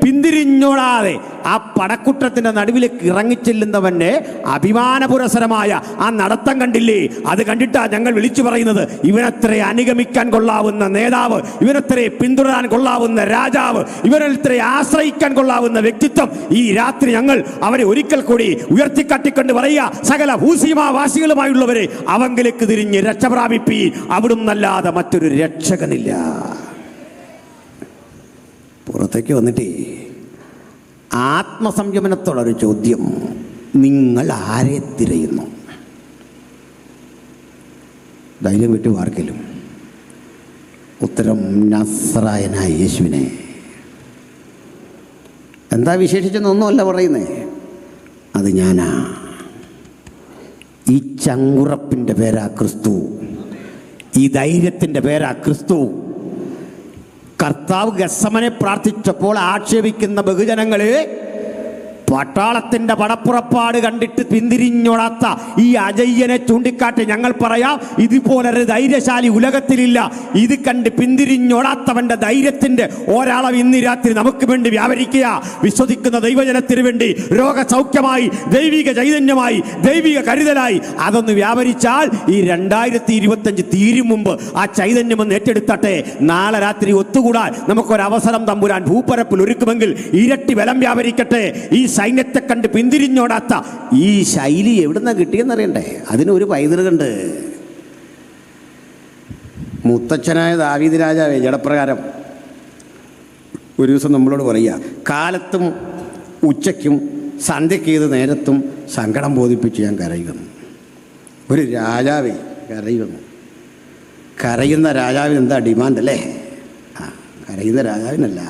പിന്തിരിഞ്ഞോടാതെ ആ പടക്കുട്ടത്തിൻ്റെ നടുവിലേക്ക് ഇറങ്ങിച്ചെല്ലുന്നവൻ്റെ അഭിമാനപുരസരമായ ആ നടത്തം കണ്ടില്ലേ? അത് കണ്ടിട്ടാ ഞങ്ങൾ വിളിച്ചു പറയുന്നത്, ഇവനത്രേ അനുഗമിക്കാൻ കൊള്ളാവുന്ന നേതാവ്, ഇവനത്രേ പിന്തുടരാൻ കൊള്ളാവുന്ന രാജാവ്, ഇവനത്രേ ആശ്രയിക്കാൻ കൊള്ളാവുന്ന വ്യക്തിത്വം. ഈ രാത്രി ഞങ്ങൾ അവരെ ഒരിക്കൽ കൂടി ഉയർത്തിക്കാട്ടിക്കൊണ്ട് പറയുക, സകല ഭൂസീമാവാസികളുമായുള്ളവരെ അവങ്കിലേക്ക് തിരിഞ്ഞ് രക്ഷ പ്രാപിപ്പീ, അവിടുന്നല്ലാതെ മറ്റൊരു രക്ഷകനില്ല. പുറത്തേക്ക് വന്നിട്ടേ ആത്മസംയമനത്തോടൊരു ചോദ്യം, നിങ്ങൾ ആരെ തിരയുന്നു? ധൈര്യം വിട്ടു ആർക്കെങ്കിലും? ഉത്തരം നസ്രായനായ യേശുവിനെ. എന്താ വിശേഷിച്ചെന്നൊന്നുമല്ല പറയുന്നേ, അത് ഞാനാ. ഈ ചങ്കുറപ്പിൻ്റെ പേരാ ക്രിസ്തു, ഈ ധൈര്യത്തിൻ്റെ പേരാ ക്രിസ്തു. കർത്താവ് ഗത്സമനെ പ്രാർത്ഥിച്ചപ്പോൾ ആക്ഷേപിക്കുന്ന ബഹുജനങ്ങളെ പട്ടാളത്തിൻ്റെ പടപ്പുറപ്പാട് കണ്ടിട്ട് പിന്തിരിഞ്ഞോടാത്ത ഈ അജയ്യനെ ചൂണ്ടിക്കാട്ടി ഞങ്ങൾ പറയാം, ഇതുപോലൊരു ധൈര്യശാലി ഉലകത്തിലില്ല. ഇത് കണ്ട് പിന്തിരിഞ്ഞോടാത്തവൻ്റെ ധൈര്യത്തിൻ്റെ ഒരളവ് ഇന്ന് രാത്രി നമുക്ക് വേണ്ടി വ്യാപരിക്കുക. വിശ്വസിക്കുന്ന ദൈവജനത്തിന് വേണ്ടി രോഗസൗഖ്യമായി, ദൈവിക ചൈതന്യമായി, ദൈവിക കരുതലായി അതൊന്ന് വ്യാപരിച്ചാൽ ഈ 2025 തീരും മുമ്പ് ആ ചൈതന്യം ഒന്ന് ഏറ്റെടുത്തട്ടെ. നാളെ രാത്രി ഒത്തുകൂടാൻ നമുക്കൊരവസരം തമ്പുരാൻ ഭൂപ്പരപ്പിൽ ഒരുക്കുമെങ്കിൽ ഇരട്ടി ബലം വ്യാപരിക്കട്ടെ. ഈ സൈന്യത്തെ കണ്ട് പിന്തിരിഞ്ഞോടാത്ത ഈ ശൈലി എവിടുന്ന കിട്ടിയെന്നറിയണ്ടേ? അതിനൊരു പൈതൃകമുണ്ട്. മുത്തച്ഛനായ ദാവീദ് രാജാവേ ജഡപ്രകാരം ഒരു ദിവസം നമ്മളോട് പറയുക, കാലത്തും ഉച്ചയ്ക്കും സന്ധ്യയ്ക്കേത് നേരത്തും സങ്കടം ബോധിപ്പിച്ച് ഞാൻ കരയുന്നു. ഒരു രാജാവേ കരയുന്നു. കരയുന്ന രാജാവിന് എന്താ ഡിമാൻഡ് അല്ലേ? കരയുന്ന രാജാവിനല്ല.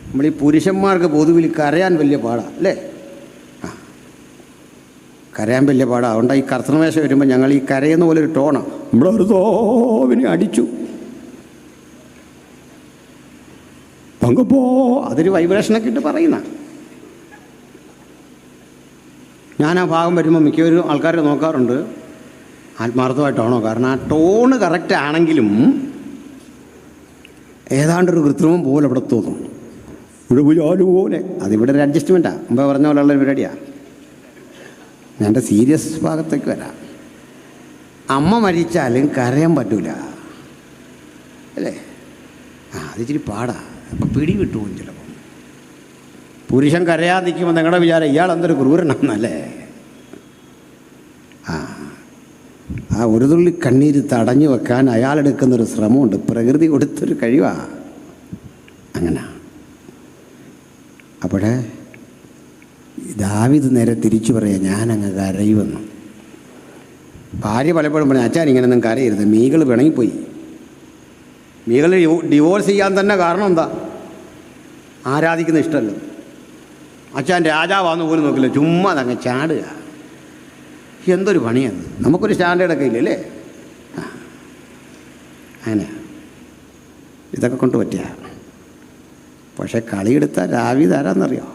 നമ്മൾ ഈ പുരുഷന്മാർക്ക് പൊതുവിൽ കരയാൻ വലിയ പാടാണ് അല്ലേ? കരയാൻ വലിയ പാടാണ്. അതുകൊണ്ട് ഈ കർത്തനവേശം വരുമ്പോൾ ഞങ്ങൾ ഈ കരയുന്ന പോലെ ഒരു ടോണാണ്. നമ്മളൊരു തോവിനെ അടിച്ചു പങ്കപ്പോ, അതൊരു വൈബ്രേഷനൊക്കെ ഇട്ട് പറയുന്ന. ഞാൻ ആ ഭാഗം വരുമ്പോൾ മിക്കവരും ആൾക്കാർ നോക്കാറുണ്ട് ആത്മാർത്ഥമായിട്ടാണോ. കാരണം ആ ടോണ് കറക്റ്റ് ആണെങ്കിലും ഏതാണ്ടൊരു കൃത്രിമം പോലെ ഇവിടെ തോന്നും. ഇവിടെ പോലെ അതിവിടെ ഒരു അഡ്ജസ്റ്റ്മെൻറ്റാണ്. മുമ്പ് പറഞ്ഞ പോലെയുള്ള പരിപാടിയാണ്. ഞാൻ എൻ്റെ സീരിയസ് ഭാഗത്തേക്ക് വരാം. അമ്മ മരിച്ചാലും കരയാൻ പറ്റൂല അല്ലേ? അത് ഇച്ചിരി പാടാ. അപ്പം പിടി വിട്ടുപോകും ചിലപ്പോൾ. പുരുഷൻ കരയാൻ നിൽക്കുമ്പോൾ നിങ്ങളുടെ വിചാരം ഇയാൾ എന്തൊരു ക്രൂരനാണെന്നല്ലേ? ആ ഒരു തുള്ളി കണ്ണീര് തടഞ്ഞു വെക്കാൻ അയാളെടുക്കുന്നൊരു ശ്രമമുണ്ട്. പ്രകൃതി കൊടുത്തൊരു കഴിവാണ്. അങ്ങനെ അപ്പോഴേ ദാവീദ് നേരെ തിരിച്ചു പറയാം, ഞാനങ്ങ് കരയുമെന്ന്. ഭാര്യ പലപ്പോഴും പറഞ്ഞു, അച്ഛൻ ഇങ്ങനെയൊന്നും കരയരുത്, മീകൾ പിണങ്ങിപ്പോയി. മീകൾ ഡിവോഴ്സ് ചെയ്യാൻ തന്നെ കാരണം എന്താ? ആരാധിക്കുന്ന ഇഷ്ടമല്ല. അച്ഛൻ രാജാവാന്ന് പോലും നോക്കില്ല, ചുമ്മാ അതങ്ങ് ചാടുക. എന്തൊരു പണിയാണ്. നമുക്കൊരു സ്റ്റാൻഡേർഡൊക്കെ ഇല്ലല്ലേ? അങ്ങനെ ഇതൊക്കെ കൊണ്ട് പറ്റിയ. പക്ഷേ കളിയെടുത്ത രാവി ആരാന്നറിയോ?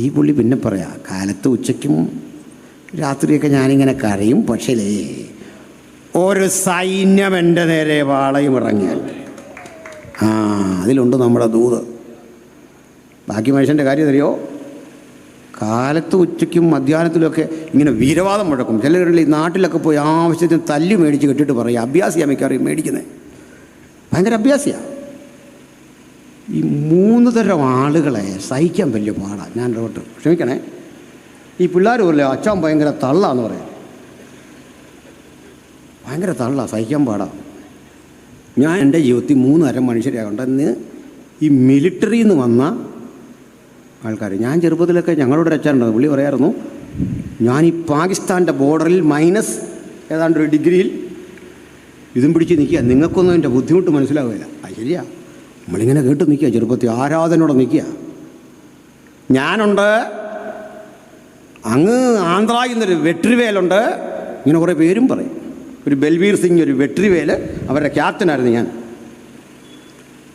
ഈ പുള്ളി പിന്നെ പറയാം, കാലത്ത് ഉച്ചയ്ക്കും രാത്രിയൊക്കെ ഞാനിങ്ങനെ കരയും, പക്ഷേ ഒരു സൈന്യം എൻ്റെ നേരെ വാളയും ഇറങ്ങിയാൽ അതിലുണ്ട് നമ്മുടെ ദൂത്. ബാക്കി മനുഷ്യൻ്റെ കാര്യം അറിയോ? കാലത്ത് ഉച്ചയ്ക്കും മധ്യാഹ്നത്തിലൊക്കെ ഇങ്ങനെ വീരവാദം മുഴക്കും. ചിലരുടെ ഈ നാട്ടിലൊക്കെ പോയി ആവശ്യത്തിന് തല്ലി മേടിച്ച് കെട്ടിട്ട് പറയും. അഭ്യാസിയാണ് മിക്കറിയും മേടിക്കുന്നത്, ഭയങ്കര അഭ്യാസിയാണ്. ഈ 3 തരം ആളുകളെ സഹിക്കാൻ വലിയ പാടാണ്. ഞാൻ ഡോക്ടർ ക്ഷമിക്കണേ, ഈ പിള്ളേർ പോലെ അച്ഛൻ ഭയങ്കര തള്ളാന്ന് പറയും. ഭയങ്കര തള്ള, സഹിക്കാൻ പാടാം. ഞാൻ എൻ്റെ ജീവിതത്തിൽ 3 തരം മനുഷ്യരെ ഉണ്ടെന്ന് ഈ മിലിറ്ററിയിൽ നിന്ന് വന്ന ആൾക്കാർ. ഞാൻ ചെറുപ്പത്തിലൊക്കെ ഞങ്ങളുടെ ഒരു അച്ഛനുണ്ട്, പുള്ളി പറയായിരുന്നു, ഞാൻ ഈ പാകിസ്ഥാൻ്റെ ബോർഡറിൽ മൈനസ് ഏതാണ്ട് ഒരു ഡിഗ്രിയിൽ ഇതും പിടിച്ച് നിൽക്കുക, നിങ്ങൾക്കൊന്നും എൻ്റെ ബുദ്ധിമുട്ട് മനസ്സിലാവില്ല. അത് ശരിയാ, നമ്മളിങ്ങനെ കേട്ട് നിൽക്കുക, ചെറുപ്പത്തിൽ ആരാധനയോടെ നിൽക്കുക. ഞാനുണ്ട്, അങ്ങ് ആന്ധ്രയിൽ നിന്നൊരു വെട്രിവേലുണ്ട്, ഇങ്ങനെ കുറേ പേരും പറയും. ഒരു ബൽവീർ സിംഗ്, ഒരു വെട്രിവേൽ, അവരുടെ ക്യാപ്റ്റനായിരുന്നു ഞാൻ.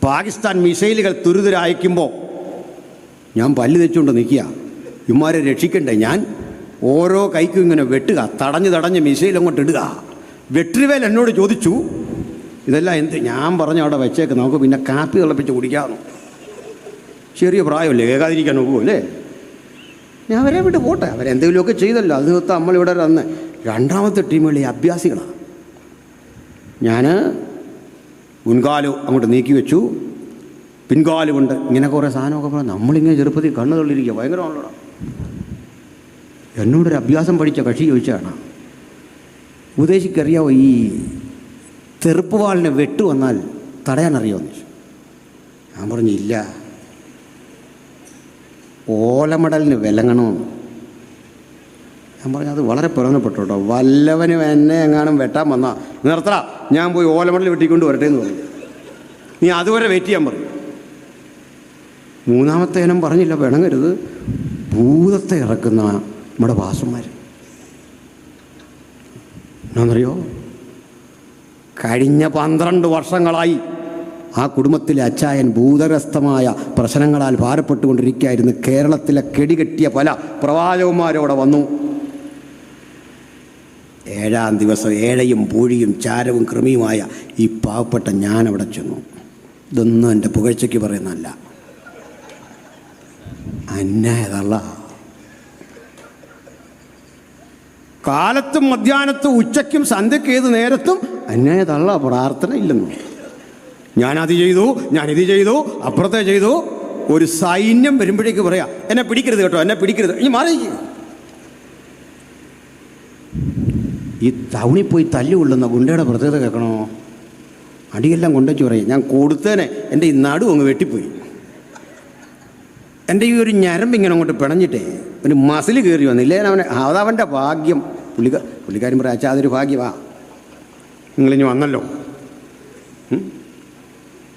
പാകിസ്ഥാൻ മിസൈലുകൾ തുരുതുര അയക്കുമ്പോൾ ഞാൻ പല്ല് തെച്ചുകൊണ്ട് നിൽക്കുക, ഇവന്മാരെ രക്ഷിക്കണ്ടേ. ഞാൻ ഓരോ കൈക്കും ഇങ്ങനെ വെട്ടുക, തടഞ്ഞ് മിസൈൽ അങ്ങോട്ട് ഇടുക. വെട്രിവേൽ എന്നോട് ചോദിച്ചു, ഇതെല്ലാം എന്ത്? ഞാൻ പറഞ്ഞു, അവിടെ വെച്ചേക്ക്, നമുക്ക് പിന്നെ കാപ്പി തിളപ്പിച്ച് കുടിക്കാമെന്നു. ചെറിയ പ്രായമല്ലേ, കേൾക്കാതിരിക്കാൻ നോക്കുമോ അല്ലേ? ഞാൻ അവരെ വിട്ട് പോട്ടെ, അവരെന്തെങ്കിലുമൊക്കെ ചെയ്തല്ലോ. അത് നമ്മളിവിടെ വന്ന് രണ്ടാമത്തെ ടീമുകൾ ഈ അഭ്യാസികളാണ്. ഞാൻ മുൻകാലം അങ്ങോട്ട് നീക്കി വെച്ചു, പിൻകാലം കൊണ്ട് ഇങ്ങനെ കുറേ സാധനമൊക്കെ പറഞ്ഞാൽ നമ്മളിങ്ങനെ ചെറുപ്പത്തിൽ കണ്ണു തള്ളിയിരിക്കുക, ഭയങ്കരമാണല്ലോ. എന്നോടൊരു അഭ്യാസം പഠിച്ച കക്ഷി ചോദിച്ചാണ്, ഉപദേശിക്കറിയാവോ ഈ തെറുപ്പുവാളിനെ വെട്ടു വന്നാൽ തടയാനറിയാമെന്ന് ചോദിച്ചു. ഞാൻ പറഞ്ഞു ഇല്ല. ഓലമടലിന് വിലങ്ങണമെന്ന്. ഞാൻ പറഞ്ഞു അത് വളരെ പ്രധാനപ്പെട്ടു കേട്ടോ, വല്ലവനും എന്നെ എങ്ങാനും വെട്ടാൻ വന്നാൽ നിർത്തടാ, ഞാൻ പോയി ഓലമടൽ വെട്ടിക്കൊണ്ട് വരട്ടെ എന്ന് പറഞ്ഞു. നീ അതുവരെ വെയിറ്റ് ചെയ്യാൻ പറഞ്ഞു. 3-ാമത്തെ ഇനം പറഞ്ഞില്ല, പിണങ്ങരുത്, ഭൂതത്തെ ഇറക്കുന്ന നമ്മുടെ വാസുമാർ. എന്നാന്നറിയോ, കഴിഞ്ഞ 12 വർഷങ്ങളായി ആ കുടുംബത്തിലെ അച്ചായൻ ഭൂതഗ്രസ്തമായ പ്രശ്നങ്ങളാൽ ഭാരപ്പെട്ടുകൊണ്ടിരിക്കുകയായിരുന്നു. കേരളത്തിലെ കെടികെട്ടിയ പല പ്രവാചകന്മാരവിടെ വന്നു. 7-ാം ദിവസം ഏഴയും പൂഴിയും ചാരവും കൃമിയുമായ ഈ പാവപ്പെട്ട ഞാനവിടെ ചെന്നു. ഇതൊന്നും എൻ്റെ പുകഴ്ചയ്ക്ക് പറയുന്നതല്ല, അന്യായതല്ല. കാലത്തും മധ്യാഹ്നത്തും ഉച്ചയ്ക്കും സന്ധ്യയ്ക്ക് ഏത് നേരത്തും അന്യായതല്ല, പ്രാർത്ഥന ഇല്ലെന്നു. ഞാനത് ചെയ്തു, ഞാനിത് ചെയ്തു, അപ്പുറത്തെ ചെയ്തു. ഒരു സൈന്യം വരുമ്പോഴേക്ക് പറയാം, എന്നെ പിടിക്കരുത് കേട്ടോ, എന്നെ പിടിക്കരുത്, ഇനി മാറി. ഈ ടൗണിൽ പോയി തല്ലുകൊള്ളുന്ന ഗുണ്ടയുടെ പ്രത്യേകത കേൾക്കണോ? അടിയെല്ലാം കൊണ്ടുവച്ച് പറയും, ഞാൻ കൊടുത്തേനെ, എൻ്റെ ഈ നടു അങ്ങ് വെട്ടിപ്പോയി. എൻ്റെ ഈ ഒരു ഞരമ്പ് ഇങ്ങനെ അങ്ങോട്ട് പിണഞ്ഞിട്ടേ ഒരു മസിൽ കയറി വന്നില്ലേ, അതവൻ്റെ ഭാഗ്യം. പുള്ളിക്കാരൻ പറയാം, അച്ഛാ അതൊരു ഭാഗ്യമാ, നിങ്ങളിനി വന്നല്ലോ.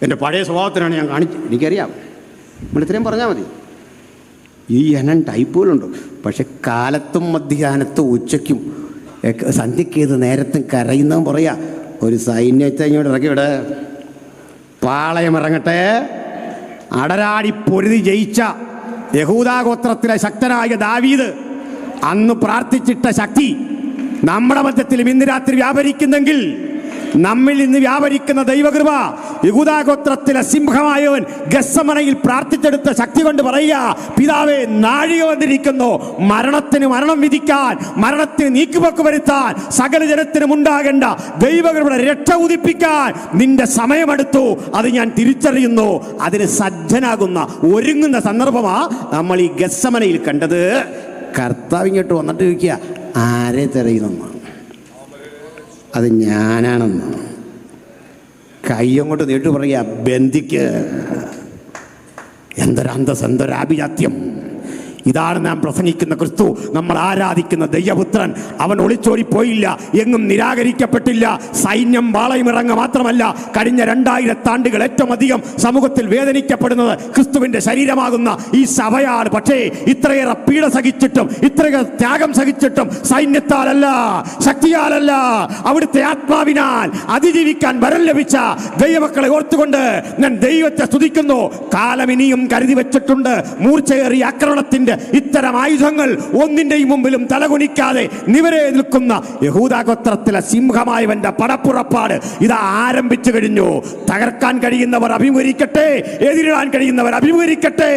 എൻ്റെ പഴയ സ്വഭാവത്തിനാണ് ഞാൻ കാണിച്ചത്, എനിക്കറിയാം. നമ്മളിത്രയും പറഞ്ഞാൽ മതി. ഈ എണ്ണം ടൈപ്പുകളുണ്ട്. പക്ഷെ കാലത്തും മധ്യാഹ്നത്തും ഉച്ചയ്ക്കും സന്ധ്യയ്ക്ക് ഏത് നേരത്തും കരയുന്നവൻ പറയാ, ഒരു സൈന്യത്തെ ഇങ്ങോട്ട് ഇറക്കി വിടെ, പാളയം ഇറങ്ങട്ടെ. അടരാടി പൊരുതി ജയിച്ച യഹൂദാഗോത്രത്തിലെ ശക്തനായ ദാവീദ് അന്ന് പ്രാർത്ഥിച്ചിട്ട ശക്തി നമ്മുടെ മധ്യത്തിലും ഇന്ന് രാത്രി വ്യാപരിക്കുന്നെങ്കിൽ, നമ്മിൽ ഇന്ന് വ്യാപരിക്കുന്ന ദൈവകൃപ യഹൂദാഗോത്രത്തിലെ സിംഹമായവൻ ഗത്സമനയിൽ പ്രാർത്ഥിച്ചെടുത്ത ശക്തി കൊണ്ട് പറയുക, പിതാവേ, നാഴിക വന്നിരിക്കുന്നു, മരണത്തിന് മരണം വിധിക്കാൻ, മരണത്തിന് നീക്കുപോക്ക് വരുത്താൻ, സകല ജനത്തിനും ഉണ്ടാകേണ്ട ദൈവകൃപയുടെ രക്ഷ ഉദിപ്പിക്കാൻ നിന്റെ സമയമെടുത്തു. അത് ഞാൻ തിരിച്ചറിയുന്നു. അതിന് സജ്ജനാകുന്ന ഒരുങ്ങുന്ന സന്ദർഭമാ നമ്മൾ ഈ ഗത്സമനയിൽ കണ്ടത്. കർത്താവ് ഇങ്ങോട്ട് വന്നിട്ട് ചോദിക്കുക, ആരെ തെരയുന്നെന്ന്? അത് ഞാനാണെന്ന്. കൈ അങ്ങോട്ട് നീട്ടു പറയുക, ബന്ധിക്ക്. എന്തൊരന്തസ്, എന്തൊരാഭിജാത്യം! ഇതാണ് നാം പ്രസംഗിക്കുന്ന ക്രിസ്തു, നമ്മൾ ആരാധിക്കുന്ന ദൈവപുത്രൻ. അവൻ ഒളിച്ചോടിപ്പോയില്ല, എങ്ങും നിരാകരിക്കപ്പെട്ടില്ല. സൈന്യം വാളയുമിറങ്ങ മാത്രമല്ല, കഴിഞ്ഞ 2000 ആണ്ടുകൾ ഏറ്റവും അധികം സമൂഹത്തിൽ വേദനിക്കപ്പെടുന്നത് ക്രിസ്തുവിന്റെ ശരീരമാകുന്ന ഈ സഭയാണ്. പക്ഷേ ഇത്രയേറെ പീഡ സഹിച്ചിട്ടും, ഇത്രയേറെ ത്യാഗം സഹിച്ചിട്ടും, സൈന്യത്താലല്ല, ശക്തിയാലല്ല, അവിടുത്തെ ആത്മാവിനാൽ അതിജീവിക്കാൻ വരം ലഭിച്ച ദൈവമക്കളെ ഓർത്തുകൊണ്ട് ഞാൻ ദൈവത്തെ സ്തുതിക്കുന്നു. കാലം ഇനിയും കരുതി വെച്ചിട്ടുണ്ട്. മൂർച്ചയേറിയ ആക്രമണത്തിന്റെ ഇത്തരം ആയുധങ്ങൾ ഒന്നിന്റെയും മുമ്പിലും തലകുനിക്കാതെ നിവരെ നിൽക്കുന്ന യഹൂദാ ഗോത്രത്തിലെ സിംഹമായവന്റെ പടപ്പുറപ്പാട് ഇതാ ആരംഭിച്ചു കഴിഞ്ഞു. തകർക്കാൻ കഴിയുന്നവർ അഭിമുഖീകരിക്കട്ടെ, എതിരിടാൻ കഴിയുന്നവർ അഭിമുഖീകരിക്കട്ടെ.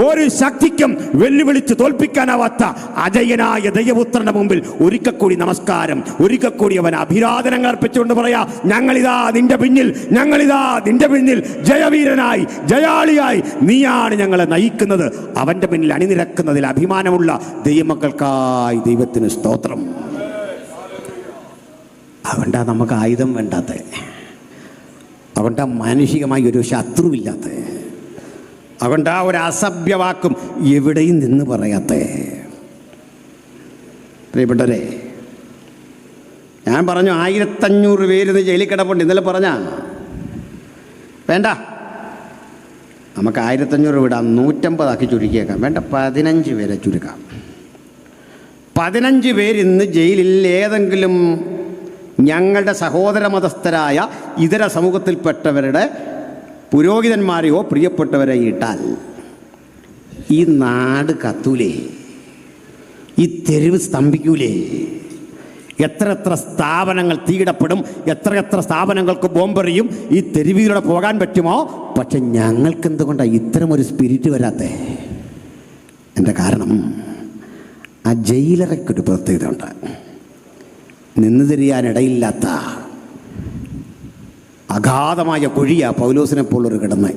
ഒരു ശക്തിക്കും വെല്ലുവിളിച്ച് തോൽപ്പിക്കാനാവാത്ത അജയനായ ദൈവപുത്രന്റെ മുമ്പിൽ ഒരിക്കൽ കൂടി നമസ്കാരം, ഒരിക്കൽ കൂടി അവൻ അഭിവാദനങ്ങൾ അർപ്പിച്ചുകൊണ്ട് പറയാ, ഞങ്ങളിതാ നിന്റെ പിന്നിൽ, ഞങ്ങളിതാ നിന്റെ പിന്നിൽ, ജയവീരനായി ജയാളിയായി നീയാണ് ഞങ്ങളെ നയിക്കുന്നത്. അവന്റെ പിന്നിൽ അണിനിരക്കുന്നതിൽ അഭിമാനമുള്ള ദൈവമക്കൾക്കായി ദൈവത്തിന് സ്തോത്രം. അവൻ്റെ നമുക്ക് ആയുധം വേണ്ടാത്ത, അവൻ്റെ മാനുഷികമായി ഒരു ശത്രുവില്ലാത്ത, അവൻ്റെ ഒരു അസഭ്യവാക്കും എവിടെയും നിന്ന് പറയാത്ത പ്രിയപ്പെട്ടവരെ, ഞാൻ പറഞ്ഞു 1500 പേര് ജയിലിൽ കിടപ്പുണ്ട്. ഇന്നലെ പറഞ്ഞ വേണ്ട, നമുക്ക് 1500 വിടാം, 150 ചുരുക്കിയേക്കാം. വേണ്ട, 15 പേരെ ചുരുക്കാം. 15 പേരിന്ന് ജയിലിൽ ഏതെങ്കിലും ഞങ്ങളുടെ സഹോദര മതസ്ഥരായ ഇതര സമൂഹത്തിൽപ്പെട്ടവരുടെ പുരോഹിതന്മാരെയോ പ്രിയപ്പെട്ടവരെ ഇട്ടാൽ ഈ നാട് കത്തൂലേ? ഈ തെരുവ് സ്തംഭിക്കൂലേ? എത്ര സ്ഥാപനങ്ങൾ തീയിടപ്പെടും, എത്ര സ്ഥാപനങ്ങൾക്ക് ബോംബെറിയും. ഈ തെരുവിലൂടെ പോകാൻ പറ്റുമോ? പക്ഷെ ഞങ്ങൾക്ക് എന്തുകൊണ്ടാണ് ഇത്തരമൊരു സ്പിരിറ്റ് വരാത്തേ? എൻ്റെ കാരണം ആ ജയിലറയ്ക്കൊരു പ്രത്യേകത ഉണ്ട്. നിന്ന് തിരിയാനിടയില്ലാത്ത അഗാധമായ കുഴിയാ പൗലോസിനെ പോലൊരു കിടന്ന്.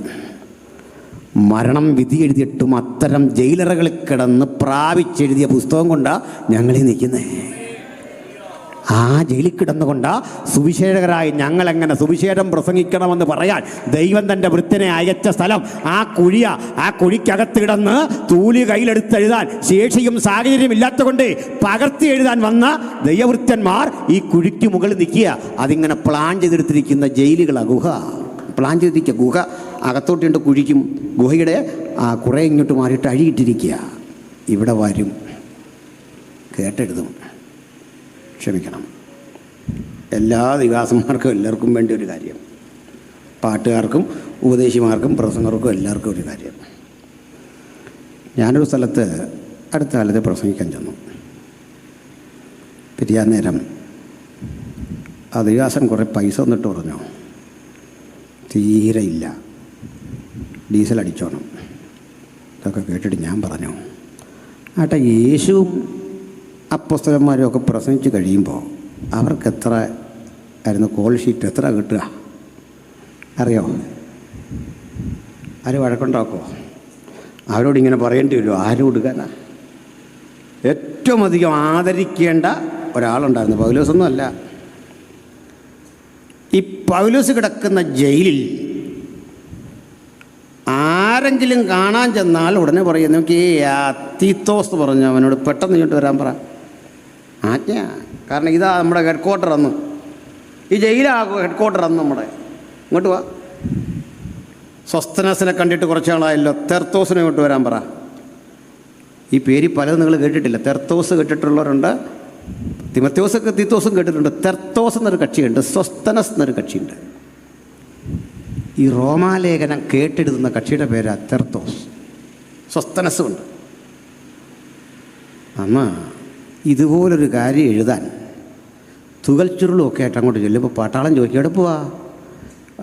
മരണം വിധി എഴുതിയിട്ടും അത്തരം ജയിലറകളിൽ കിടന്ന് പ്രാപിച്ചെഴുതിയ പുസ്തകം കൊണ്ടാണ് ഞങ്ങളീ നിൽക്കുന്നത്. ആ ജയിലിൽ കിടന്നുകൊണ്ട് സുവിശേഷകരായി ഞങ്ങളെങ്ങനെ സുവിശേഷം പ്രസംഗിക്കണമെന്ന് പറയാൻ ദൈവം തൻ്റെ വൃത്തിനെ അയച്ച സ്ഥലം ആ കുഴിയ. ആ കുഴിക്കകത്ത് കിടന്ന് തൂലി കയ്യിലെടുത്തെഴുതാൻ ശേഷിയും സാഹചര്യം ഇല്ലാത്തതുകൊണ്ട് പകർത്തി എഴുതാൻ വന്ന ദൈവവൃത്യന്മാർ ഈ കുഴിക്ക് മുകളിൽ നിൽക്കുക. അതിങ്ങനെ പ്ലാൻ ചെയ്തെടുത്തിരിക്കുന്ന ജയിലുകളാണ്. ഗുഹ പ്ലാൻ ചെയ്തിരിക്കുക. ഗുഹ അകത്തോട്ടുണ്ട്, കുഴിക്കും. ഗുഹയുടെ കുറേ ഇങ്ങോട്ട് മാറിയിട്ട് അഴിയിട്ടിരിക്കുക. ഇവിടെ വരും, കേട്ടെഴുതും. ക്ഷമിക്കണം, എല്ലാ ദിവാസന്മാർക്കും എല്ലാവർക്കും വേണ്ടി ഒരു കാര്യം, പാട്ടുകാർക്കും ഉപദേശിമാർക്കും പ്രസംഗർക്കും എല്ലാവർക്കും ഒരു കാര്യം. ഞാനൊരു സ്ഥലത്ത് അടുത്ത കാലത്ത് പ്രസംഗിക്കാൻ ചെന്നു. പിരിയാൻ നേരം ആ ദിവാസൻ കുറേ പൈസ വന്നിട്ട് പറഞ്ഞു, തീരെ ഇല്ല, ഡീസൽ അടിച്ചോണം. ഇതൊക്കെ കേട്ടിട്ട് ഞാൻ പറഞ്ഞു, ആട്ടെ, യേശുവും അപ്പോസ്തലന്മാരും ഒക്കെ പ്രസംഗിച്ച് കഴിയുമ്പോൾ അവർക്ക് എത്ര ആയിരുന്നു കോൾ ഷീറ്റ്, എത്ര കിട്ടുക അറിയോ? ആരും വഴക്കുണ്ടാക്കോ? അവരോടിങ്ങനെ പറയേണ്ടി വരുമോ? ആരും കൊടുക്കാനാ? ഏറ്റവും അധികം ആദരിക്കേണ്ട ഒരാളുണ്ടായിരുന്നു. പൗലോസൊന്നും അല്ല. ഈ പൗലോസ് കിടക്കുന്ന ജയിലിൽ ആരെങ്കിലും കാണാൻ ചെന്നാൽ ഉടനെ പറയും, നോക്കി തീത്തോസ് പറഞ്ഞു അവനോട് പെട്ടെന്ന് ഇങ്ങോട്ട് വരാൻ പറ. ആജ്ഞ. കാരണം ഇതാ നമ്മുടെ ഹെഡ് ക്വാർട്ടർ അന്ന്, ഈ ജയിലാകും ഹെഡ് ക്വാർട്ടർ അന്ന് നമ്മുടെ. ഇങ്ങോട്ട് വാ. സ്വസ്തനസിനെ കണ്ടിട്ട് കുറച്ച് നാളായല്ലോ, തെർത്തോസിനെ ഇങ്ങോട്ട് വരാൻ പറ. ഈ പേര് പലതും നിങ്ങൾ കേട്ടിട്ടില്ല. തെർത്തോസ് കേട്ടിട്ടുള്ളവരുണ്ട്, തിമത്യോസൊക്കെ തീത്തോസും കേട്ടിട്ടുണ്ട്. തെർത്തോസ് എന്നൊരു കക്ഷിയുണ്ട്, സ്വസ്തനസ് എന്നൊരു കക്ഷിയുണ്ട്. ഈ റോമാലേഖനം കേട്ടെഴുതുന്ന കക്ഷിയുടെ പേരാ തെർത്തോസ്. സ്വസ്തനസ്സും ഉണ്ട്. അമ്മ ഇതുപോലൊരു കാര്യം എഴുതാൻ തുകൽ ചുരുളും ഒക്കെ ആയിട്ട് അങ്ങോട്ട് ചെല്ലുമ്പോൾ പട്ടാളം ചോദിക്കും, എവിടെ പോവാ?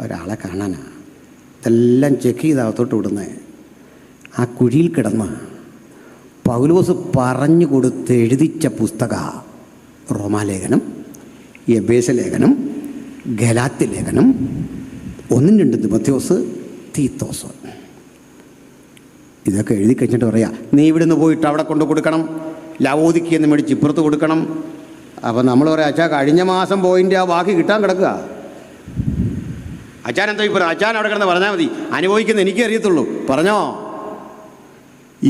ഒരാളെ കാണാനാ. ഇതെല്ലാം ചെക്ക് ചെയ്ത് അകത്തോട്ട് വിടുന്നത്. ആ കുഴിയിൽ കിടന്ന് പൗലോസ് പറഞ്ഞു കൊടുത്ത് എഴുതിച്ച പുസ്തക റോമാലേഖനം, എബേസ ലേഖനം, ഗലാത്യ ലേഖനം, 1-2 തിമോഥെയോസ്, തീത്തോസ്. ഇതൊക്കെ എഴുതി കഴിഞ്ഞിട്ട് പറയാം, നീ ഇവിടുന്ന് പോയിട്ട് അവിടെ കൊണ്ട് കൊടുക്കണം, ലവോദിക്കയെന്ന് മേടിച്ച് ഇപ്പുറത്ത് കൊടുക്കണം. അപ്പം നമ്മൾ പറയാം, അച്ഛാ കഴിഞ്ഞ മാസം പോയിൻ്റെ ആ ബാക്കി കിട്ടാൻ കിടക്കുക. അച്ഛൻ എന്താ ഇപ്പം? അച്ഛൻ അവിടെ കിടന്ന് പറഞ്ഞാൽ മതി, അനുഭവിക്കുന്ന എനിക്കേ അറിയത്തുള്ളൂ. പറഞ്ഞോ?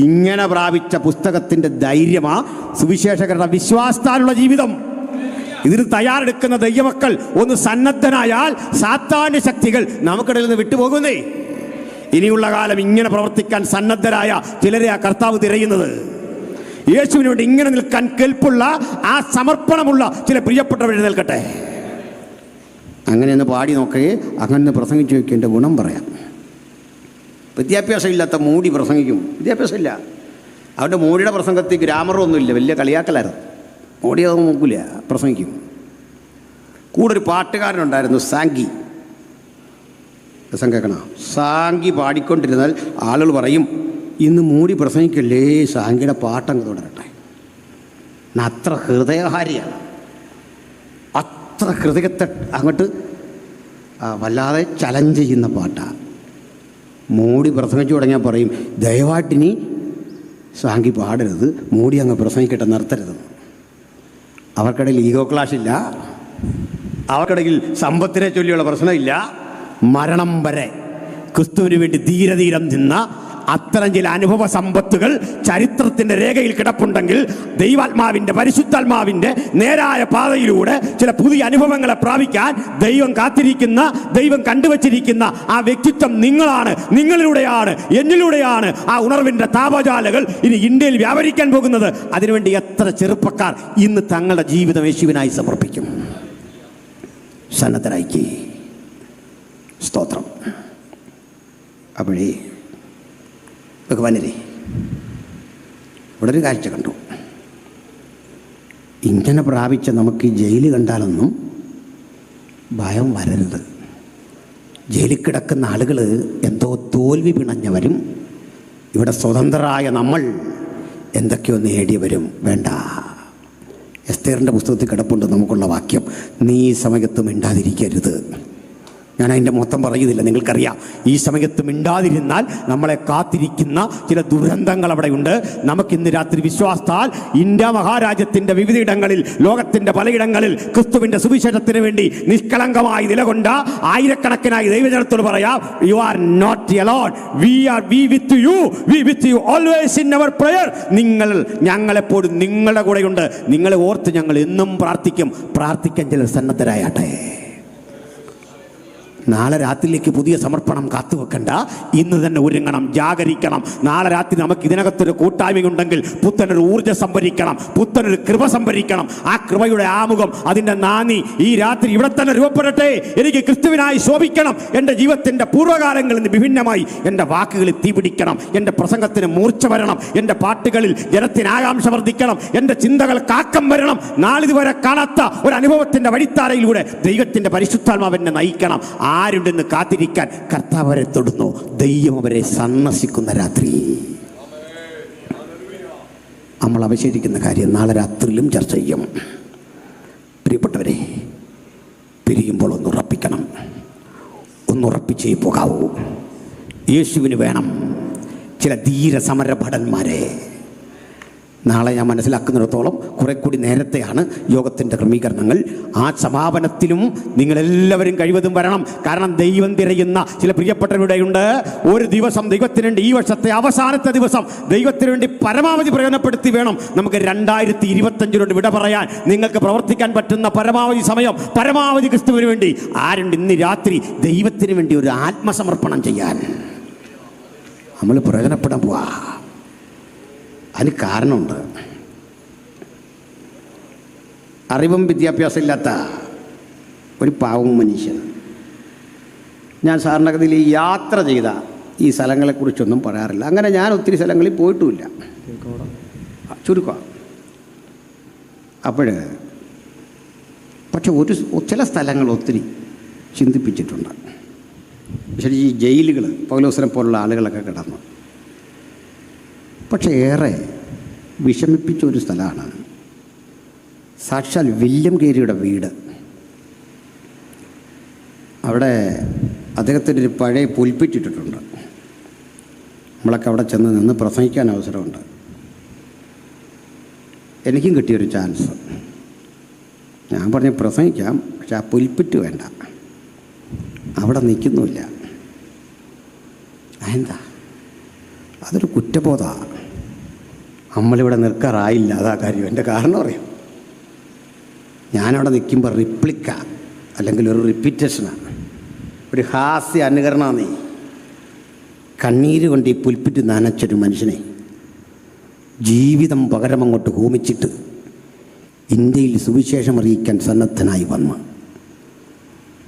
ഇങ്ങനെ പ്രാപിച്ച പുസ്തകത്തിൻ്റെ ധൈര്യമാ സുവിശേഷകരുടെ വിശ്വാസത്താലുള്ള ജീവിതം. ഇതിന് തയ്യാറെടുക്കുന്ന ദൈവമക്കൾ ഒന്ന് സന്നദ്ധനായാൽ സാത്താന്യ ശക്തികൾ നമുക്കിടയിൽ നിന്ന് വിട്ടുപോകുന്നേ. ഇനിയുള്ള കാലം ഇങ്ങനെ പ്രവർത്തിക്കാൻ സന്നദ്ധരായ ചിലരെ ആ കർത്താവ് തിരയുന്നത്. യേശുവിന് വേണ്ടി ഇങ്ങനെ നിൽക്കാൻ കെൽപ്പുള്ള, ആ സമർപ്പണമുള്ള ചില പ്രിയപ്പെട്ടവർ എഴുന്നേൽക്കട്ടെ. അങ്ങനെ ഒന്ന് പാടി നോക്കേ, അങ്ങനെ പ്രസംഗിച്ചു നോക്കി എൻ്റെ ഗുണം പറയാം. വിദ്യാഭ്യാസം ഇല്ലാത്ത മൂടി പ്രസംഗിക്കും. വിദ്യാഭ്യാസമില്ല, അവൻ്റെ മൂടിയുടെ പ്രസംഗത്തിൽ ഗ്രാമറൊന്നുമില്ല, വലിയ കളിയാക്കലായിരുന്നു. മോഡി അതൊന്നും നോക്കില്ല, പ്രസംഗിക്കും. കൂടെ ഒരു പാട്ടുകാരനുണ്ടായിരുന്നു, സാങ്കി. രസം കേൾക്കണം. സാങ്കി പാടിക്കൊണ്ടിരുന്നാൽ ആളുകൾ പറയും, ഇന്ന് മൂടി പ്രസംഗിക്കല്ലേ, സാങ്കിയുടെ പാട്ടങ്ങ് തുടരട്ടെ. അത്ര ഹൃദയഹാരിയാണ്, അത്ര ഹൃദയത്തെ അങ്ങോട്ട് വല്ലാതെ ചലഞ്ച് ചെയ്യുന്ന പാട്ടാണ്. മോഡി പ്രസംഗിച്ചു തുടങ്ങിയാൽ പറയും, ദയവായിട്ടിനി സാങ്കി പാടരുത്, മോഡി അങ്ങ് പ്രസംഗിക്കട്ടെ, നിർത്തരുത്. അവർക്കിടയിൽ ഈഗോ ക്ലാഷ് ഇല്ല, അവർക്കിടയിൽ സമ്പത്തിനെ ചൊല്ലിയുള്ള പ്രശ്നമില്ല. മരണം വരെ ക്രിസ്തുവിന് വേണ്ടി ധീരധീരം നിന്ന അത്തരം ചില അനുഭവ സമ്പത്തുകൾ ചരിത്രത്തിൻ്റെ രേഖയിൽ കിടപ്പുണ്ടെങ്കിൽ ദൈവാത്മാവിൻ്റെ, പരിശുദ്ധാത്മാവിൻ്റെ നേരായ പാതയിലൂടെ ചില പുതിയ അനുഭവങ്ങളെ പ്രാപിക്കാൻ ദൈവം കാത്തിരിക്കുന്ന, ദൈവം കണ്ടുവച്ചിരിക്കുന്ന ആ വ്യക്തിത്വം നിങ്ങളാണ്, നിങ്ങളിലൂടെയാണ്, എന്നിലൂടെയാണ് ആ ഉണർവിൻ്റെ താപജാലകൾ ഇനി ഇന്ത്യയിൽ വ്യാപരിക്കാൻ പോകുന്നത്. അതിനുവേണ്ടി എത്ര ചെറുപ്പക്കാർ ഇന്ന് തങ്ങളുടെ ജീവിതം യേശുവിനായി സമർപ്പിക്കും? സന്നദ്ധരായിക്ക് സ്തോത്രം. അപ്പോഴേ ഭഗവാനരെ, ഇവിടെ ഒരു കാഴ്ച കണ്ടു. ഇങ്ങനെ പ്രാപിച്ച നമുക്ക് ഈ ജയിൽ കണ്ടാലൊന്നും ഭയം വരരുത്. ജയിലിൽ കിടക്കുന്ന ആളുകൾ എന്തോ തോൽവി പിണഞ്ഞവരും, ഇവിടെ സ്വതന്ത്രരായ നമ്മൾ എന്തൊക്കെയോ നേടിയവരും വേണ്ട. എസ്തേറിൻ്റെ പുസ്തകത്തിൽ കിടപ്പുണ്ട് നമുക്കുള്ള വാക്യം, നീ ഈ സമയത്ത് മിണ്ടാതിരിക്കരുത്. ഞാൻ അതിൻ്റെ മൊത്തം പറയുന്നില്ല, നിങ്ങൾക്കറിയാം. ഈ സമയത്ത് മിണ്ടാതിരുന്നാൽ നമ്മളെ കാത്തിരിക്കുന്ന ചില ദുരന്തങ്ങൾ അവിടെയുണ്ട്. നമുക്കിന്ന് രാത്രി വിശ്വാസത്താൽ ഇന്ത്യ മഹാരാജ്യത്തിൻ്റെ വിവിധയിടങ്ങളിൽ, ലോകത്തിൻ്റെ പലയിടങ്ങളിൽ ക്രിസ്തുവിൻ്റെ സുവിശേഷത്തിന് വേണ്ടി നിഷ്കളങ്കമായി നിലകൊണ്ട ആയിരക്കണക്കിനായി ദൈവജനത്തോട് പറയാം, you are not alone, we with you always in our prayer. നിങ്ങൾ, ഞങ്ങളെപ്പോഴും നിങ്ങളുടെ കൂടെയുണ്ട്. നിങ്ങളെ ഓർത്ത് ഞങ്ങൾ എന്നും പ്രാർത്ഥിക്കാൻ ചിലർ സന്നദ്ധരായാട്ടെ. നാളെ രാത്രിയിലേക്ക് പുതിയ സമർപ്പണം കാത്തുവെക്കണ്ട, ഇന്ന് തന്നെ ഒരുങ്ങണം, ജാഗരിക്കണം. നാളെ രാത്രി നമുക്ക് ഇതിനകത്തൊരു കൂട്ടായ്മയുണ്ടെങ്കിൽ പുത്തനൊരു ഊർജ്ജം സംഭരിക്കണം, പുത്തനൊരു കൃപ സംഭരിക്കണം. ആ കൃപയുടെ ആമുഖം, അതിൻ്റെ നാന്ദി ഈ രാത്രി ഇവിടെ തന്നെ രൂപപ്പെടട്ടെ. എനിക്ക് ക്രിസ്തുവിനായി ശോഭിക്കണം. എൻ്റെ ജീവിതത്തിൻ്റെ പൂർവ്വകാലങ്ങളിൽ നിന്ന് വിഭിന്നമായി എൻ്റെ വാക്കുകളിൽ തീപിടിക്കണം, എൻ്റെ പ്രസംഗത്തിന് മൂർച്ച വരണം, എൻ്റെ പാട്ടുകളിൽ ജനത്തിന് ആകാംക്ഷ വർദ്ധിക്കണം, എൻ്റെ ചിന്തകൾ കാക്കം വരണം. നാളിതുവരെ കാണാത്ത ഒരു അനുഭവത്തിൻ്റെ വഴിത്താരയിലൂടെ ദൈവത്തിൻ്റെ പരിശുദ്ധാത്മാവെന്നെ നയിക്കണം. ആരുണ്ടെന്ന് കാത്തിരിക്കാൻ കർത്താവ് അവരെ തൊടുന്നു. ദൈവം അവരെ സന്ദർശിക്കുന്ന രാത്രി. നമ്മൾ അവശേഷിക്കുന്ന കാര്യം നാളെ രാത്രിയിലും ചർച്ച ചെയ്യും. പ്രിയപ്പെട്ടവരെ, പിരിയുമ്പോൾ ഒന്നുറപ്പിക്കണം, ഒന്നുറപ്പിച്ചേ പോകാവൂ. യേശുവിന് വേണം ചില ധീര സമരഭടന്മാരെ. നാളെ ഞാൻ മനസ്സിലാക്കുന്നിടത്തോളം കുറെ കൂടി നേരത്തെയാണ് യോഗത്തിൻ്റെ ക്രമീകരണങ്ങൾ. ആ സമാപനത്തിലും നിങ്ങളെല്ലാവരും കഴിവതും വരണം. കാരണം ദൈവം തിരയുന്ന ചില പ്രിയപ്പെട്ടവരുടെയുണ്ട്. ഒരു ദിവസം ദൈവത്തിന് വേണ്ടി, ഈ വർഷത്തെ അവസാനത്തെ ദിവസം ദൈവത്തിന് വേണ്ടി പരമാവധി പ്രയോജനപ്പെടുത്തി വേണം നമുക്ക് 2025 വിട പറയാൻ. നിങ്ങൾക്ക് പ്രവർത്തിക്കാൻ പറ്റുന്ന പരമാവധി സമയം, പരമാവധി ക്രിസ്തുവിന് വേണ്ടി ആരുണ്ട് ഇന്ന് രാത്രി ദൈവത്തിന് വേണ്ടി ഒരു ആത്മസമർപ്പണം ചെയ്യാൻ? നമ്മൾ പ്രയോജനപ്പെടാൻ പോവാ. അതിന് കാരണമുണ്ട്. അറിവും വിദ്യാഭ്യാസം ഇല്ലാത്ത ഒരു പാവം മനുഷ്യൻ. ഞാൻ സാറിൻ്റെ കഥയിൽ യാത്ര ചെയ്ത ഈ സ്ഥലങ്ങളെക്കുറിച്ചൊന്നും പറയാറില്ല. അങ്ങനെ ഞാൻ ഒത്തിരി സ്ഥലങ്ങളിൽ പോയിട്ടുമില്ല, ചുരുക്കമാണ്. പക്ഷെ ചില സ്ഥലങ്ങൾ ഒത്തിരി ചിന്തിപ്പിച്ചിട്ടുണ്ട്. ശരി, ഈ ജയിലുകൾ, പൗലോസിനെ പോലുള്ള ആളുകളൊക്കെ കിടന്നു. പക്ഷേ ഏറെ വിഷമിപ്പിച്ച ഒരു സ്ഥലമാണ് സാക്ഷാൽ വില്യം കേരിയുടെ വീട്. അവിടെ അദ്ദേഹത്തിൻ്റെ ഒരു പഴയ പുൽപ്പിറ്റിട്ടുണ്ട്. നമ്മളൊക്കെ അവിടെ ചെന്ന് നിന്ന് പ്രസംഗിക്കാൻ അവസരമുണ്ട്. എനിക്കും കിട്ടിയൊരു ചാൻസ്. ഞാൻ പറഞ്ഞു പ്രസംഗിക്കാം, പക്ഷെ ആ പുൽപ്പിറ്റ് വേണ്ട, അവിടെ നിൽക്കുന്നുമില്ല. എന്താ? അതൊരു കുറ്റബോധമാണ്. നമ്മളിവിടെ നിൽക്കാറായില്ല, അതാ കാര്യം. എൻ്റെ കാരണം അറിയാം. ഞാനവിടെ നിൽക്കുമ്പോൾ റിപ്ലിക്ക അല്ലെങ്കിൽ ഒരു റിപ്പീറ്റേഷനാണ്, ഒരു ഹാസ്യ അനുകരണമാണ്. കണ്ണീര് കൊണ്ട് ഈ പുൽപ്പിറ്റ് നനച്ചൊരു മനുഷ്യനെ ജീവിതം പകരം അങ്ങോട്ട് ഹോമിച്ചിട്ട് ഇന്ത്യയിൽ സുവിശേഷം അറിയിക്കാൻ സന്നദ്ധനായി വന്ന്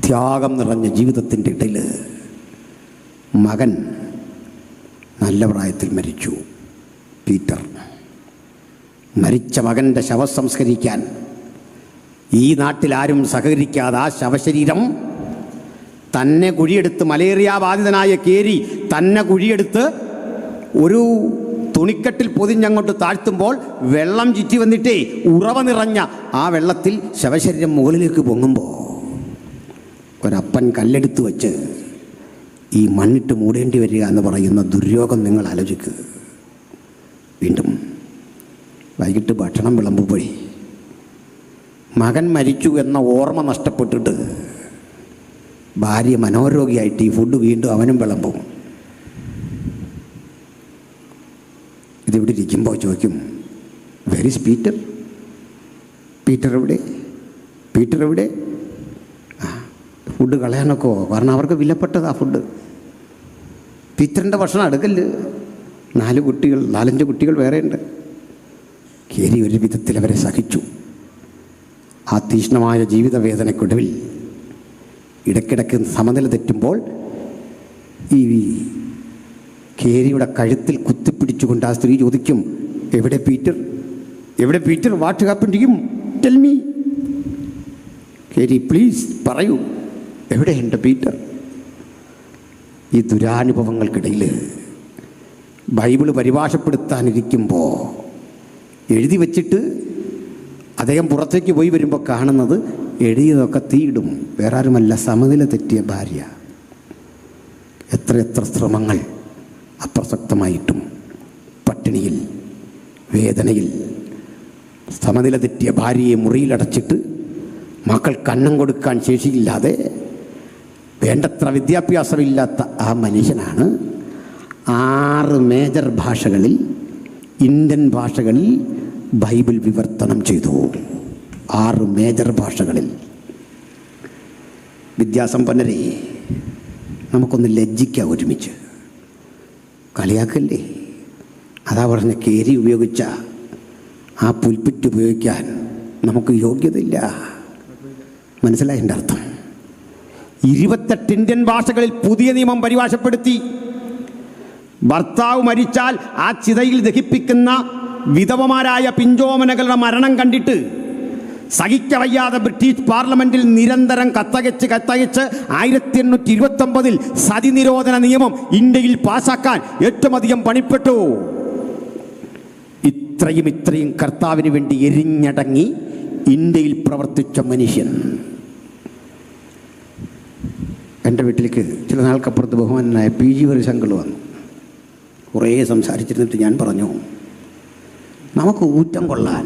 ത്യാഗം നിറഞ്ഞ ജീവിതത്തിൻ്റെ ഇടയിൽ മകൻ നല്ല പ്രായത്തിൽ മരിച്ചു. പീറ്റർ മരിച്ച മകൻ്റെ ശവസംസ്കരിക്കാൻ ഈ നാട്ടിലാരും സഹകരിക്കാതെ ആ ശവശരീരം തന്നെ കുഴിയെടുത്ത്, മലേറിയ ബാധിതനായ കേരി തന്നെ കുഴിയെടുത്ത് ഒരു തുണിക്കെട്ടിൽ പൊതിഞ്ഞങ്ങോട്ട് താഴ്ത്തുമ്പോൾ വെള്ളം ചുറ്റി വന്നിട്ടേ ഉറവ നിറഞ്ഞ ആ വെള്ളത്തിൽ ശവശരീരം മുകളിലേക്ക് പൊങ്ങുമ്പോൾ ഒരപ്പൻ കല്ലെടുത്ത് വച്ച് ഈ മണ്ണിട്ട് മൂടേണ്ടി വരിക എന്ന് പറയുന്ന ദുര്യോഗം നിങ്ങൾ ആലോചിക്കുക. വീണ്ടും വൈകിട്ട് ഭക്ഷണം വിളമ്പുമ്പോഴേ മകൻ മരിച്ചു എന്ന ഓർമ്മ നഷ്ടപ്പെട്ടിട്ട് ഭാര്യ മനോരോഗിയായിട്ട് ഈ ഫുഡ് വീണ്ടും അവനും വിളമ്പും. ഇതിവിടെ ഇരിക്കുമ്പോൾ ചോദിക്കും, വെർ ഈസ് പീറ്റർ? പീറ്റർ എവിടെ? പീറ്റർ എവിടെ? ഫുഡ് കളയാനൊക്കെ, കാരണം അവർക്ക് വിലപ്പെട്ടതാ ഫുഡ്. പീറ്ററിൻ്റെ ഭക്ഷണം അടുക്കല്. 4-5 കുട്ടികൾ വേറെയുണ്ട്. കേരി ഒരു വിധത്തിൽ അവരെ സഹിച്ചു. ആ തീക്ഷ്ണമായ ജീവിത വേദനയ്ക്കൊടുവിൽ ഇടയ്ക്കിടയ്ക്ക് സമനില തെറ്റുമ്പോൾ ഈ കേരിയുടെ കഴുത്തിൽ കുത്തിപ്പിടിച്ചുകൊണ്ട് ആ സ്ത്രീ ചോദിക്കും, എവിടെ പീറ്റർ? എവിടെ Peter? What happened to him? Tell me. Kerry please പറയൂ, എവിടെയുണ്ട് പീറ്റർ? ഈ ദുരാനുഭവങ്ങൾക്കിടയിൽ ബൈബിള് പരിഭാഷപ്പെടുത്താനിരിക്കുമ്പോൾ എഴുതി വച്ചിട്ട് അദ്ദേഹം പുറത്തേക്ക് പോയി വരുമ്പോൾ കാണുന്നത് എഴുതിയതൊക്കെ തീയിടും. വേറെ ആരുമല്ല, സമനില തെറ്റിയ ഭാര്യ. എത്ര ശ്രമങ്ങൾ അപ്രസക്തമായിട്ടും പട്ടിണിയിൽ, വേദനയിൽ സമനില തെറ്റിയ ഭാര്യയെ മുറിയിലടച്ചിട്ട് മക്കൾക്ക് അന്നം കൊടുക്കാൻ ശേഷിയില്ലാതെ, വേണ്ടത്ര വിദ്യാഭ്യാസമില്ലാത്ത ആ മനുഷ്യനാണ് 6 മേജർ ഭാഷകളിൽ, ഇന്ത്യൻ ഭാഷകളിൽ ബൈബിൾ വിവർത്തനം ചെയ്തു. 6 മേജർ ഭാഷകളിൽ. വിദ്യാസമ്പന്നരെ, നമുക്കൊന്ന് ലജ്ജിക്കാം ഒരുമിച്ച്. കളിയാക്കല്ലേ? അതാ പറഞ്ഞ കേരി ഉപയോഗിച്ച ആ പുൽപ്പിറ്റ് ഉപയോഗിക്കാൻ നമുക്ക് യോഗ്യതയില്ല. മനസ്സിലായി എൻ്റെ അർത്ഥം? 28 ഇന്ത്യൻ ഭാഷകളിൽ പുതിയ നിയമം പരിഭാഷപ്പെടുത്തി. ഭർത്താവ് മരിച്ചാൽ ആ ചിതയിൽ ദഹിപ്പിക്കുന്ന വിധവമാരായ പിഞ്ചോമനകളുടെ മരണം കണ്ടിട്ട് സഹിക്കവയ്യാതെ ബ്രിട്ടീഷ് പാർലമെന്റിൽ നിരന്തരം കത്തയച്ച് 1829 സതി നിരോധന നിയമം ഇന്ത്യയിൽ പാസാക്കാൻ ഏറ്റവും അധികം പണിപ്പെട്ടു. ഇത്രയും കർത്താവിന് വേണ്ടി എരിഞ്ഞടങ്ങി ഇന്ത്യയിൽ പ്രവർത്തിച്ച മനുഷ്യൻ. എൻ്റെ വീട്ടിലേക്ക് ചില നാൾക്കപ്പുറത്ത് ബഹുമാനായ PG വരിശങ്കൾ വന്നു. കുറേ സംസാരിച്ചിരുന്നിട്ട് ഞാൻ പറഞ്ഞു, നമുക്ക് ഊറ്റം കൊള്ളാൻ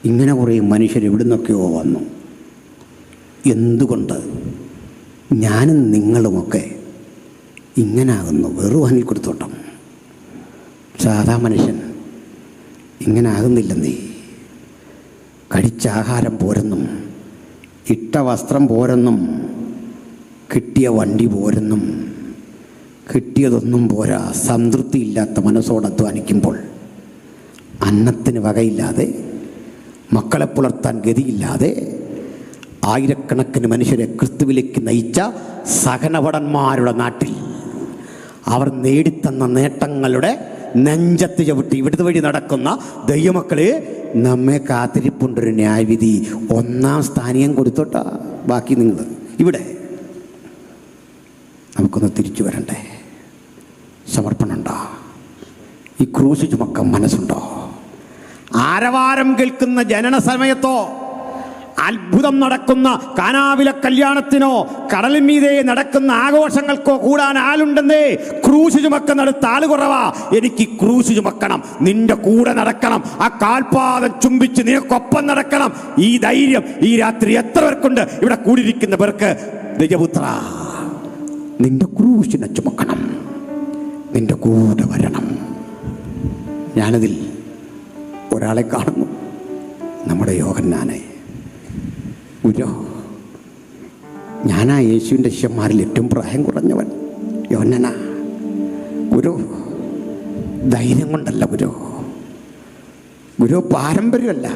ഇങ്ങനെ കുറേ മനുഷ്യർ എവിടുന്നൊക്കെയോ വന്നു. എന്തുകൊണ്ട് ഞാനും നിങ്ങളുമൊക്കെ ഇങ്ങനാകുന്നു? വെറും വാങ്ങി കൊടുത്തോട്ടം. സാധാ മനുഷ്യൻ ഇങ്ങനെ ആകുന്നില്ലെന്നേ. കഴിച്ച ആഹാരം പോരെന്നും, ഇട്ട വസ്ത്രം പോരെന്നും, കിട്ടിയ വണ്ടി പോരെന്നും, കിട്ടിയതൊന്നും പോരാ, സംതൃപ്തിയില്ലാത്ത മനസ്സോട് അധ്വാനിക്കുമ്പോൾ അന്നത്തിന് വകയില്ലാതെ, മക്കളെ പുലർത്താൻ ഗതിയില്ലാതെ ആയിരക്കണക്കിന് മനുഷ്യരെ ക്രിസ്തുവിലേക്ക് നയിച്ച സഹനഭടന്മാരുടെ നാട്ടിൽ അവർ നേടിത്തന്ന നേട്ടങ്ങളുടെ നെഞ്ചത്ത് ചവിട്ടി ഇവിടുത്തെ വഴി നടക്കുന്ന ദൈവമക്കളെ, നമ്മെ കാത്തിരിപ്പുണ്ടൊരു ന്യായവിധി. 1-ാം സ്ഥാനീയം കൊടുത്തോട്ടാ. ബാക്കി നിങ്ങൾ ഇവിടെ. നമുക്കൊന്ന് തിരിച്ചു വരണ്ടേ? സമർപ്പണമുണ്ടോ? ഈ ക്രൂശ് ചുമക്കാൻ മനസ്സുണ്ടോ? ആരവാരം കേൾക്കുന്ന ജനന സമയത്തോ, അത്ഭുതം നടക്കുന്ന കാനാവിലെ കല്യാണത്തിനോ, കടലിൻ മീതെ നടക്കുന്ന ആഘോഷങ്ങൾക്കോ കൂടാൻ ആളുണ്ടെന്നേ. ക്രൂശ് ചുമക്കുന്നിടത്ത് ആള് കുറവാ. എനിക്ക് ക്രൂശ് ചുമക്കണം, നിന്റെ കൂടെ നടക്കണം, ആ കാൽപാദം ചുംബിച്ച് നിനക്കൊപ്പം നടക്കണം. ഈ ധൈര്യം ഈ രാത്രി എത്ര പേർക്കുണ്ട്? ഇവിടെ കൂടിയിരിക്കുന്ന പേർക്ക് ദൈവപുത്ര, നിന്റെ ക്രൂശിനെ ചുമക്കണം, നിന്റെ കൂടെ വരണം. ഞാനതിൽ ഒരാളെ കാണുന്നു, നമ്മുടെ യോഹന്നാനെ. ഗുരു, ഞാനാ യേശുവിൻ്റെ ശിഷ്യന്മാരിൽ ഏറ്റവും പ്രായം കുറഞ്ഞവൻ. യോഹന്നാനാ ഗുരു, ധൈര്യം കൊണ്ടല്ല ഗുരു, ഗുരു പാരമ്പര്യമല്ല,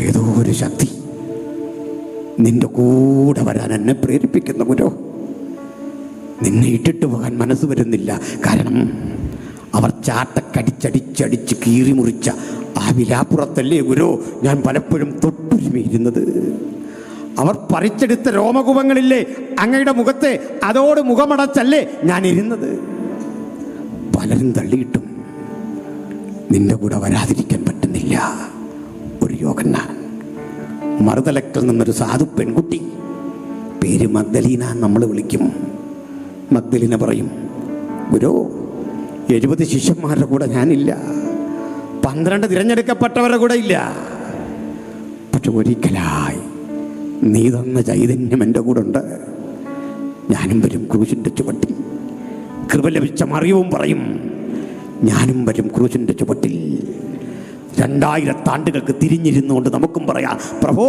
ഏതോ ഒരു ശക്തി നിന്റെ കൂടെ വരാൻ എന്നെ പ്രേരിപ്പിക്കുന്ന ഗുരു. നിന്നെ ഇട്ടിട്ട് പോകാൻ മനസ്സ് വരുന്നില്ല. കാരണം അവർ ചാട്ടക്കടിച്ചടിച്ചടിച്ച് കീറി മുറിച്ച ആ വിലാപ്പുറത്തല്ലേ ഗുരു ഞാൻ പലപ്പോഴും തൊട്ടുരുമിയിരുന്നത്. അവർ പറിച്ചെടുത്ത രോമകുപങ്ങളില്ലേ അങ്ങയുടെ മുഖത്തെ, അതോട് മുഖമടച്ചല്ലേ ഞാൻ ഇരുന്നത്. പലരും തള്ളിയിട്ടും നിന്റെ കൂടെ വരാതിരിക്കാൻ പറ്റുന്നില്ല. ഒരു യോഹന്നാൻ, മറുതലക്കൽ നിന്നൊരു സാധു പെൺകുട്ടി, പേര് മഗ്ദലീന നമ്മൾ വിളിക്കും. മഗ്ദലീന പറയും, ഗുരു 70 ശിഷ്യന്മാരുടെ കൂടെ ഞാനില്ല, 12 തിരഞ്ഞെടുക്കപ്പെട്ടവരുടെ കൂടെ ഇല്ല. പക്ഷെ ഒരിക്കലായി നീ തന്ന ചൈതന്യം എൻ്റെ കൂടെ ഉണ്ട്. ഞാനും വരും ക്രൂശിൻ്റെ ചുവട്ടിൽ. കൃപ ലഭിച്ച മറിയവും പറയും, ഞാനും വരും ക്രൂശിൻ്റെ ചുവട്ടിൽ. 2000 ആണ്ടുകൾക്ക് തിരിഞ്ഞിരുന്നുകൊണ്ട് നമുക്കും പറയാം, പ്രഭോ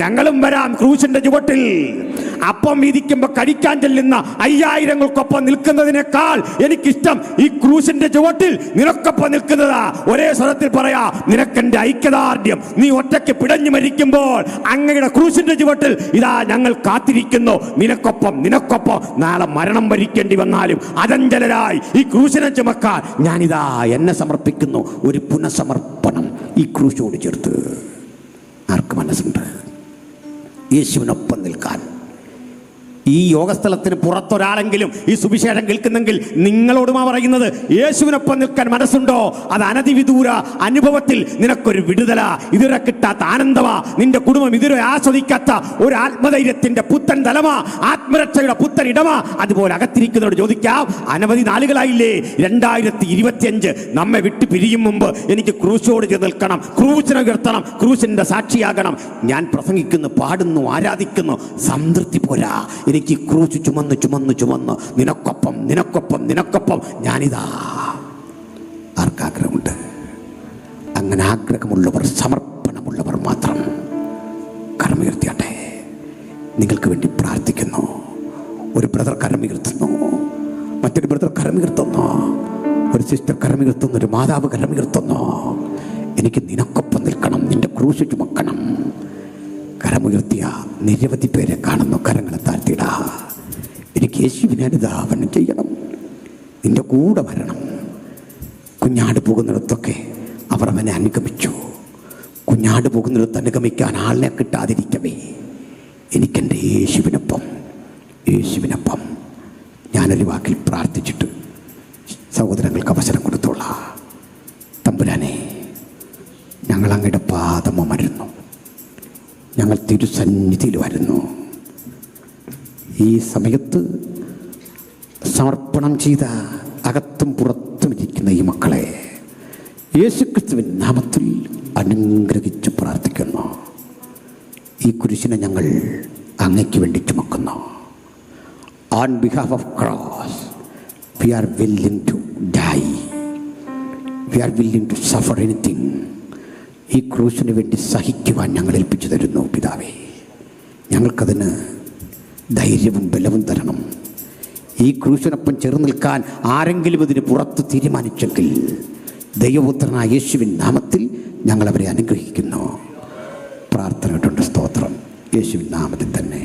ഞങ്ങളും വരാം ക്രൂശിന്റെ ചുവട്ടിൽ. അപ്പം വീതിക്കുമ്പോൾ കഴിക്കാൻ ചെല്ലുന്ന 5000-കൾക്കൊപ്പം നിൽക്കുന്നതിനേക്കാൾ എനിക്കിഷ്ടം ഈ ക്രൂശിന്റെ ചുവട്ടിൽ നിനക്കൊപ്പം നിൽക്കുന്നതാ. ഒരേ സ്വരത്തിൽ പറയാ, നിനക്കെന്റെ ഐക്യദാർഢ്യം. നീ ഒറ്റയ്ക്ക് പിടഞ്ഞു മരിക്കുമ്പോൾ അങ്ങയുടെ ക്രൂശിന്റെ ചുവട്ടിൽ ഇതാ ഞങ്ങൾ കാത്തിരിക്കുന്നു. നിനക്കൊപ്പം നാളെ മരണം വരിക്കേണ്ടി വന്നാലും അചഞ്ചലരായി ഈ ക്രൂശിനെ ചുമക്കാൻ ഞാനിതാ എന്നെ സമർപ്പിക്കുന്നു. ഒരു പുനഃസമർപ്പണം ഈ ക്രൂശോട് ചേർത്ത്. ആർക്ക് മനസ്സുണ്ട് യേശുവിനൊപ്പം നിൽക്കാൻ? ഈ യോഗസ്ഥലത്തിന് പുറത്തൊരാളെങ്കിലും ഈ സുവിശേഷം കേൾക്കുന്നെങ്കിൽ നിങ്ങളോടുമാ പറയുന്നത്, യേശുവിനൊപ്പം നിൽക്കാൻ മനസ്സുണ്ടോ? അത് അനധിവിദൂര അനുഭവത്തിൽ നിനക്കൊരു വിടുതല, ഇതുവരെ കിട്ടാത്ത ആനന്ദമാ. നിന്റെ കുടുംബം ഇതുവരെ ആസ്വദിക്കാത്ത ഒരു ആത്മധൈര്യത്തിന്റെ പുത്തൻ തലമാ, ആത്മരക്ഷയുടെ പുത്തൻ ഇടമാ. അതുപോലെ അകത്തിരിക്കുന്നവരോട് ചോദിക്കാം, അനവധി നാളുകളായില്ലേ 2025 നമ്മെ വിട്ട് പിരിയും മുമ്പ് എനിക്ക് ക്രൂശോട് ചേർന്ന് നിൽക്കണം, ക്രൂശിനെ ഉയർത്തണം, ക്രൂശിന്റെ സാക്ഷിയാകണം. ഞാൻ പ്രസംഗിക്കുന്നു, പാടുന്നു, ആരാധിക്കുന്നു, സംതൃപ്തി പോരാ. എനിക്ക് ക്രൂശ് ചുമന്ന് നിനക്കൊപ്പം ഞാനിതാ. ആർക്കാഗ്രഹമുണ്ട്? അങ്ങനെ ആഗ്രഹമുള്ളവർ, സമർപ്പണമുള്ളവർ മാത്രം കരമുയർത്തിയാട്ടെ. നിങ്ങൾക്ക് വേണ്ടി പ്രാർത്ഥിക്കുന്നു. ഒരു ബ്രദർ കരമുയർത്തുന്നു, മറ്റൊരു ബ്രദർ കരമുയർത്തുന്നു, ഒരു സിസ്റ്റർ കരമുയർത്തുന്നു, ഒരു മാതാവ് കരമുയർത്തുന്നു. എനിക്ക് നിനക്കൊപ്പം നിൽക്കണം, നിന്റെ ക്രൂശ് ചുമക്കണം. കരമുയർത്തിയ നിരവധി പേരെ കാണുന്നു. കരങ്ങളെ താഴ്ത്തിയിടാ. എനിക്ക് യേശുവിനെ അനുധാവനം ചെയ്യണം, നിന്റെ കൂടെ വരണം. കുഞ്ഞാട് പോകുന്നിടത്തൊക്കെ അവർ അവനെ അനുഗമിച്ചു. കുഞ്ഞാട് പോകുന്നിടത്ത് അനുഗമിക്കാൻ ആളിനെ കിട്ടാതിരിക്കവേ എനിക്കെൻ്റെ യേശുവിനൊപ്പം ഞാനൊരു വാക്കിൽ പ്രാർത്ഥിച്ചിട്ട് സഹോദരങ്ങൾക്ക് അവസരം കൊടുത്തോളാം. തമ്പുരാനെ, ഞങ്ങൾ അങ്ങയുടെ പാദമരുന്നു, ഞങ്ങൾ തിരുസന്നിധിയിൽ വരുന്നു. ഈ സമയത്ത് സമർപ്പണം ചെയ്ത അകത്തും പുറത്തും ഇരിക്കുന്ന ഈ മക്കളെ യേശുക്രിസ്തുവിൻ നാമത്തിൽ അനുഗ്രഹിച്ച് പ്രാർത്ഥിക്കുന്നു. ഈ കുരിശിനെ ഞങ്ങൾ അങ്ങയ്ക്ക് വേണ്ടി ചുമക്കുന്നു. On behalf of cross we are willing to die, we are willing to suffer anything. ഈ ക്രൂശിന് വേണ്ടി സഹിക്കുവാൻ ഞങ്ങൾ ഏൽപ്പിച്ചു തരുന്നു പിതാവേ. ഞങ്ങൾക്കതിന് ധൈര്യവും ബലവും തരണം. ഈ ക്രൂശിനൊപ്പം ചേർന്ന് നിൽക്കാൻ ആരെങ്കിലും ഇതിന് പുറത്ത് തീരുമാനിച്ചെങ്കിൽ ദൈവപുത്രനായ യേശുവിൻ നാമത്തിൽ ഞങ്ങളവരെ അനുഗ്രഹിക്കുന്നു. പ്രാർത്ഥന കേട്ടുണ്ട്. സ്തോത്രം. യേശുവിൻ നാമത്തിൽ തന്നെ.